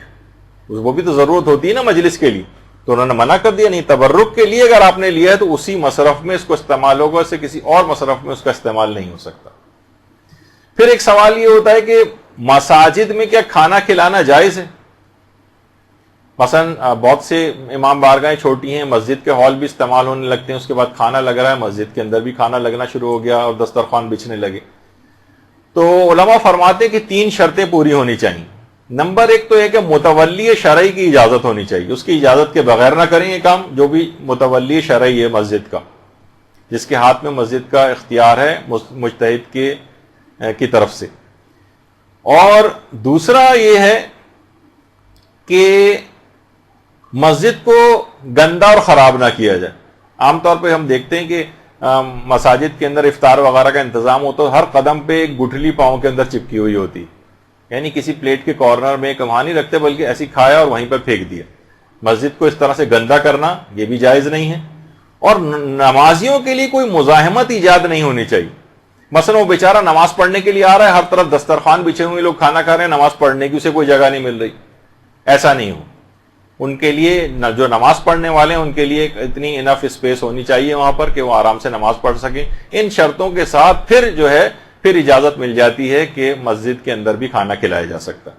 وہ بھی تو ضرورت ہوتی ہے نا مجلس کے لیے، تو انہوں نے منع کر دیا نہیں، تبرک کے لیے اگر آپ نے لیا ہے تو اسی مصرف میں اس کو استعمال ہوگا، اس سے کسی اور مصرف میں اس کا استعمال نہیں ہو سکتا. پھر ایک سوال یہ ہوتا ہے کہ مساجد میں کیا کھانا کھلانا جائز ہے؟ مثلا بہت سے امام بارگاہیں چھوٹی ہیں، مسجد کے ہال بھی استعمال ہونے لگتے ہیں، اس کے بعد کھانا لگ رہا ہے، مسجد کے اندر بھی کھانا لگنا شروع ہو گیا اور دسترخوان بچھنے لگے. تو علماء فرماتے ہیں کہ 3 شرطیں پوری ہونی چاہیے. نمبر 1 تو یہ کہ متولی شرعی کی اجازت ہونی چاہیے، اس کی اجازت کے بغیر نہ کریں یہ کام. جو بھی متولی شرعی ہے مسجد کا، جس کے ہاتھ میں مسجد کا اختیار ہے مجتہد کی طرف سے. اور دوسرا یہ ہے کہ مسجد کو گندا اور خراب نہ کیا جائے. عام طور پہ ہم دیکھتے ہیں کہ مساجد کے اندر افطار وغیرہ کا انتظام ہو تو ہر قدم پہ ایک گٹھلی پاؤں کے اندر چپکی ہوئی ہوتی، یعنی کسی پلیٹ کے کارنر میں ایک وہاں نہیں رکھتے بلکہ ایسی کھایا اور وہیں پر پھینک دیا. مسجد کو اس طرح سے گندا کرنا یہ بھی جائز نہیں ہے. اور نمازیوں کے لیے کوئی مزاحمت ایجاد نہیں ہونی چاہیے. مثلا وہ بیچارہ نماز پڑھنے کے لیے آ رہا ہے, ہر طرف دسترخوان بچھے ہوئے, لوگ کھانا کھا رہے ہیں, نماز پڑھنے کی اسے کوئی جگہ نہیں مل رہی. ایسا نہیں ہو. ان کے لیے جو نماز پڑھنے والے ہیں ان کے لیے اتنی انف اسپیس ہونی چاہیے وہاں پر کہ وہ آرام سے نماز پڑھ سکیں. ان شرطوں کے ساتھ پھر اجازت مل جاتی ہے کہ مسجد کے اندر بھی کھانا کھلایا جا سکتا,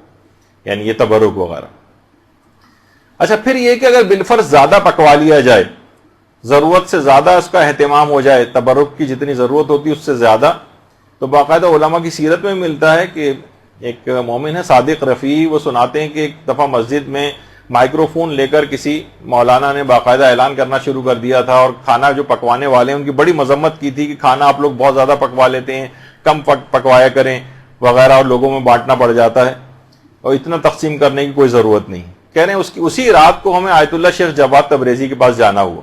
یعنی یہ تبرک وغیرہ. اچھا, پھر یہ کہ اگر بالفرض زیادہ پکوا لیا جائے, ضرورت سے زیادہ اس کا اہتمام ہو جائے, تبرک کی جتنی ضرورت ہوتی ہے اس سے زیادہ, تو باقاعدہ علماء کی سیرت میں ملتا ہے کہ ایک مومن ہے صادق رفیعی, وہ سناتے ہیں کہ ایک دفعہ مسجد میں مائکرو فون لے کر کسی مولانا نے باقاعدہ اعلان کرنا شروع کر دیا تھا, اور کھانا جو پکوانے والے ہیں ان کی بڑی مذمت کی تھی کہ کھانا آپ لوگ بہت زیادہ پکوا لیتے ہیں, کم پکوایا کریں وغیرہ, اور لوگوں میں بانٹنا پڑ جاتا ہے, اور اتنا تقسیم کرنے کی کوئی ضرورت نہیں. کہہ رہے ہیں اسی رات کو ہمیں آیت اللہ شیخ جواد تبریزی کے پاس جانا ہوا.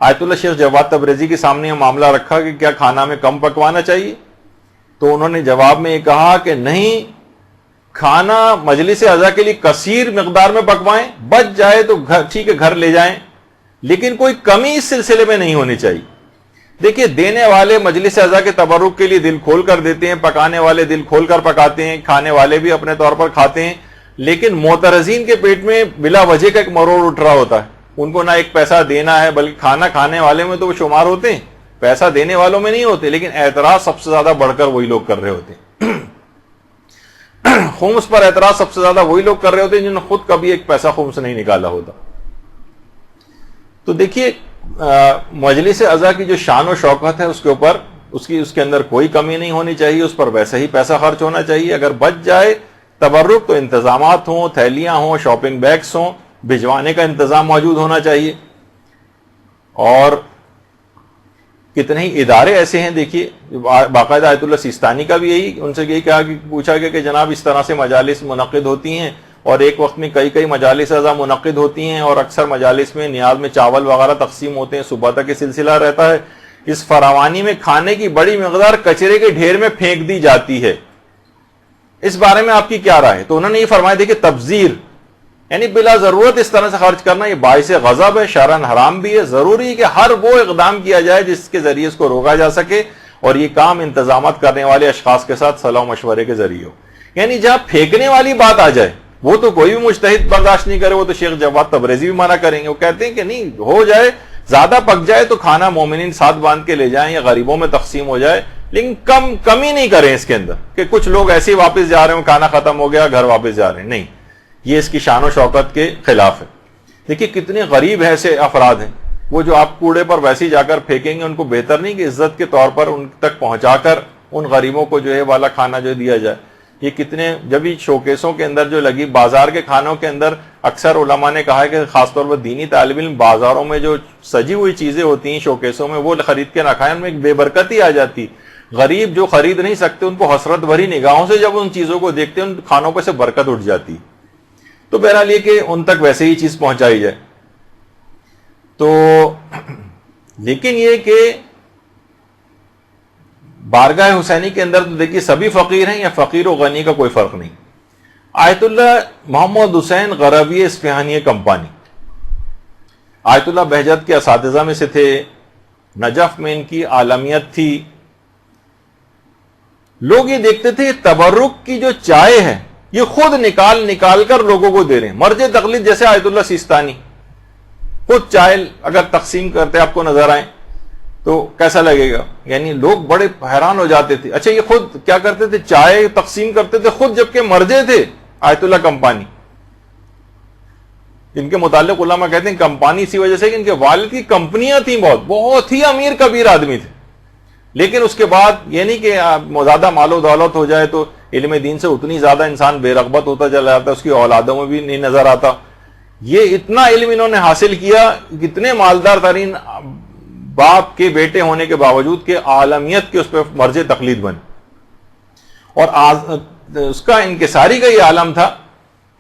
آیت اللہ شیخ جواد تبریزی کے سامنے یہ معاملہ رکھا کہ کیا کھانا میں کم پکوانا چاہیے, تو انہوں نے جواب میں یہ کہا کہ نہیں, کھانا مجلس عزا کے لیے کثیر مقدار میں پکوائیں, بچ جائے تو ٹھیک ہے گھر لے جائیں, لیکن کوئی کمی اس سلسلے میں نہیں ہونی چاہیے. دیکھیے, دینے والے مجلس عزا کے تبرک کے لیے دل کھول کر دیتے ہیں, پکانے والے دل کھول کر پکاتے ہیں, کھانے والے بھی اپنے طور پر کھاتے ہیں, لیکن معترضین کے پیٹ میں بلا وجہ کا ایک مرور اٹھ رہا ہوتا ہے. ان کو نہ ایک پیسہ دینا ہے, بلکہ کھانا کھانے والے میں تو وہ شمار ہوتے ہیں, پیسہ دینے والوں میں نہیں ہوتے, لیکن اعتراض سب سے زیادہ بڑھ کر وہی لوگ کر رہے ہوتے ہیں. خمس پر اعتراض سب سے زیادہ وہی لوگ کر رہے ہوتے ہیں جنہوں نے خود کبھی ایک پیسہ خمس نہیں نکالا ہوتا. تو دیکھیے, مجلس عزا کی جو شان و شوکت ہے اس کے اوپر اس کے اندر کوئی کمی نہیں ہونی چاہیے, اس پر ویسے ہی پیسہ خرچ ہونا چاہیے. اگر بچ جائے تبرک تو انتظامات ہوں, تھیلیاں ہوں, شاپنگ بیگس ہوں, بھجوانے کا انتظام موجود ہونا چاہیے. اور کتنے ہی ادارے ایسے ہیں, دیکھیے باقاعدہ آیت اللہ سیستانی کا بھی ان سے یہی کہا کہ پوچھا گیا کہ جناب اس طرح سے مجالس منعقد ہوتی ہیں, اور ایک وقت میں کئی مجالس عزا منعقد ہوتی ہیں, اور اکثر مجالس میں نیاز میں چاول وغیرہ تقسیم ہوتے ہیں, صبح تک یہ سلسلہ رہتا ہے. اس فراوانی میں کھانے کی بڑی مقدار کچرے کے ڈھیر میں پھینک دی جاتی ہے, اس بارے میں آپ کی کیا رائے؟ تو انہوں نے یہ فرمایا دیکھیں, تبذیر یعنی بلا ضرورت اس طرح سے خرچ کرنا یہ باعث غضب ہے, شرعاً حرام بھی ہے. ضروری ہے کہ ہر وہ اقدام کیا جائے جس کے ذریعے اس کو روکا جا سکے, اور یہ کام انتظامات کرنے والے اشخاص کے ساتھ صلاح و مشورے کے ذریعے ہو. یعنی جہاں پھینکنے والی بات آ جائے وہ تو کوئی بھی مجتہد برداشت نہیں کرے, وہ تو شیخ جواد تبریزی بھی منع کریں گے. وہ کہتے ہیں کہ نہیں, ہو جائے زیادہ پک جائے تو کھانا مومنین ساتھ باندھ کے لے جائیں یا غریبوں میں تقسیم ہو جائے, لیکن کمی نہیں کریں اس کے اندر کہ کچھ لوگ ایسے ہی واپس جا رہے ہیں, کھانا ختم ہو گیا گھر واپس جا رہے ہیں. نہیں, یہ اس کی شان و شوکت کے خلاف ہے. دیکھیے کتنے غریب ایسے افراد ہیں, وہ جو آپ کوڑے پر ویسے ہی جا کر پھینکیں گے, ان کو بہتر نہیں کہ عزت کے طور پر ان تک پہنچا کر ان غریبوں کو جو ہے والا کھانا جو دیا جائے. یہ کتنے جب شوکیسوں کے اندر جو لگی, بازار کے کھانوں کے اندر اکثر علماء نے کہا ہے کہ خاص طور پر دینی طالب علم بازاروں میں جو سجی ہوئی چیزیں ہوتی ہیں شوکیسوں میں, وہ خرید کے نہ کھائیں, ان میں ایک بے برکتی آ جاتی. غریب جو خرید نہیں سکتے ان کو حسرت بھری نگاہوں سے جب ان چیزوں کو دیکھتے ہیں, ان کھانوں پہ سے برکت اٹھ جاتی. تو بہرحال یہ کہ ان تک ویسے ہی چیز پہنچائی جائے. تو لیکن یہ کہ بارگاہ حسینی کے اندر تو دیکھیے سبھی فقیر ہیں, یا فقیر و غنی کا کوئی فرق نہیں. آیت اللہ محمد حسین غربی اصفہانی کمپانی آیت اللہ بہجت کے اساتذہ میں سے تھے, نجف میں ان کی عالمیت تھی. لوگ یہ دیکھتے تھے تبرک کی جو چائے ہے یہ خود نکال کر لوگوں کو دے رہے ہیں. مرجع تقلید جیسے آیت اللہ سیستانی خود چائے اگر تقسیم کرتے آپ کو نظر آئیں تو کیسا لگے گا؟ یعنی لوگ بڑے حیران ہو جاتے تھے. اچھا, یہ خود کیا کرتے تھے؟ چائے تقسیم کرتے تھے خود, جبکہ مرجع تھے آیت اللہ کمپانی. ان کے متعلق علماء کہتے ہیں کمپانی اسی وجہ سے کہ ان کے والد کی کمپنیاں تھیں, بہت ہی امیر کبیر آدمی تھے. لیکن اس کے بعد یہ نہیں کہ زیادہ مال و دولت ہو جائے تو علم دین سے اتنی زیادہ انسان بے رغبت ہوتا چلا جاتا, اس کی اولادوں میں بھی نہیں نظر آتا. یہ اتنا علم انہوں نے حاصل کیا, کتنے مالدار ترین باپ کے بیٹے ہونے کے باوجود کہ عالمیت کے اس پہ مرجع تقلید بنے. اور اس کا انکساری کا یہ عالم تھا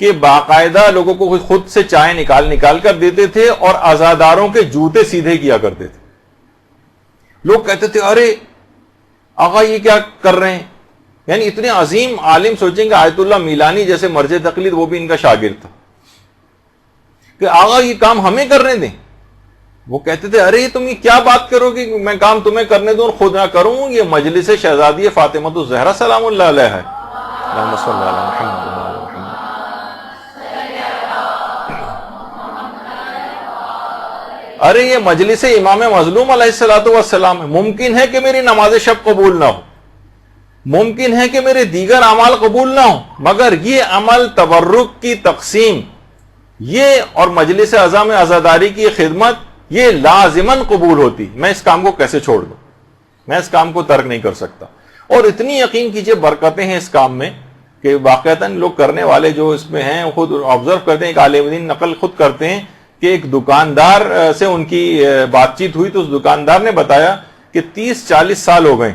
کہ باقاعدہ لوگوں کو خود سے چائے نکال کر دیتے تھے, اور عزاداروں کے جوتے سیدھے کیا کرتے تھے. لوگ کہتے تھے ارے آقا یہ کیا کر رہے ہیں؟ یعنی اتنے عظیم عالم, سوچیں کہ آیت اللہ میلانی جیسے مرجع تقلید, وہ بھی ان کا شاگرد تھا, کہ آقا یہ کام ہمیں کرنے دیں. وہ کہتے تھے ارے تم یہ کیا بات کرو گے، میں کام تمہیں کرنے دوں اور خود نہ کروں، یہ مجلس شہزادی فاطمہ الزہرا سلام اللہ علیہ ہے. اللہم صلی علی محمد وعلی محمد. ارے یہ مجلس امام مظلوم علیہ الصلوۃ والسلام ہے، ممکن ہے کہ میری نماز شب قبول نہ ہو، ممکن ہے کہ میرے دیگر اعمال قبول نہ ہو، مگر یہ عمل تبرک کی تقسیم یہ اور مجلس اعضاء میں عزاداری کی خدمت یہ لازماً قبول ہوتی. میں اس کام کو کیسے چھوڑ دوں، میں اس کام کو ترک نہیں کر سکتا. اور اتنی یقین کیجئے برکتیں ہیں اس کام میں کہ واقعتاً لوگ کرنے والے جو اس میں ہیں خود آبزرو کرتے ہیں. ایک عالم دین نقل خود کرتے ہیں کہ ایک دکاندار سے ان کی بات چیت ہوئی تو اس دکاندار نے بتایا کہ 30-40 سال ہو گئے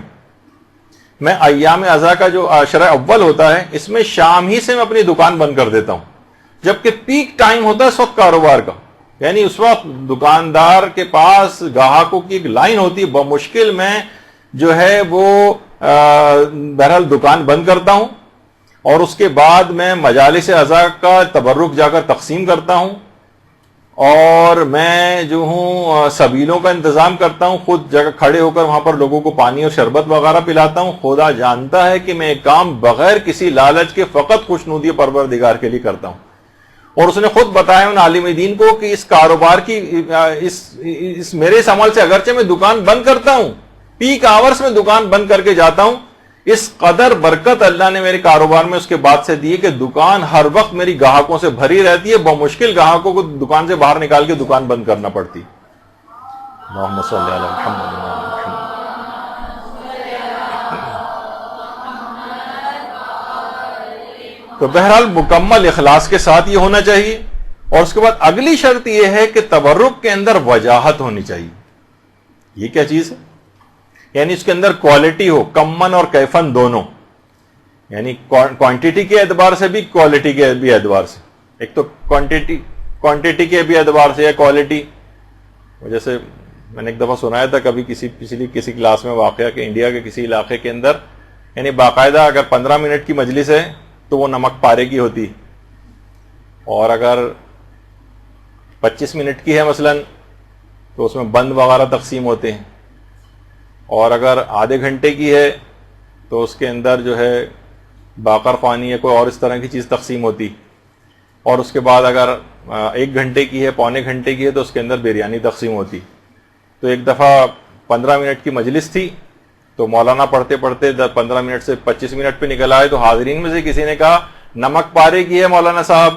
میں ایام عزا کا جو عشرہ اول ہوتا ہے اس میں شام ہی سے میں اپنی دکان بند کر دیتا ہوں، جبکہ پیک ٹائم ہوتا ہے اس وقت کاروبار کا، یعنی اس وقت دکاندار کے پاس گاہکوں کی ایک لائن ہوتی ہے، بمشکل میں جو ہے وہ بہرحال دکان بند کرتا ہوں اور اس کے بعد میں مجالس عزا کا تبرک جا کر تقسیم کرتا ہوں اور میں جو ہوں سبیلوں کا انتظام کرتا ہوں، خود جگہ کھڑے ہو کر وہاں پر لوگوں کو پانی اور شربت وغیرہ پلاتا ہوں. خدا جانتا ہے کہ میں ایک کام بغیر کسی لالچ کے فقط خوشنودی پروردگار کے لیے کرتا ہوں. اور اس نے خود بتایا ان عالم دین کو کہ اس کاروبار کی اس میرے اس عمل سے اگرچہ میں دکان بند کرتا ہوں، پیک آورز میں دکان بند کر کے جاتا ہوں، اس قدر برکت اللہ نے میرے کاروبار میں اس کے بعد سے دی کہ دکان ہر وقت میری گاہکوں سے بھری رہتی ہے، بمشکل گاہکوں کو دکان سے باہر نکال کے دکان بند کرنا پڑتی. اللہم صلی علی محمد وعلی محمد. تو بہرحال مکمل اخلاص کے ساتھ یہ ہونا چاہیے. اور اس کے بعد اگلی شرط یہ ہے کہ تبرک کے اندر وجاہت ہونی چاہیے. یہ کیا چیز ہے؟ یعنی اس کے اندر کوالٹی ہو، کمن اور کیفن دونوں، یعنی کوانٹٹی کے اعتبار سے بھی کوالٹی کے بھی اعتبار سے. ایک تو کوانٹٹی کے بھی اعتبار سے یا کوالٹی. جیسے میں نے ایک دفعہ سنایا تھا کبھی کسی کلاس میں واقعہ کہ انڈیا کے کسی علاقے کے اندر یعنی باقاعدہ اگر 15 منٹ کی مجلس ہے تو وہ نمک پارے کی ہوتی، اور اگر 25 منٹ کی ہے مثلا تو اس میں بند وغیرہ تقسیم ہوتے ہیں، اور اگر آدھے گھنٹے کی ہے تو اس کے اندر جو ہے باقر خوانی یا کوئی اور اس طرح کی چیز تقسیم ہوتی، اور اس کے بعد اگر 1 گھنٹے کی ہے، پونے گھنٹے کی ہے تو اس کے اندر بریانی تقسیم ہوتی. تو ایک دفعہ 15 منٹ کی مجلس تھی تو مولانا پڑھتے پڑھتے 15 منٹ سے 25 منٹ پہ نکل آئے تو حاضرین میں سے کسی نے کہا نمک پارے کی ہے مولانا صاحب.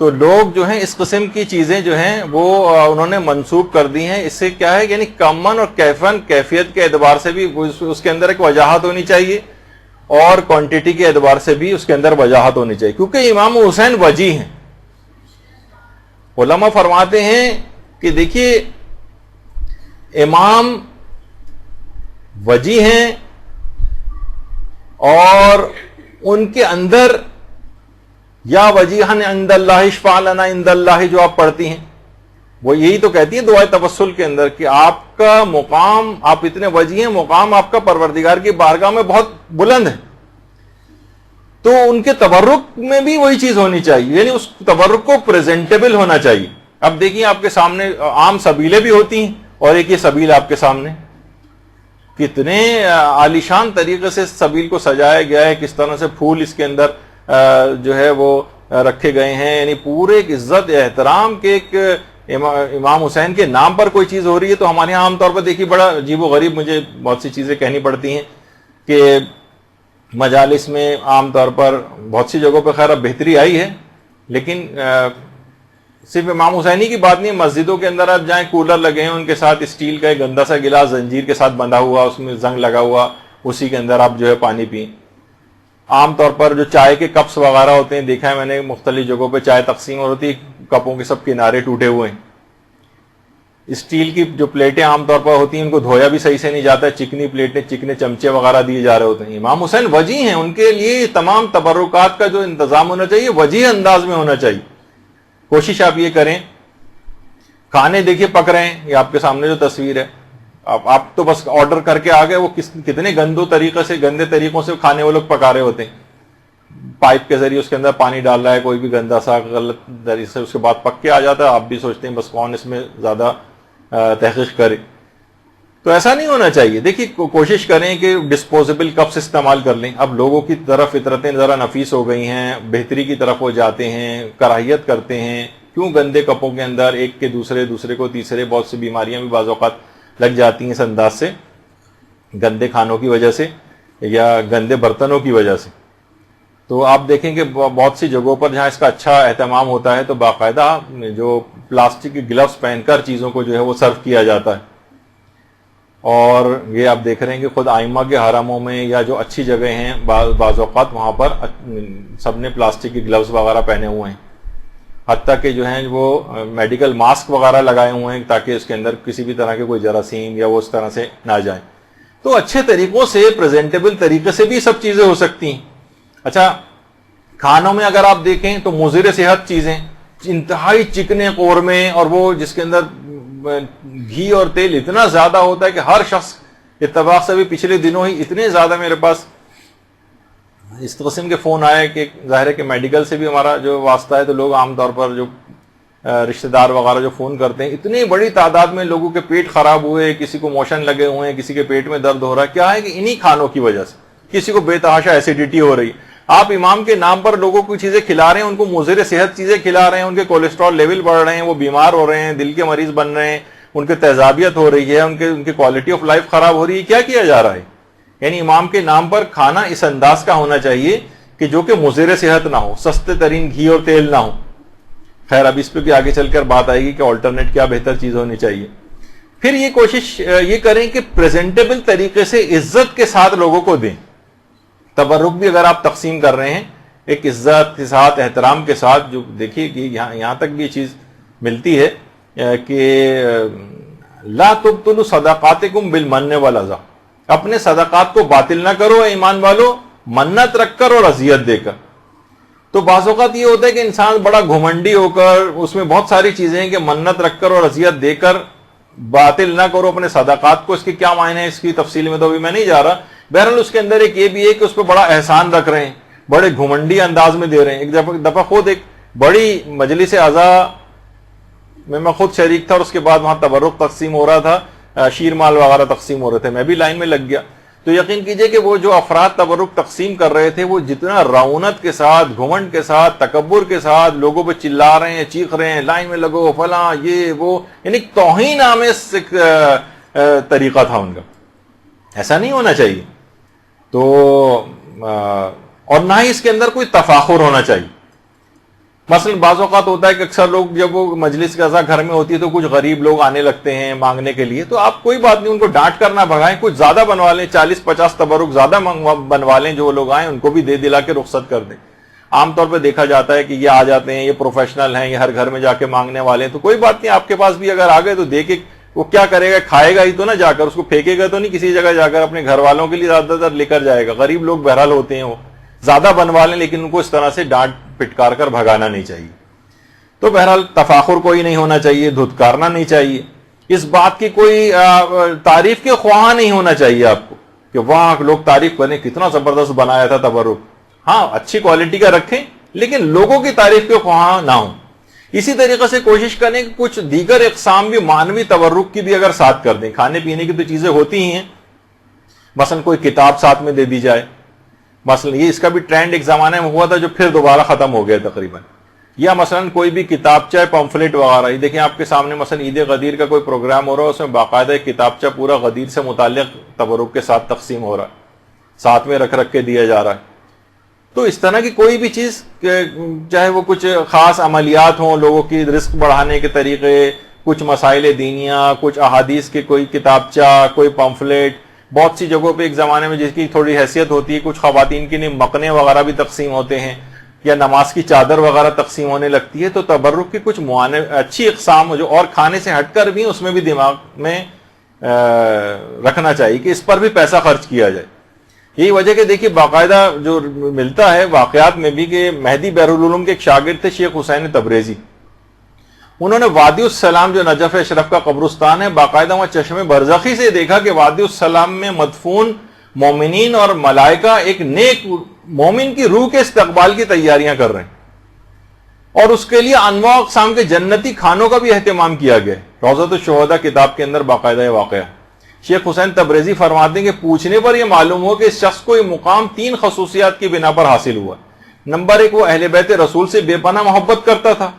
تو لوگ جو ہیں اس قسم کی چیزیں جو ہیں وہ انہوں نے منسوخ کر دی ہیں. اس سے کیا ہے یعنی کمن اور کیفن کیفیت کے اعتبار سے بھی اس کے اندر ایک وجاہت ہونی چاہیے اور کوانٹٹی کے اعتبار سے بھی اس کے اندر وجاہت ہونی چاہیے، کیونکہ امام حسین وجی ہیں. علماء فرماتے ہیں کہ دیکھیے امام وجی ہیں اور ان کے اندر یا وجیحن عند اللہ اشفع لنا عند اللہ جو آپ پڑھتی ہیں وہ یہی تو کہتی ہیں دعائے توسل کے اندر کہ آپ کا مقام، آپ اتنے وجی ہیں، مقام آپ کا پروردگار کی بارگاہ میں بہت بلند ہے. تو ان کے تبرک میں بھی وہی چیز ہونی چاہیے، یعنی اس تبرک کو پریزنٹیبل ہونا چاہیے. اب دیکھیے آپ کے سامنے عام سبیلیں بھی ہوتی ہیں اور ایک یہ سبیل آپ کے سامنے کتنے عالیشان طریقے سے سبیل کو سجایا گیا ہے، کس طرح سے پھول اس کے اندر جو ہے وہ رکھے گئے ہیں، یعنی پورے ایک عزت احترام کے ایک امام حسین کے نام پر کوئی چیز ہو رہی ہے. تو ہمارے یہاں عام طور پر دیکھیے بڑا عجیب و غریب مجھے بہت سی چیزیں کہنی پڑتی ہیں کہ مجالس میں عام طور پر بہت سی جگہوں پہ خیر اب بہتری آئی ہے، لیکن صرف امام حسینی کی بات نہیں، مسجدوں کے اندر آپ جائیں کولر لگے ہیں، ان کے ساتھ اسٹیل کا ایک گندا سا گلاس زنجیر کے ساتھ بندھا ہوا، اس میں زنگ لگا ہوا، اسی کے اندر آپ جو ہے پانی پئیں. عام طور پر جو چائے کے کپس وغیرہ ہوتے ہیں دیکھا ہے میں نے مختلف جگہوں پہ چائے تقسیم ہوتی ہے، کپوں کے سب کنارے ٹوٹے ہوئے ہیں. اسٹیل کی جو پلیٹیں عام طور پر ہوتی ہیں ان کو دھویا بھی صحیح سے نہیں جاتا ہے، چکنی پلیٹیں چکنے چمچے وغیرہ دیے جا رہے ہوتے ہیں. امام حسین وجی ہیں، ان کے لیے تمام تبرکات کا جو انتظام ہونا چاہیے وجی انداز میں ہونا چاہیے. کوشش آپ یہ کریں، کھانے دیکھیے پک رہے ہیں، یہ آپ کے سامنے جو تصویر ہے، آپ تو بس آرڈر کر کے آ گئے، وہ کتنے گندے طریقوں سے کھانے وہ لوگ پکا رہے ہوتے ہیں. پائپ کے ذریعے اس کے اندر پانی ڈال رہا ہے کوئی بھی گندا سا غلط طریقے سے، اس کے بعد پک کے آ جاتا ہے، آپ بھی سوچتے ہیں بس کون اس میں زیادہ تحقیق کرے. تو ایسا نہیں ہونا چاہیے. دیکھیے کوشش کریں کہ ڈسپوزیبل کپس استعمال کر لیں. اب لوگوں کی طرف فطرتیں ذرا نفیس ہو گئی ہیں، بہتری کی طرف وہ جاتے ہیں، کراہیت کرتے ہیں. کیوں گندے کپوں کے اندر ایک کے دوسرے کو تیسرے، بہت سی بیماریاں بھی بعض اوقات لگ جاتی ہیں اس انداز سے، گندے کھانوں کی وجہ سے یا گندے برتنوں کی وجہ سے. تو آپ دیکھیں کہ بہت سی جگہوں پر جہاں اس کا اچھا اہتمام ہوتا ہے تو باقاعدہ جو پلاسٹک کی گلوز پہن کر چیزوں کو جو ہے وہ سرو کیا جاتا ہے. اور یہ آپ دیکھ رہے ہیں کہ خود ائمہ کے حرموں میں یا جو اچھی جگہ ہیں بعض اوقات وہاں پر سب نے پلاسٹک کی گلوز وغیرہ پہنے ہوئے ہیں، حتیٰ کہ جو ہیں وہ میڈیکل ماسک وغیرہ لگائے ہوئے ہیں تاکہ اس کے اندر کسی بھی طرح کے کوئی جراثیم یا وہ اس طرح سے نہ جائیں. تو اچھے طریقوں سے، پریزنٹیبل طریقے سے بھی سب چیزیں ہو سکتی ہیں. اچھا، کھانوں میں اگر آپ دیکھیں تو مضر صحت چیزیں، انتہائی چکنے قورمے، اور وہ جس کے اندر گھی اور تیل اتنا زیادہ ہوتا ہے کہ ہر شخص، اتفاق سے بھی پچھلے دنوں ہی اتنے زیادہ میرے پاس اس قسم کے فون آئے کہ ظاہر ہے کہ میڈیکل سے بھی ہمارا جو واسطہ ہے، تو لوگ عام طور پر جو رشتہ دار وغیرہ جو فون کرتے ہیں، اتنی بڑی تعداد میں لوگوں کے پیٹ خراب ہوئے، کسی کو موشن لگے ہوئے ہیں، کسی کے پیٹ میں درد ہو رہا ہے. کیا ہے کہ انہی کھانوں کی وجہ سے کسی کو بے تحاشا ایسیڈیٹی ہو رہی. آپ امام کے نام پر لوگوں کو چیزیں کھلا رہے ہیں، ان کو مضر صحت چیزیں کھلا رہے ہیں، ان کے کولیسٹرول لیول بڑھ رہے ہیں، وہ بیمار ہو رہے ہیں، دل کے مریض بن رہے ہیں، ان کے تیزابیت ہو رہی ہے، ان کی کوالٹی آف لائف خراب ہو رہی ہے. کیا کیا جا رہا ہے؟ یعنی امام کے نام پر کھانا اس انداز کا ہونا چاہیے کہ جو کہ مضر صحت نہ ہو، سستے ترین گھی اور تیل نہ ہو. خیر اب اس پہ بھی آگے چل کر بات آئے گی کہ آلٹرنیٹ کیا بہتر چیز ہونی چاہیے. پھر یہ کوشش یہ کریں کہ پریزنٹیبل طریقے سے عزت کے ساتھ لوگوں کو دیں. تبرک بھی اگر آپ تقسیم کر رہے ہیں ایک عزت کے ساتھ، احترام کے ساتھ، جو دیکھیے کہ یہاں تک بھی یہ چیز ملتی ہے کہ لا تبطلوا صدقاتکم بالمن والاذى، اپنے صدقات کو باطل نہ کرو اے ایمان والو، منت رکھ کر اور اذیت دے کر. تو بعض اوقات یہ ہوتا ہے کہ انسان بڑا گھمنڈی ہو کر، اس میں بہت ساری چیزیں ہیں کہ منت رکھ کر اور اذیت دے کر باطل نہ کرو اپنے صدقات کو. اس کے کیا معنی ہے، اس کی تفصیل میں تو ابھی میں نہیں جا رہا. بہرحال اس کے اندر ایک یہ بھی ہے کہ اس پہ بڑا احسان رکھ رہے ہیں، بڑے گھمنڈی انداز میں دے رہے ہیں. ایک دفعہ خود ایک بڑی مجلس اعضاء میں خود شریک تھا، اور اس کے بعد وہاں تبرک تقسیم ہو رہا تھا، شیر مال وغیرہ تقسیم ہو رہے تھے، میں بھی لائن میں لگ گیا. تو یقین کیجئے کہ وہ جو افراد تبرک تقسیم کر رہے تھے، وہ جتنا رعونت کے ساتھ، گھمنڈ کے ساتھ، تکبر کے ساتھ لوگوں پہ چلا رہے ہیں، چیخ رہے ہیں، لائن میں لگو فلاں یہ وہ، یعنی توہین آمیز ایک طریقہ تھا ان کا. ایسا نہیں ہونا چاہیے. تو اور نہ ہی اس کے اندر کوئی تفاخر ہونا چاہیے. مثلا بعض اوقات ہوتا ہے کہ اکثر لوگ جب وہ مجلس کے اعضاء گھر میں ہوتی ہے تو کچھ غریب لوگ آنے لگتے ہیں مانگنے کے لیے، تو آپ کوئی بات نہیں، ان کو ڈانٹ کر نہ بھگائیں، کچھ زیادہ بنوا لیں، 40-50 تبرک زیادہ بنوا لیں، جو لوگ آئیں ان کو بھی دے دلا کے رخصت کر دیں. عام طور پہ دیکھا جاتا ہے کہ یہ آ جاتے ہیں، یہ پروفیشنل ہیں، یہ ہر گھر میں جا کے مانگنے والے ہیں، تو کوئی بات نہیں، آپ کے پاس بھی اگر آ گئے تو دے کے وہ کیا کرے گا، کھائے گا ہی تو نہ جا کر، اس کو پھینکے گا تو نہیں کسی جگہ جا کر، اپنے گھر والوں کے لیے زیادہ تر لے کر جائے گا. غریب لوگ بہرحال ہوتے ہیں، وہ زیادہ بنوا لیں، لیکن ان کو اس طرح سے ڈانٹ پٹکار کر بھگانا نہیں چاہیے. تو بہرحال تفاخر کوئی نہیں ہونا چاہیے، دھتکارنا نہیں چاہیے، اس بات کی کوئی تعریف کے خواہاں نہیں ہونا چاہیے آپ کو کہ وہاں لوگ تعریف کریں کتنا زبردست بنایا تھا تبرک. ہاں اچھی کوالٹی کا رکھیں، لیکن لوگوں کی تعریف کے خواہاں نہ ہوں. اسی طریقے سے کوشش کریں کہ کچھ دیگر اقسام بھی مانوی تبرک کی بھی اگر ساتھ کر دیں. کھانے پینے کی تو چیزیں ہوتی ہی ہیں، مثلا کوئی کتاب ساتھ میں دے دی جائے. مثلا یہ اس کا بھی ٹرینڈ ایک زمانے میں ہوا تھا جو پھر دوبارہ ختم ہو گیا تقریباً. یا مثلا کوئی بھی کتابچہ پمفلٹ وغیرہ، یہ دیکھیں آپ کے سامنے مثلا عید غدیر کا کوئی پروگرام ہو رہا ہے، اس میں باقاعدہ ایک کتابچہ پورا غدیر سے متعلق تبرک کے ساتھ تقسیم ہو رہا ہے، ساتھ میں رکھ کے دیا جا رہا ہے. تو اس طرح کی کوئی بھی چیز، چاہے وہ کچھ خاص عملیات ہوں، لوگوں کی رزق بڑھانے کے طریقے، کچھ مسائل دینیاں، کچھ احادیث کے کوئی کتابچہ، کوئی پمفلٹ. بہت سی جگہوں پہ ایک زمانے میں جس کی تھوڑی حیثیت ہوتی ہے، کچھ خواتین کے لیے مقنے وغیرہ بھی تقسیم ہوتے ہیں، یا نماز کی چادر وغیرہ تقسیم ہونے لگتی ہے. تو تبرک کی کچھ اچھی اقسام جو اور کھانے سے ہٹ کر بھی اس میں بھی دماغ میں رکھنا چاہیے کہ اس پر بھی پیسہ خرچ کیا جائے. یہی وجہ کہ دیکھیے باقاعدہ جو ملتا ہے واقعات میں بھی کہ مہدی بحرالعلوم کے ایک شاگرد تھے شیخ حسین تبریزی. انہوں نے وادی السلام جو نجف اشرف کا قبرستان ہے، باقاعدہ وہاں چشم برزخی سے دیکھا کہ وادی السلام میں مدفون مومنین اور ملائکہ ایک نیک مومن کی روح کے استقبال کی تیاریاں کر رہے ہیں، اور اس کے لیے انواع اقسام کے جنتی کھانوں کا بھی اہتمام کیا گیا ہے۔ روضۃ الشہداء کتاب کے اندر باقاعدہ یہ واقعہ ہے۔ شیخ حسین تبریزی فرماتے ہیں کہ پوچھنے پر یہ معلوم ہو کہ اس شخص کو یہ مقام 3 خصوصیات کی بنا پر حاصل ہوا۔ نمبر 1، وہ اہل بیت رسول سے بے پناہ محبت کرتا تھا۔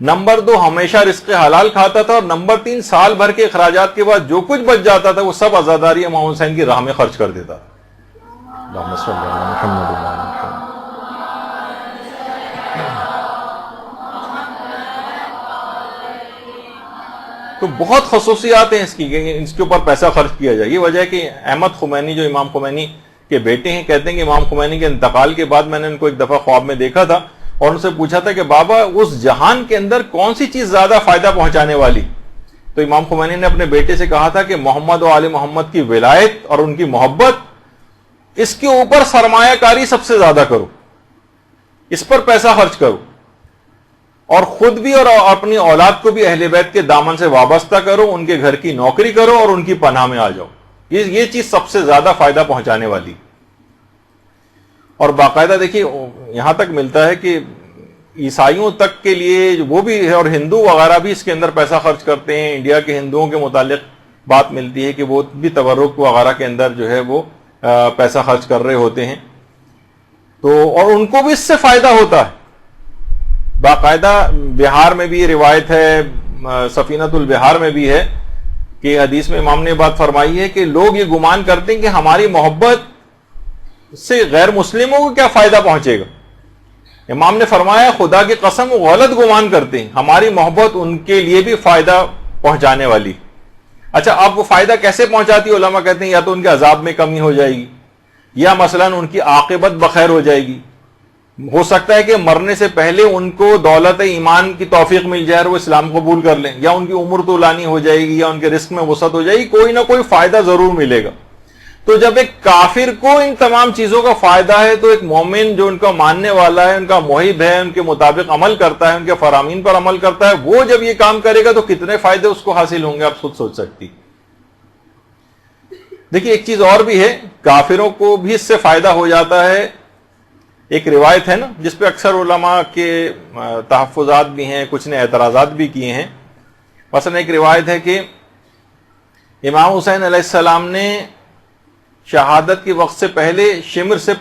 نمبر 2، ہمیشہ رزق حلال کھاتا تھا۔ اور نمبر 3، سال بھر کے اخراجات کے بعد جو کچھ بچ جاتا تھا وہ سب عزاداری امام حسین کی راہ میں خرچ کر دیتا تھا۔ اللہم صلی علی محمد و علی محمد۔ تو بہت خصوصیات ہیں اس کی، اس کے اوپر پیسہ خرچ کیا جائے۔ یہ وجہ ہے کہ احمد خمینی جو امام خمینی کے بیٹے ہیں، کہتے ہیں کہ امام خمینی کے انتقال کے بعد میں نے ان کو ایک دفعہ خواب میں دیکھا تھا اور ان سے پوچھا تھا کہ بابا اس جہان کے اندر کون سی چیز زیادہ فائدہ پہنچانے والی؟ تو امام خمینی نے اپنے بیٹے سے کہا تھا کہ محمد و آل محمد کی ولایت اور ان کی محبت، اس کے اوپر سرمایہ کاری سب سے زیادہ کرو، اس پر پیسہ خرچ کرو، اور خود بھی اور اپنی اولاد کو بھی اہل بیت کے دامن سے وابستہ کرو، ان کے گھر کی نوکری کرو اور ان کی پناہ میں آ جاؤ۔ یہ چیز سب سے زیادہ فائدہ پہنچانے والی۔ اور باقاعدہ دیکھیے یہاں تک ملتا ہے کہ عیسائیوں تک کے لیے وہ بھی ہے، اور ہندو وغیرہ بھی اس کے اندر پیسہ خرچ کرتے ہیں۔ انڈیا کے ہندوؤں کے متعلق بات ملتی ہے کہ وہ بھی تبرک وغیرہ کے اندر جو ہے وہ پیسہ خرچ کر رہے ہوتے ہیں، تو اور ان کو بھی اس سے فائدہ ہوتا ہے۔ باقاعدہ بہار میں بھی یہ روایت ہے، سفینۃ البہار میں بھی ہے کہ حدیث میں امام نے بات فرمائی ہے کہ لوگ یہ گمان کرتے ہیں کہ ہماری محبت سے غیر مسلموں کو کیا فائدہ پہنچے گا۔ امام نے فرمایا خدا کی قسم وہ غلط گمان کرتے ہیں، ہماری محبت ان کے لیے بھی فائدہ پہنچانے والی۔ اچھا، اب وہ فائدہ کیسے پہنچاتی؟ علماء کہتے ہیں یا تو ان کے عذاب میں کمی ہو جائے گی، یا مثلا ان کی عاقبت بخیر ہو جائے گی۔ ہو سکتا ہے کہ مرنے سے پہلے ان کو دولت ایمان کی توفیق مل جائے اور وہ اسلام قبول کر لیں، یا ان کی عمر طولانی ہو جائے گی، یا ان کے رزق میں وسعت ہو جائے گی، کوئی نہ کوئی فائدہ ضرور ملے گا۔ تو جب ایک کافر کو ان تمام چیزوں کا فائدہ ہے تو ایک مومن جو ان کا ماننے والا ہے، ان کا محب ہے، ان کے مطابق عمل کرتا ہے، ان کے فرامین پر عمل کرتا ہے، وہ جب یہ کام کرے گا تو کتنے فائدے اس کو حاصل ہوں گے آپ خود سوچ سکتی۔ دیکھیے ایک چیز اور بھی ہے، کافروں کو بھی اس سے فائدہ ہو جاتا ہے۔ ایک روایت ہے نا جس پہ اکثر علماء کے تحفظات بھی ہیں، کچھ نے اعتراضات بھی کیے ہیں۔ مثلا ایک روایت ہے کہ امام حسین علیہ السلام نے شہادت کے وقت سے پہلے شمر سے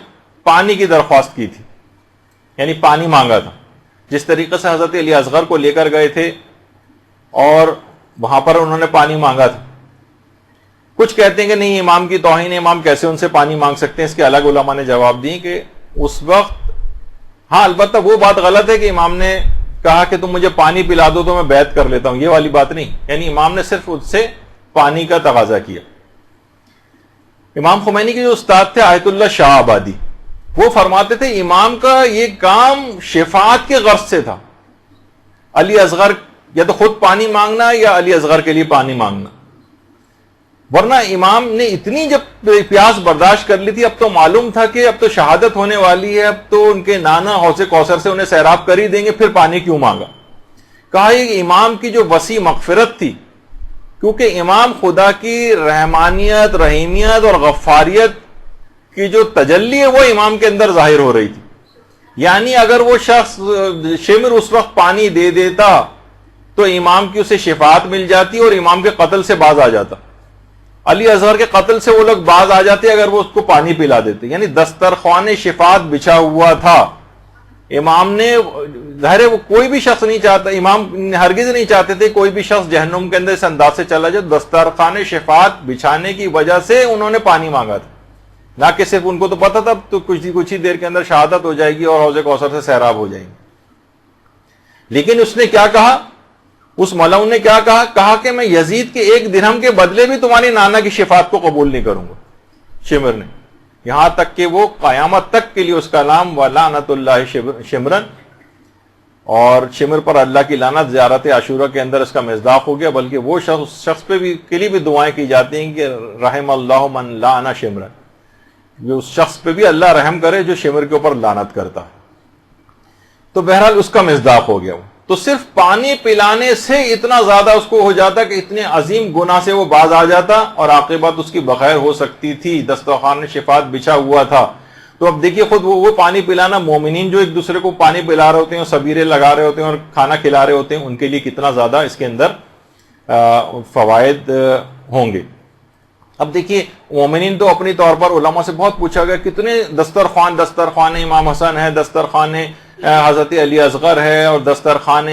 پانی کی درخواست کی تھی، یعنی پانی مانگا تھا، جس طریقے سے حضرت علی اصغر کو لے کر گئے تھے اور وہاں پر انہوں نے پانی مانگا تھا۔ کچھ کہتے ہیں کہ نہیں، امام کی توہین، امام کیسے ان سے پانی مانگ سکتے ہیں؟ اس کے الگ علماء نے جواب دی کہ اس وقت ہاں البتہ وہ بات غلط ہے کہ امام نے کہا کہ تم مجھے پانی پلا دو تو میں بیعت کر لیتا ہوں، یہ والی بات نہیں، یعنی امام نے صرف اس سے پانی کا تقاضا کیا۔ امام خمینی کے جو استاد تھے آیت اللہ شاہ آبادی، وہ فرماتے تھے امام کا یہ کام شفاعت کے غرض سے تھا، علی اصغر یا تو خود پانی مانگنا یا علی اصغر کے لیے پانی مانگنا، ورنہ امام نے اتنی جب پیاس برداشت کر لی تھی، اب تو معلوم تھا کہ اب تو شہادت ہونے والی ہے، اب تو ان کے نانا حوض کوثر سے انہیں سیراب کر ہی دیں گے، پھر پانی کیوں مانگا؟ کہا یہ امام کی جو وسیع مغفرت تھی، کیونکہ امام خدا کی رحمانیت، رحیمیت اور غفاریت کی جو تجلی ہے وہ امام کے اندر ظاہر ہو رہی تھی۔ یعنی اگر وہ شخص شمر اس وقت پانی دے دیتا تو امام کی اسے شفاعت مل جاتی اور امام کے قتل سے باز آ جاتا، علی اصغر کے قتل سے وہ لوگ باز آ جاتے اگر وہ اس کو پانی پلا دیتے۔ یعنی دسترخوان شفاعت بچھا ہوا تھا۔ امام نے ظاہر ہے وہ کوئی بھی شخص نہیں چاہتا، امام ہرگز نہیں چاہتے تھے کوئی بھی شخص جہنم کے اندر اس انداز سے چلا جائے، دسترخوان شفاعت بچھانے کی وجہ سے انہوں نے پانی مانگا تھا، نہ کہ صرف ان کو تو پتا تھا تو کچھ ہی دیر کے اندر شہادت ہو جائے گی اور حوض کوثر سے سیراب ہو جائیں گے۔ لیکن اس نے کیا کہا، اس ملعون نے کیا کہا؟ کہا کہ میں یزید کے 1 درہم کے بدلے بھی تمہاری نانا کی شفاعت کو قبول نہیں کروں گا۔ شمر نے، یہاں تک کہ وہ قیامت تک کے لیے اس کا نام وَلَعْنَةُ اللَّهِ شمرن، اور شمر پر اللہ کی لعنت زیارت عاشورہ کے اندر اس کا مصداق ہو گیا۔ بلکہ وہ شخص پہ بھی کے لیے بھی دعائیں کی جاتی ہیں کہ رحم اللہ من لعن شمرن، جو اس شخص پہ بھی اللہ رحم کرے جو شمر کے اوپر لعنت کرتا ہے۔ تو بہرحال اس کا مصداق ہو گیا وہ۔ تو صرف پانی پلانے سے اتنا زیادہ اس کو ہو جاتا کہ اتنے عظیم گناہ سے وہ باز آ جاتا اور عاقبت اس کی بخیر ہو سکتی تھی، دسترخوان شفاعت بچھا ہوا تھا۔ تو اب دیکھیے خود وہ پانی پلانا، مومنین جو ایک دوسرے کو پانی پلا رہے ہوتے ہیں اور سبیرے لگا رہے ہوتے ہیں اور کھانا کھلا رہے ہوتے ہیں، ان کے لیے کتنا زیادہ اس کے اندر فوائد ہوں گے۔ اب دیکھیے مومنین تو اپنی طور پر علماء سے بہت پوچھا گیا کتنے دسترخوان امام حسن ہے، دسترخوان حضرت علی اصغر ہے، اور دسترخوان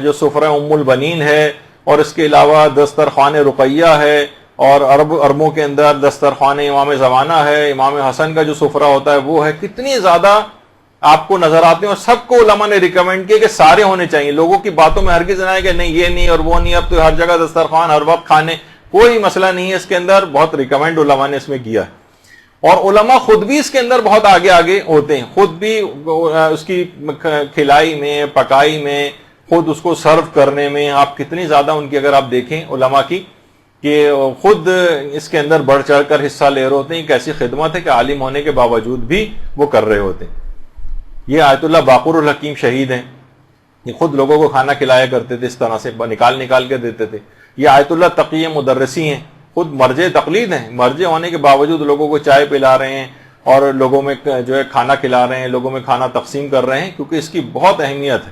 جو سفرہ ام البنین ہے، اور اس کے علاوہ دسترخوان رقیہ ہے، اور عربوں کے اندر دسترخوان امام زمانہ ہے، امام حسن کا جو سفرہ ہوتا ہے وہ ہے، کتنی زیادہ آپ کو نظر آتے ہیں، اور سب کو علماء نے ریکمینڈ کیا کہ سارے ہونے چاہیے۔ لوگوں کی باتوں میں ہرگز نہ ہے کہ نہیں یہ نہیں اور وہ نہیں، اب تو ہر جگہ دسترخوان، ہر وقت کھانے، کوئی مسئلہ نہیں ہے اس کے اندر، بہت ریکمینڈ علماء نے اس میں کیا ہے۔ اور علماء خود بھی اس کے اندر بہت آگے ہوتے ہیں، خود بھی اس کی کھلائی میں، پکائی میں، خود اس کو سرو کرنے میں، آپ کتنی زیادہ ان کی اگر آپ دیکھیں علماء کی کہ خود اس کے اندر بڑھ چڑھ کر حصہ لے رہے ہوتے ہیں، ایک ایسی خدمت ہے کہ عالم ہونے کے باوجود بھی وہ کر رہے ہوتے ہیں۔ یہ آیت اللہ باقر الحکیم شہید ہیں، یہ خود لوگوں کو کھانا کھلایا کرتے تھے، اس طرح سے نکال کے دیتے تھے۔ یہ آیت اللہ تقی مدرسی ہیں، خود مرجع تقلید ہیں، مرجع ہونے کے باوجود لوگوں کو چائے پلا رہے ہیں اور لوگوں میں جو ہے کھانا کھلا رہے ہیں، لوگوں میں کھانا تقسیم کر رہے ہیں، کیونکہ اس کی بہت اہمیت ہے،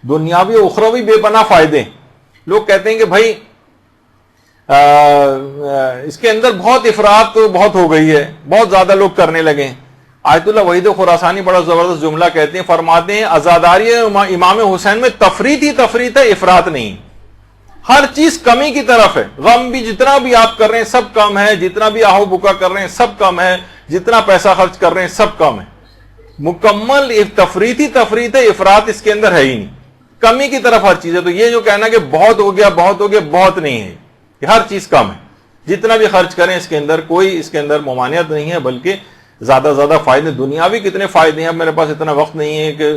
دنیاوی و اخروی بے پناہ فائدے ہیں۔ لوگ کہتے ہیں کہ بھائی اس کے اندر بہت افراط بہت ہو گئی ہے، بہت زیادہ لوگ کرنے لگے ہیں۔ آیت اللہ وحید خراسانی بڑا زبردست جملہ کہتے ہیں، فرماتے ہیں عزاداری امام حسین میں تفریط ہی تفریط ہے، افراط نہیں، ہر چیز کمی کی طرف ہے۔ غم بھی جتنا بھی آپ کر رہے ہیں سب کم ہے، جتنا بھی آہو بکا کر رہے ہیں سب کم ہے، جتنا پیسہ خرچ کر رہے ہیں سب کم ہے، مکمل تفریط ہے، افراط اس کے اندر ہے ہی نہیں، کمی کی طرف ہر چیز ہے۔ تو یہ جو کہنا کہ بہت ہو گیا بہت نہیں ہے، کہ ہر چیز کم ہے، جتنا بھی خرچ کریں اس کے اندر کوئی اس کے اندر ممانعت نہیں ہے، بلکہ زیادہ فائدے، دنیاوی کتنے فائدے ہیں۔ اب میرے پاس اتنا وقت نہیں ہے کہ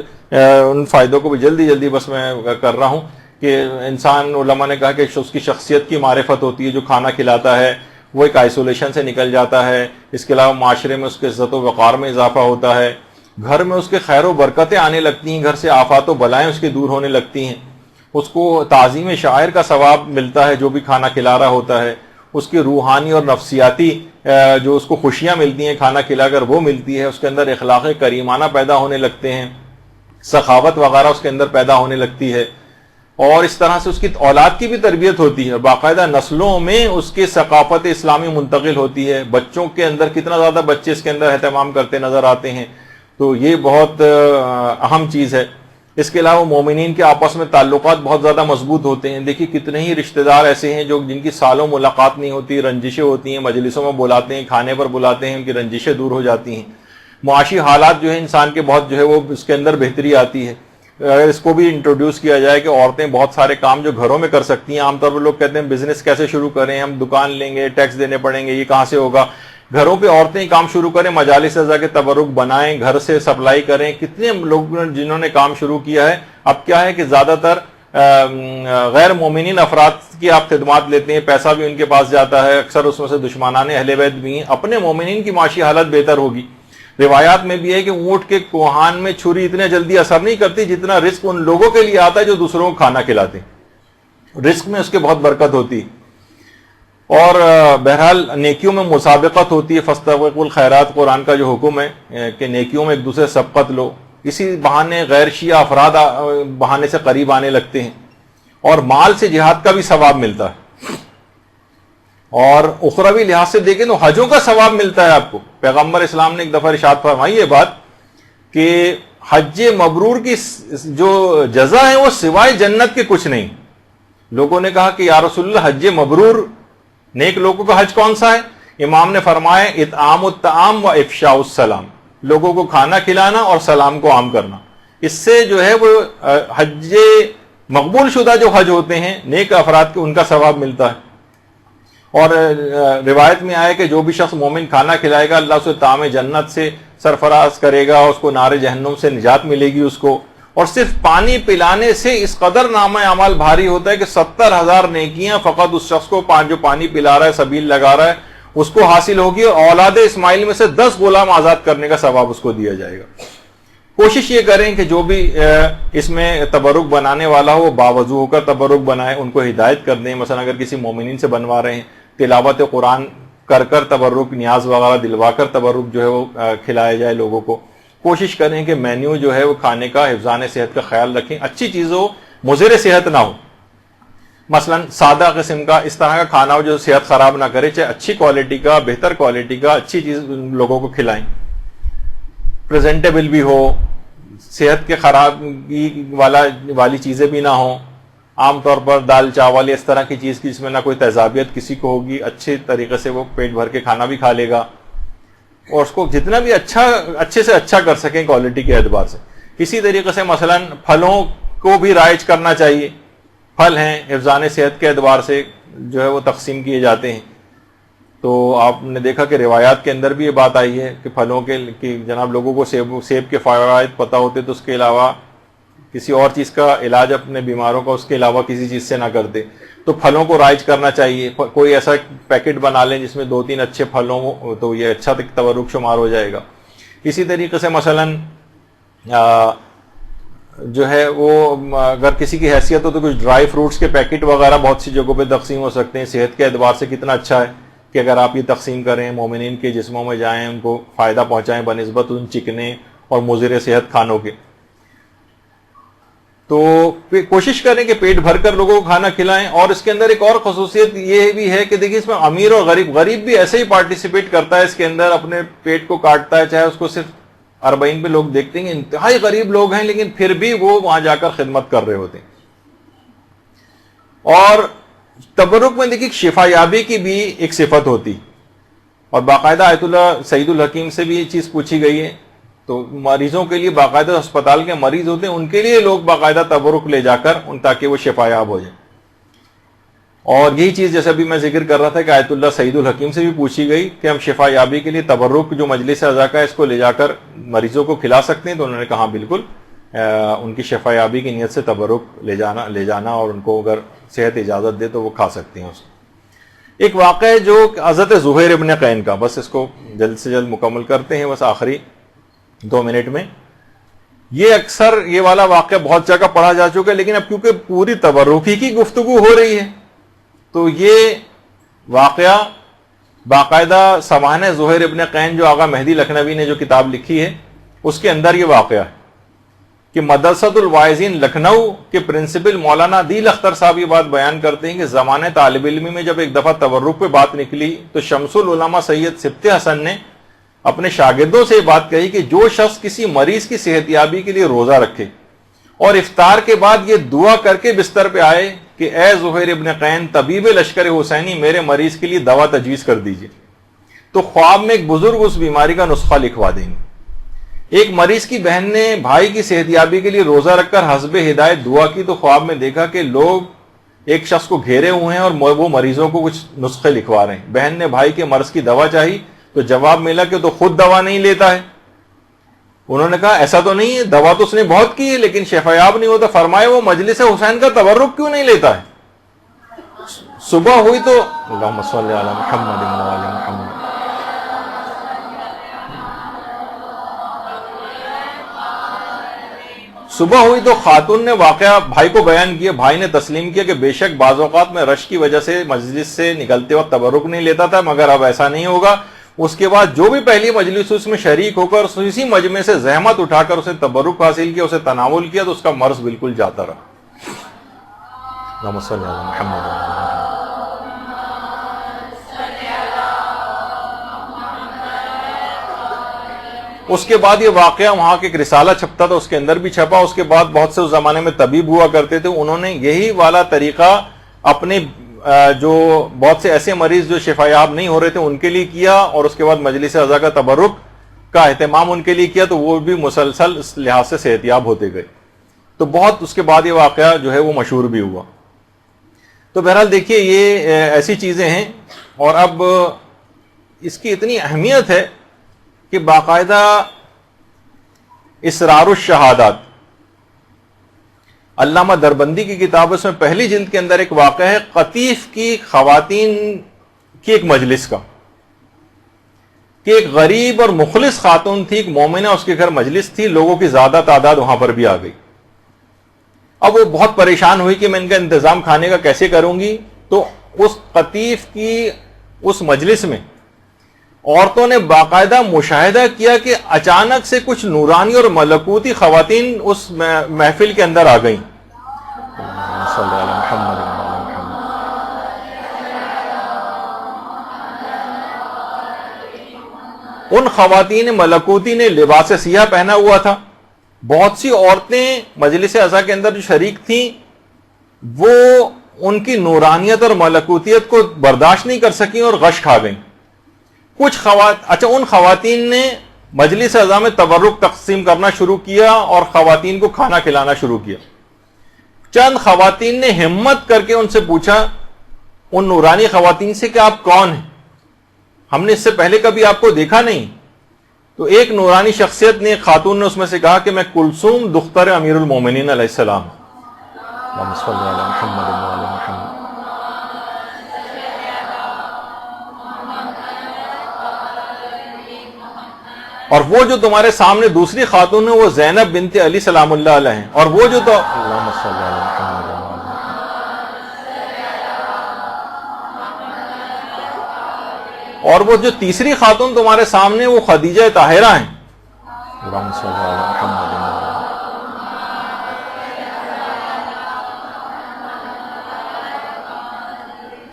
ان فائدوں کو بھی جلدی بس میں کر رہا ہوں کہ انسان، علماء نے کہا کہ اس کی شخصیت کی معرفت ہوتی ہے، جو کھانا کھلاتا ہے وہ ایک آئسولیشن سے نکل جاتا ہے، اس کے علاوہ معاشرے میں اس کے عزت و وقار میں اضافہ ہوتا ہے، گھر میں اس کے خیر و برکتیں آنے لگتی ہیں، گھر سے آفات و بلائیں اس کے دور ہونے لگتی ہیں، اس کو تعظیم شاعر کا ثواب ملتا ہے جو بھی کھانا کھلا رہا ہوتا ہے، اس کی روحانی اور نفسیاتی جو اس کو خوشیاں ملتی ہیں کھانا کھلا کر وہ ملتی ہے، اس کے اندر اخلاق کریمانہ پیدا ہونے لگتے ہیں، سخاوت وغیرہ اس کے اندر پیدا ہونے لگتی ہے، اور اس طرح سے اس کی اولاد کی بھی تربیت ہوتی ہے، اور باقاعدہ نسلوں میں اس کی ثقافت اسلامی منتقل ہوتی ہے۔ بچوں کے اندر کتنا زیادہ بچے اس کے اندر اہتمام کرتے نظر آتے ہیں، تو یہ بہت اہم چیز ہے۔ اس کے علاوہ مومنین کے آپس میں تعلقات بہت زیادہ مضبوط ہوتے ہیں۔ دیکھیے کتنے ہی رشتہ دار ایسے ہیں جو جن کی سالوں ملاقات نہیں ہوتی، رنجشیں ہوتی ہیں، مجلسوں میں بلاتے ہیں، کھانے پر بلاتے ہیں، ان کی رنجشیں دور ہو جاتی ہیں، معاشی حالات جو ہے انسان کے بہت جو ہے وہ اس کے اندر بہتری آتی ہے۔ اگر اس کو بھی انٹروڈیوس کیا جائے کہ عورتیں بہت سارے کام جو گھروں میں کر سکتی ہیں، عام طور پر لوگ کہتے ہیں بزنس کیسے شروع کریں، ہم دکان لیں گے، ٹیکس دینے پڑیں گے، یہ کہاں سے ہوگا، گھروں پہ عورتیں کام شروع کریں، مجالس ازا کے تبرک بنائیں، گھر سے سپلائی کریں۔ کتنے لوگ جنہوں نے کام شروع کیا ہے، اب کیا ہے کہ زیادہ تر غیر مومنین افراد کی آپ خدمات لیتے ہیں، پیسہ بھی ان کے پاس جاتا ہے، اکثر اس میں سے دشمنان اہل بیت بھی ہیں، اپنے مومنین کی معاشی حالت بہتر ہوگی۔ روایات میں بھی ہے کہ اونٹ کے کوہان میں چھری اتنے جلدی اثر نہیں کرتی جتنا رزق ان لوگوں کے لیے آتا ہے جو دوسروں کو کھانا کھلاتے ہیں، رزق میں اس کے بہت برکت ہوتی ہے۔ اور بہرحال نیکیوں میں مسابقت ہوتی ہے، فاستبقوا الخیرات قرآن کا جو حکم ہے کہ نیکیوں میں ایک دوسرے سے سبقت لو، اسی بہانے غیر شیعہ افراد بہانے سے قریب آنے لگتے ہیں، اور مال سے جہاد کا بھی ثواب ملتا ہے، اور اخروی لحاظ سے دیکھیں تو حجوں کا ثواب ملتا ہے آپ کو۔ پیغمبر اسلام نے ایک دفعہ ارشاد فرمائی یہ بات کہ حج مبرور کی جو جزا ہے وہ سوائے جنت کے کچھ نہیں۔ لوگوں نے کہا کہ یا رسول اللہ حج مبرور، نیک لوگوں کا حج کون سا ہے؟ امام نے فرمایا اطعام الطعام و افشاء السلام، لوگوں کو کھانا کھلانا اور سلام کو عام کرنا۔ اس سے جو ہے وہ حج مقبول شدہ جو حج ہوتے ہیں نیک افراد کے، ان کا ثواب ملتا ہے۔ اور روایت میں آیا کہ جو بھی شخص مومن کھانا کھلائے گا اللہ اسے طعام جنت سے سرفراز کرے گا، اس کو نار جہنم سے نجات ملے گی اس کو، اور صرف پانی پلانے سے اس قدر نامہ اعمال بھاری ہوتا ہے کہ 70,000 نیکیاں فقط اس شخص کو جو پانی پلا رہا ہے، سبیل لگا رہا ہے، اس کو حاصل ہوگی، اور اولاد اسماعیل میں سے 10 غلام آزاد کرنے کا ثواب اس کو دیا جائے گا۔ کوشش یہ کریں کہ جو بھی اس میں تبرک بنانے والا ہو وہ باوضو ہو کر تبرک بنائے، ان کو ہدایت کر دیں۔ مثلا اگر کسی مومنین سے بنوا رہے ہیں، تلاوت قرآن کر تبرک، نیاز وغیرہ دلوا کر تبرک جو ہے وہ کھلایا جائے لوگوں کو. کوشش کریں کہ مینیو جو ہے وہ کھانے کا حفظان صحت کا خیال رکھیں، اچھی چیز ہو، مضر صحت نہ ہو. مثلا سادہ قسم کا اس طرح کا کھانا ہو جو صحت خراب نہ کرے، چاہے اچھی کوالٹی کا، بہتر کوالٹی کا، اچھی چیز لوگوں کو کھلائیں. پریزنٹیبل بھی ہو، صحت کے خرابی والی چیزیں بھی نہ ہوں. عام طور پر دال چاول اس طرح کی چیز کی جس میں نہ کوئی تیزابیت کسی کو ہوگی، اچھے طریقے سے وہ پیٹ بھر کے کھانا بھی کھا لے گا اور اس کو جتنا بھی اچھے سے اچھا کر سکیں کوالٹی کے اعتبار سے. اسی طریقے سے مثلا پھلوں کو بھی رائج کرنا چاہیے. پھل ہیں حفظان صحت کے اعتبار سے جو ہے وہ تقسیم کیے جاتے ہیں. تو آپ نے دیکھا کہ روایات کے اندر بھی یہ بات آئی ہے کہ پھلوں کے جناب لوگوں کو سیب کے فوائد پتہ ہوتے تو اس کے علاوہ کسی اور چیز کا علاج اپنے بیماروں کا اس کے علاوہ کسی چیز سے نہ کرتے. تو پھلوں کو رائج کرنا چاہیے. کوئی ایسا پیکٹ بنا لیں جس میں 2-3 اچھے پھل ہوں تو یہ اچھا تبرک شمار ہو جائے گا. اسی طریقے سے مثلا جو ہے وہ اگر کسی کی حیثیت ہو تو کچھ ڈرائی فروٹس کے پیکٹ وغیرہ بہت سی جگہوں پہ تقسیم ہو سکتے ہیں. صحت کے اعتبار سے کتنا اچھا ہے کہ اگر آپ یہ تقسیم کریں، مومنین کے جسموں میں جائیں، ان کو فائدہ پہنچائیں بنسبت ان چکنے اور مضر صحت کھانوں کے. تو کوشش کریں کہ پیٹ بھر کر لوگوں کو کھانا کھلائیں. اور اس کے اندر ایک اور خصوصیت یہ بھی ہے کہ دیکھیے اس میں امیر اور غریب بھی ایسے ہی پارٹیسپیٹ کرتا ہے اس کے اندر، اپنے پیٹ کو کاٹتا ہے. چاہے اس کو صرف 40 پہ لوگ دیکھتے ہیں انتہائی غریب لوگ ہیں لیکن پھر بھی وہ وہاں جا کر خدمت کر رہے ہوتے ہیں. اور تبرک میں دیکھیے شفا یابی کی بھی ایک صفت ہوتی اور باقاعدہ آیت اللہ سعید الحکیم سے بھی یہ چیز پوچھی گئی ہے. تو مریضوں کے لیے باقاعدہ اسپتال کے مریض ہوتے ہیں ان کے لیے لوگ باقاعدہ تبرک لے جا کر تاکہ وہ شفا یاب ہو جائے. اور یہی چیز جیسے بھی میں ذکر کر رہا تھا کہ آیت اللہ سعید الحکیم سے بھی پوچھی گئی کہ ہم شفا یابی کے لیے تبرک جو مجلس اعضاء کا ہے اس کو لے جا کر مریضوں کو کھلا سکتے ہیں. تو انہوں نے کہا بالکل، ان کی شفا یابی کی نیت سے تبرک لے جانا اور ان کو اگر صحت اجازت دے تو وہ کھا سکتے ہیں اس کو. ایک واقعہ ہے جو حضرت زہیر ابن قین کا، بس اس کو جلد سے جلد مکمل کرتے ہیں بس آخری 2 منٹ میں. یہ اکثر یہ والا واقعہ بہت جگہ پڑھا جا چکا ہے لیکن اب کیونکہ پوری تبرکی کی گفتگو ہو رہی ہے تو یہ واقعہ باقاعدہ سوانح زہیر ابن قین جو آغا مہدی لکھنوی نے جو کتاب لکھی ہے اس کے اندر یہ واقعہ ہے کہ مدرسۃ الواعظین لکھنؤ کے پرنسپل مولانا دل اختر صاحب یہ بات بیان کرتے ہیں کہ زمانے طالب علمی میں جب ایک دفعہ تبرک پہ بات نکلی تو شمس العلماء سید سبط حسن نے اپنے شاگردوں سے یہ بات کہی کہ جو شخص کسی مریض کی صحت یابی کے لیے روزہ رکھے اور افطار کے بعد یہ دعا کر کے بستر پہ آئے کہ اے زہیر ابن قین طبیب لشکر حسینی میرے مریض کے لیے دوا تجویز کر دیجئے، تو خواب میں ایک بزرگ اس بیماری کا نسخہ لکھوا دیں گے. ایک مریض کی بہن نے بھائی کی صحت یابی کے لیے روزہ رکھ کر حسب ہدایت دعا کی تو خواب میں دیکھا کہ لوگ ایک شخص کو گھیرے ہوئے ہیں اور وہ مریضوں کو کچھ نسخے لکھوا رہے ہیں. بہن نے بھائی کے مرض کی دوا چاہی تو جواب ملا کہ تو خود دوا نہیں لیتا ہے. انہوں نے کہا ایسا تو نہیں ہے، دوا تو اس نے بہت کی ہے لیکن شفایاب نہیں ہوتا. فرمائے وہ مجلس حسین کا تبرک کیوں نہیں لیتا ہے؟ صبح ہوئی تو اللہم صلی علی محمد و علی محمد. صبح ہوئی تو خاتون نے واقعہ بھائی کو بیان کیا. بھائی نے تسلیم کیا کہ بے شک بعض اوقات میں رش کی وجہ سے مجلس سے نکلتے وقت تبرک نہیں لیتا تھا مگر اب ایسا نہیں ہوگا. اس کے بعد جو بھی پہلی مجلس اس میں شریک ہو کر اسی مجمع سے زحمت اٹھا کر اسے تبرک حاصل کیا، اسے تناول کیا تو اس کا مرض بالکل جاتا رہا. اللہم صلی علی محمد. اس کے بعد یہ واقعہ وہاں کے ایک رسالہ چھپتا تھا اس کے اندر بھی چھپا. اس کے بعد بہت سے اس زمانے میں طبیب ہوا کرتے تھے، انہوں نے یہی والا طریقہ اپنے جو بہت سے ایسے مریض جو شفا یاب نہیں ہو رہے تھے ان کے لیے کیا اور اس کے بعد مجلس اعضاء کا تبرک کا اہتمام ان کے لیے کیا تو وہ بھی مسلسل اس لحاظ سے صحت یاب ہوتے گئے. تو بہت اس کے بعد یہ واقعہ جو ہے وہ مشہور بھی ہوا. تو بہرحال دیکھیے یہ ایسی چیزیں ہیں. اور اب اس کی اتنی اہمیت ہے کہ باقاعدہ اسرار الشہادات علامہ دربندی کی کتاب اس میں پہلی جلد کے اندر ایک واقعہ ہے قطیف کی خواتین کی ایک مجلس کا کہ ایک غریب اور مخلص خاتون تھی، ایک مومنہ، اس کے گھر مجلس تھی، لوگوں کی زیادہ تعداد وہاں پر بھی آ گئی. اب وہ بہت پریشان ہوئی کہ میں ان کا انتظام کھانے کا کیسے کروں گی. تو اس قطیف کی اس مجلس میں عورتوں نے باقاعدہ مشاہدہ کیا کہ اچانک سے کچھ نورانی اور ملکوتی خواتین اس محفل کے اندر آ گئیں. صلی اللہ علیہ محمد. ان خواتین ملکوتی نے لباس سیاہ پہنا ہوا تھا. بہت سی عورتیں مجلس عزا کے اندر جو شریک تھیں وہ ان کی نورانیت اور ملکوتیت کو برداشت نہیں کر سکیں اور غش کھا گئیں. کچھ ان خواتین نے مجلس عزا میں تبرک تقسیم کرنا شروع کیا اور خواتین کو کھانا کھلانا شروع کیا. چند خواتین نے ہمت کر کے ان سے پوچھا، ان نورانی خواتین سے، کہ آپ کون ہیں؟ ہم نے اس سے پہلے کبھی آپ کو دیکھا نہیں. تو ایک نورانی شخصیت نے، ایک خاتون نے اس میں سے کہا کہ میں کلثوم دختر امیر المومنین علیہ السلام. اللہم صلی علی محمد وعلی محمد. اور وہ جو تمہارے سامنے دوسری خاتون ہے وہ زینب بنت علی سلام اللہ علیہ ہیں. اور وہ جو تو اللہم صلی علی محمد وعلی محمد. اور وہ جو تیسری خاتون تمہارے سامنے وہ خدیجہ طاہرہ ہیں. اللہم صلی علی محمد.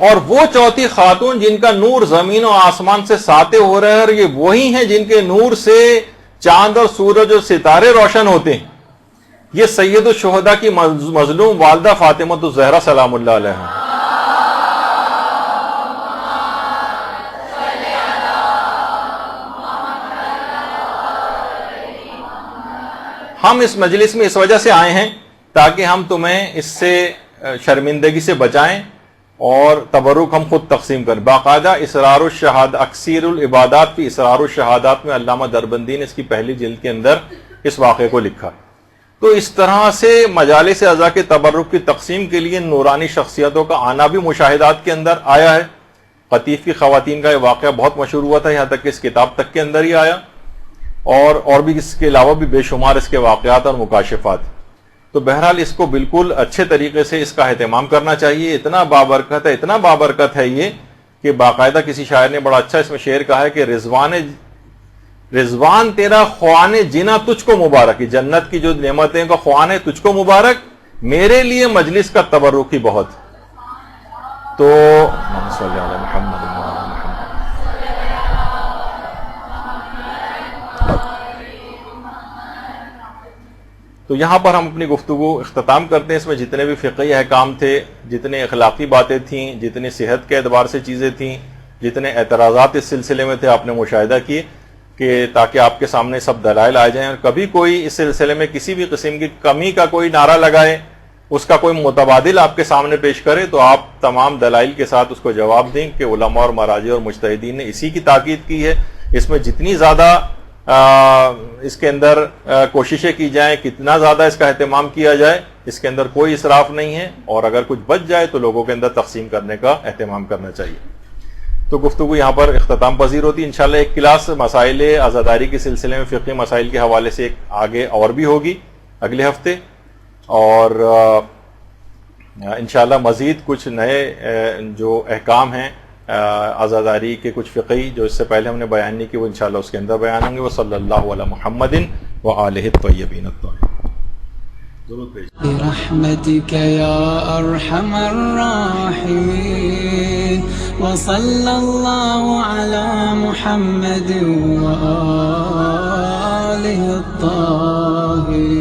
اور وہ چوتھی خاتون جن کا نور زمین و آسمان سے ساطع ہو رہا ہے، اور یہ وہی ہیں جن کے نور سے چاند اور سورج اور ستارے روشن ہوتے ہیں. یہ سید الشہداء کی مظلوم والدہ فاطمہ الزہرا سلام اللہ علیہ ہیں. ہم اس مجلس میں اس وجہ سے آئے ہیں تاکہ ہم تمہیں اس سے شرمندگی سے بچائیں اور تبرک ہم خود تقسیم کریں. باقاعدہ اسرار الشہاد اکثیر العبادات فی اسرار الشہادات میں علامہ دربندی نے اس کی پہلی جلد کے اندر اس واقعے کو لکھا. تو اس طرح سے مجالس عزا کے تبرک کی تقسیم کے لیے نورانی شخصیتوں کا آنا بھی مشاہدات کے اندر آیا ہے. قطیف کی خواتین کا یہ واقعہ بہت مشہور ہوا تھا، یہاں تک کہ اس کتاب تک کے اندر ہی آیا، اور بھی اس کے علاوہ بھی بے شمار اس کے واقعات اور مکاشفات. تو بہرحال اس کو بالکل اچھے طریقے سے اس کا اہتمام کرنا چاہیے. اتنا بابرکت ہے یہ کہ باقاعدہ کسی شاعر نے بڑا اچھا اس میں شعر کہا ہے کہ رضوان تیرا خوان جنا تجھ کو مبارک. جنت کی جو نعمتیں کا خوان ہے تجھ کو مبارک، میرے لیے مجلس کا تبرک ہی بہت. تو تو یہاں پر ہم اپنی گفتگو اختتام کرتے ہیں. اس میں جتنے بھی فقہی احکام تھے، جتنے اخلاقی باتیں تھیں، جتنی صحت کے اعتبار سے چیزیں تھیں، جتنے اعتراضات اس سلسلے میں تھے، آپ نے مشاہدہ کیے کہ تاکہ آپ کے سامنے سب دلائل آ جائیں. اور کبھی کوئی اس سلسلے میں کسی بھی قسم کی کمی کا کوئی نعرہ لگائے، اس کا کوئی متبادل آپ کے سامنے پیش کرے، تو آپ تمام دلائل کے ساتھ اس کو جواب دیں کہ علماء اور مراجع اور مجتہدین نے اسی کی تاکید کی ہے. اس میں جتنی زیادہ اس کے اندر کوششیں کی جائیں، کتنا زیادہ اس کا اہتمام کیا جائے، اس کے اندر کوئی اسراف نہیں ہے. اور اگر کچھ بچ جائے تو لوگوں کے اندر تقسیم کرنے کا اہتمام کرنا چاہیے. تو گفتگو یہاں پر اختتام پذیر ہوتی ہے. انشاءاللہ ایک کلاس مسائل عزاداری کے سلسلے میں فقہی مسائل کے حوالے سے آگے اور بھی ہوگی اگلے ہفتے. اور انشاءاللہ مزید کچھ نئے جو احکام ہیں عزاداری کے، کچھ فقہی جو اس سے پہلے ہم نے بیان نہیں کی، وہ انشاءاللہ اس کے اندر بیان ہوں گے. وہ صلی اللہ علی محمد وآلہ الطیبین الطاہرین. برحمتك يا أرحم الراحمين وصلى الله على محمد وآله الطاهرين.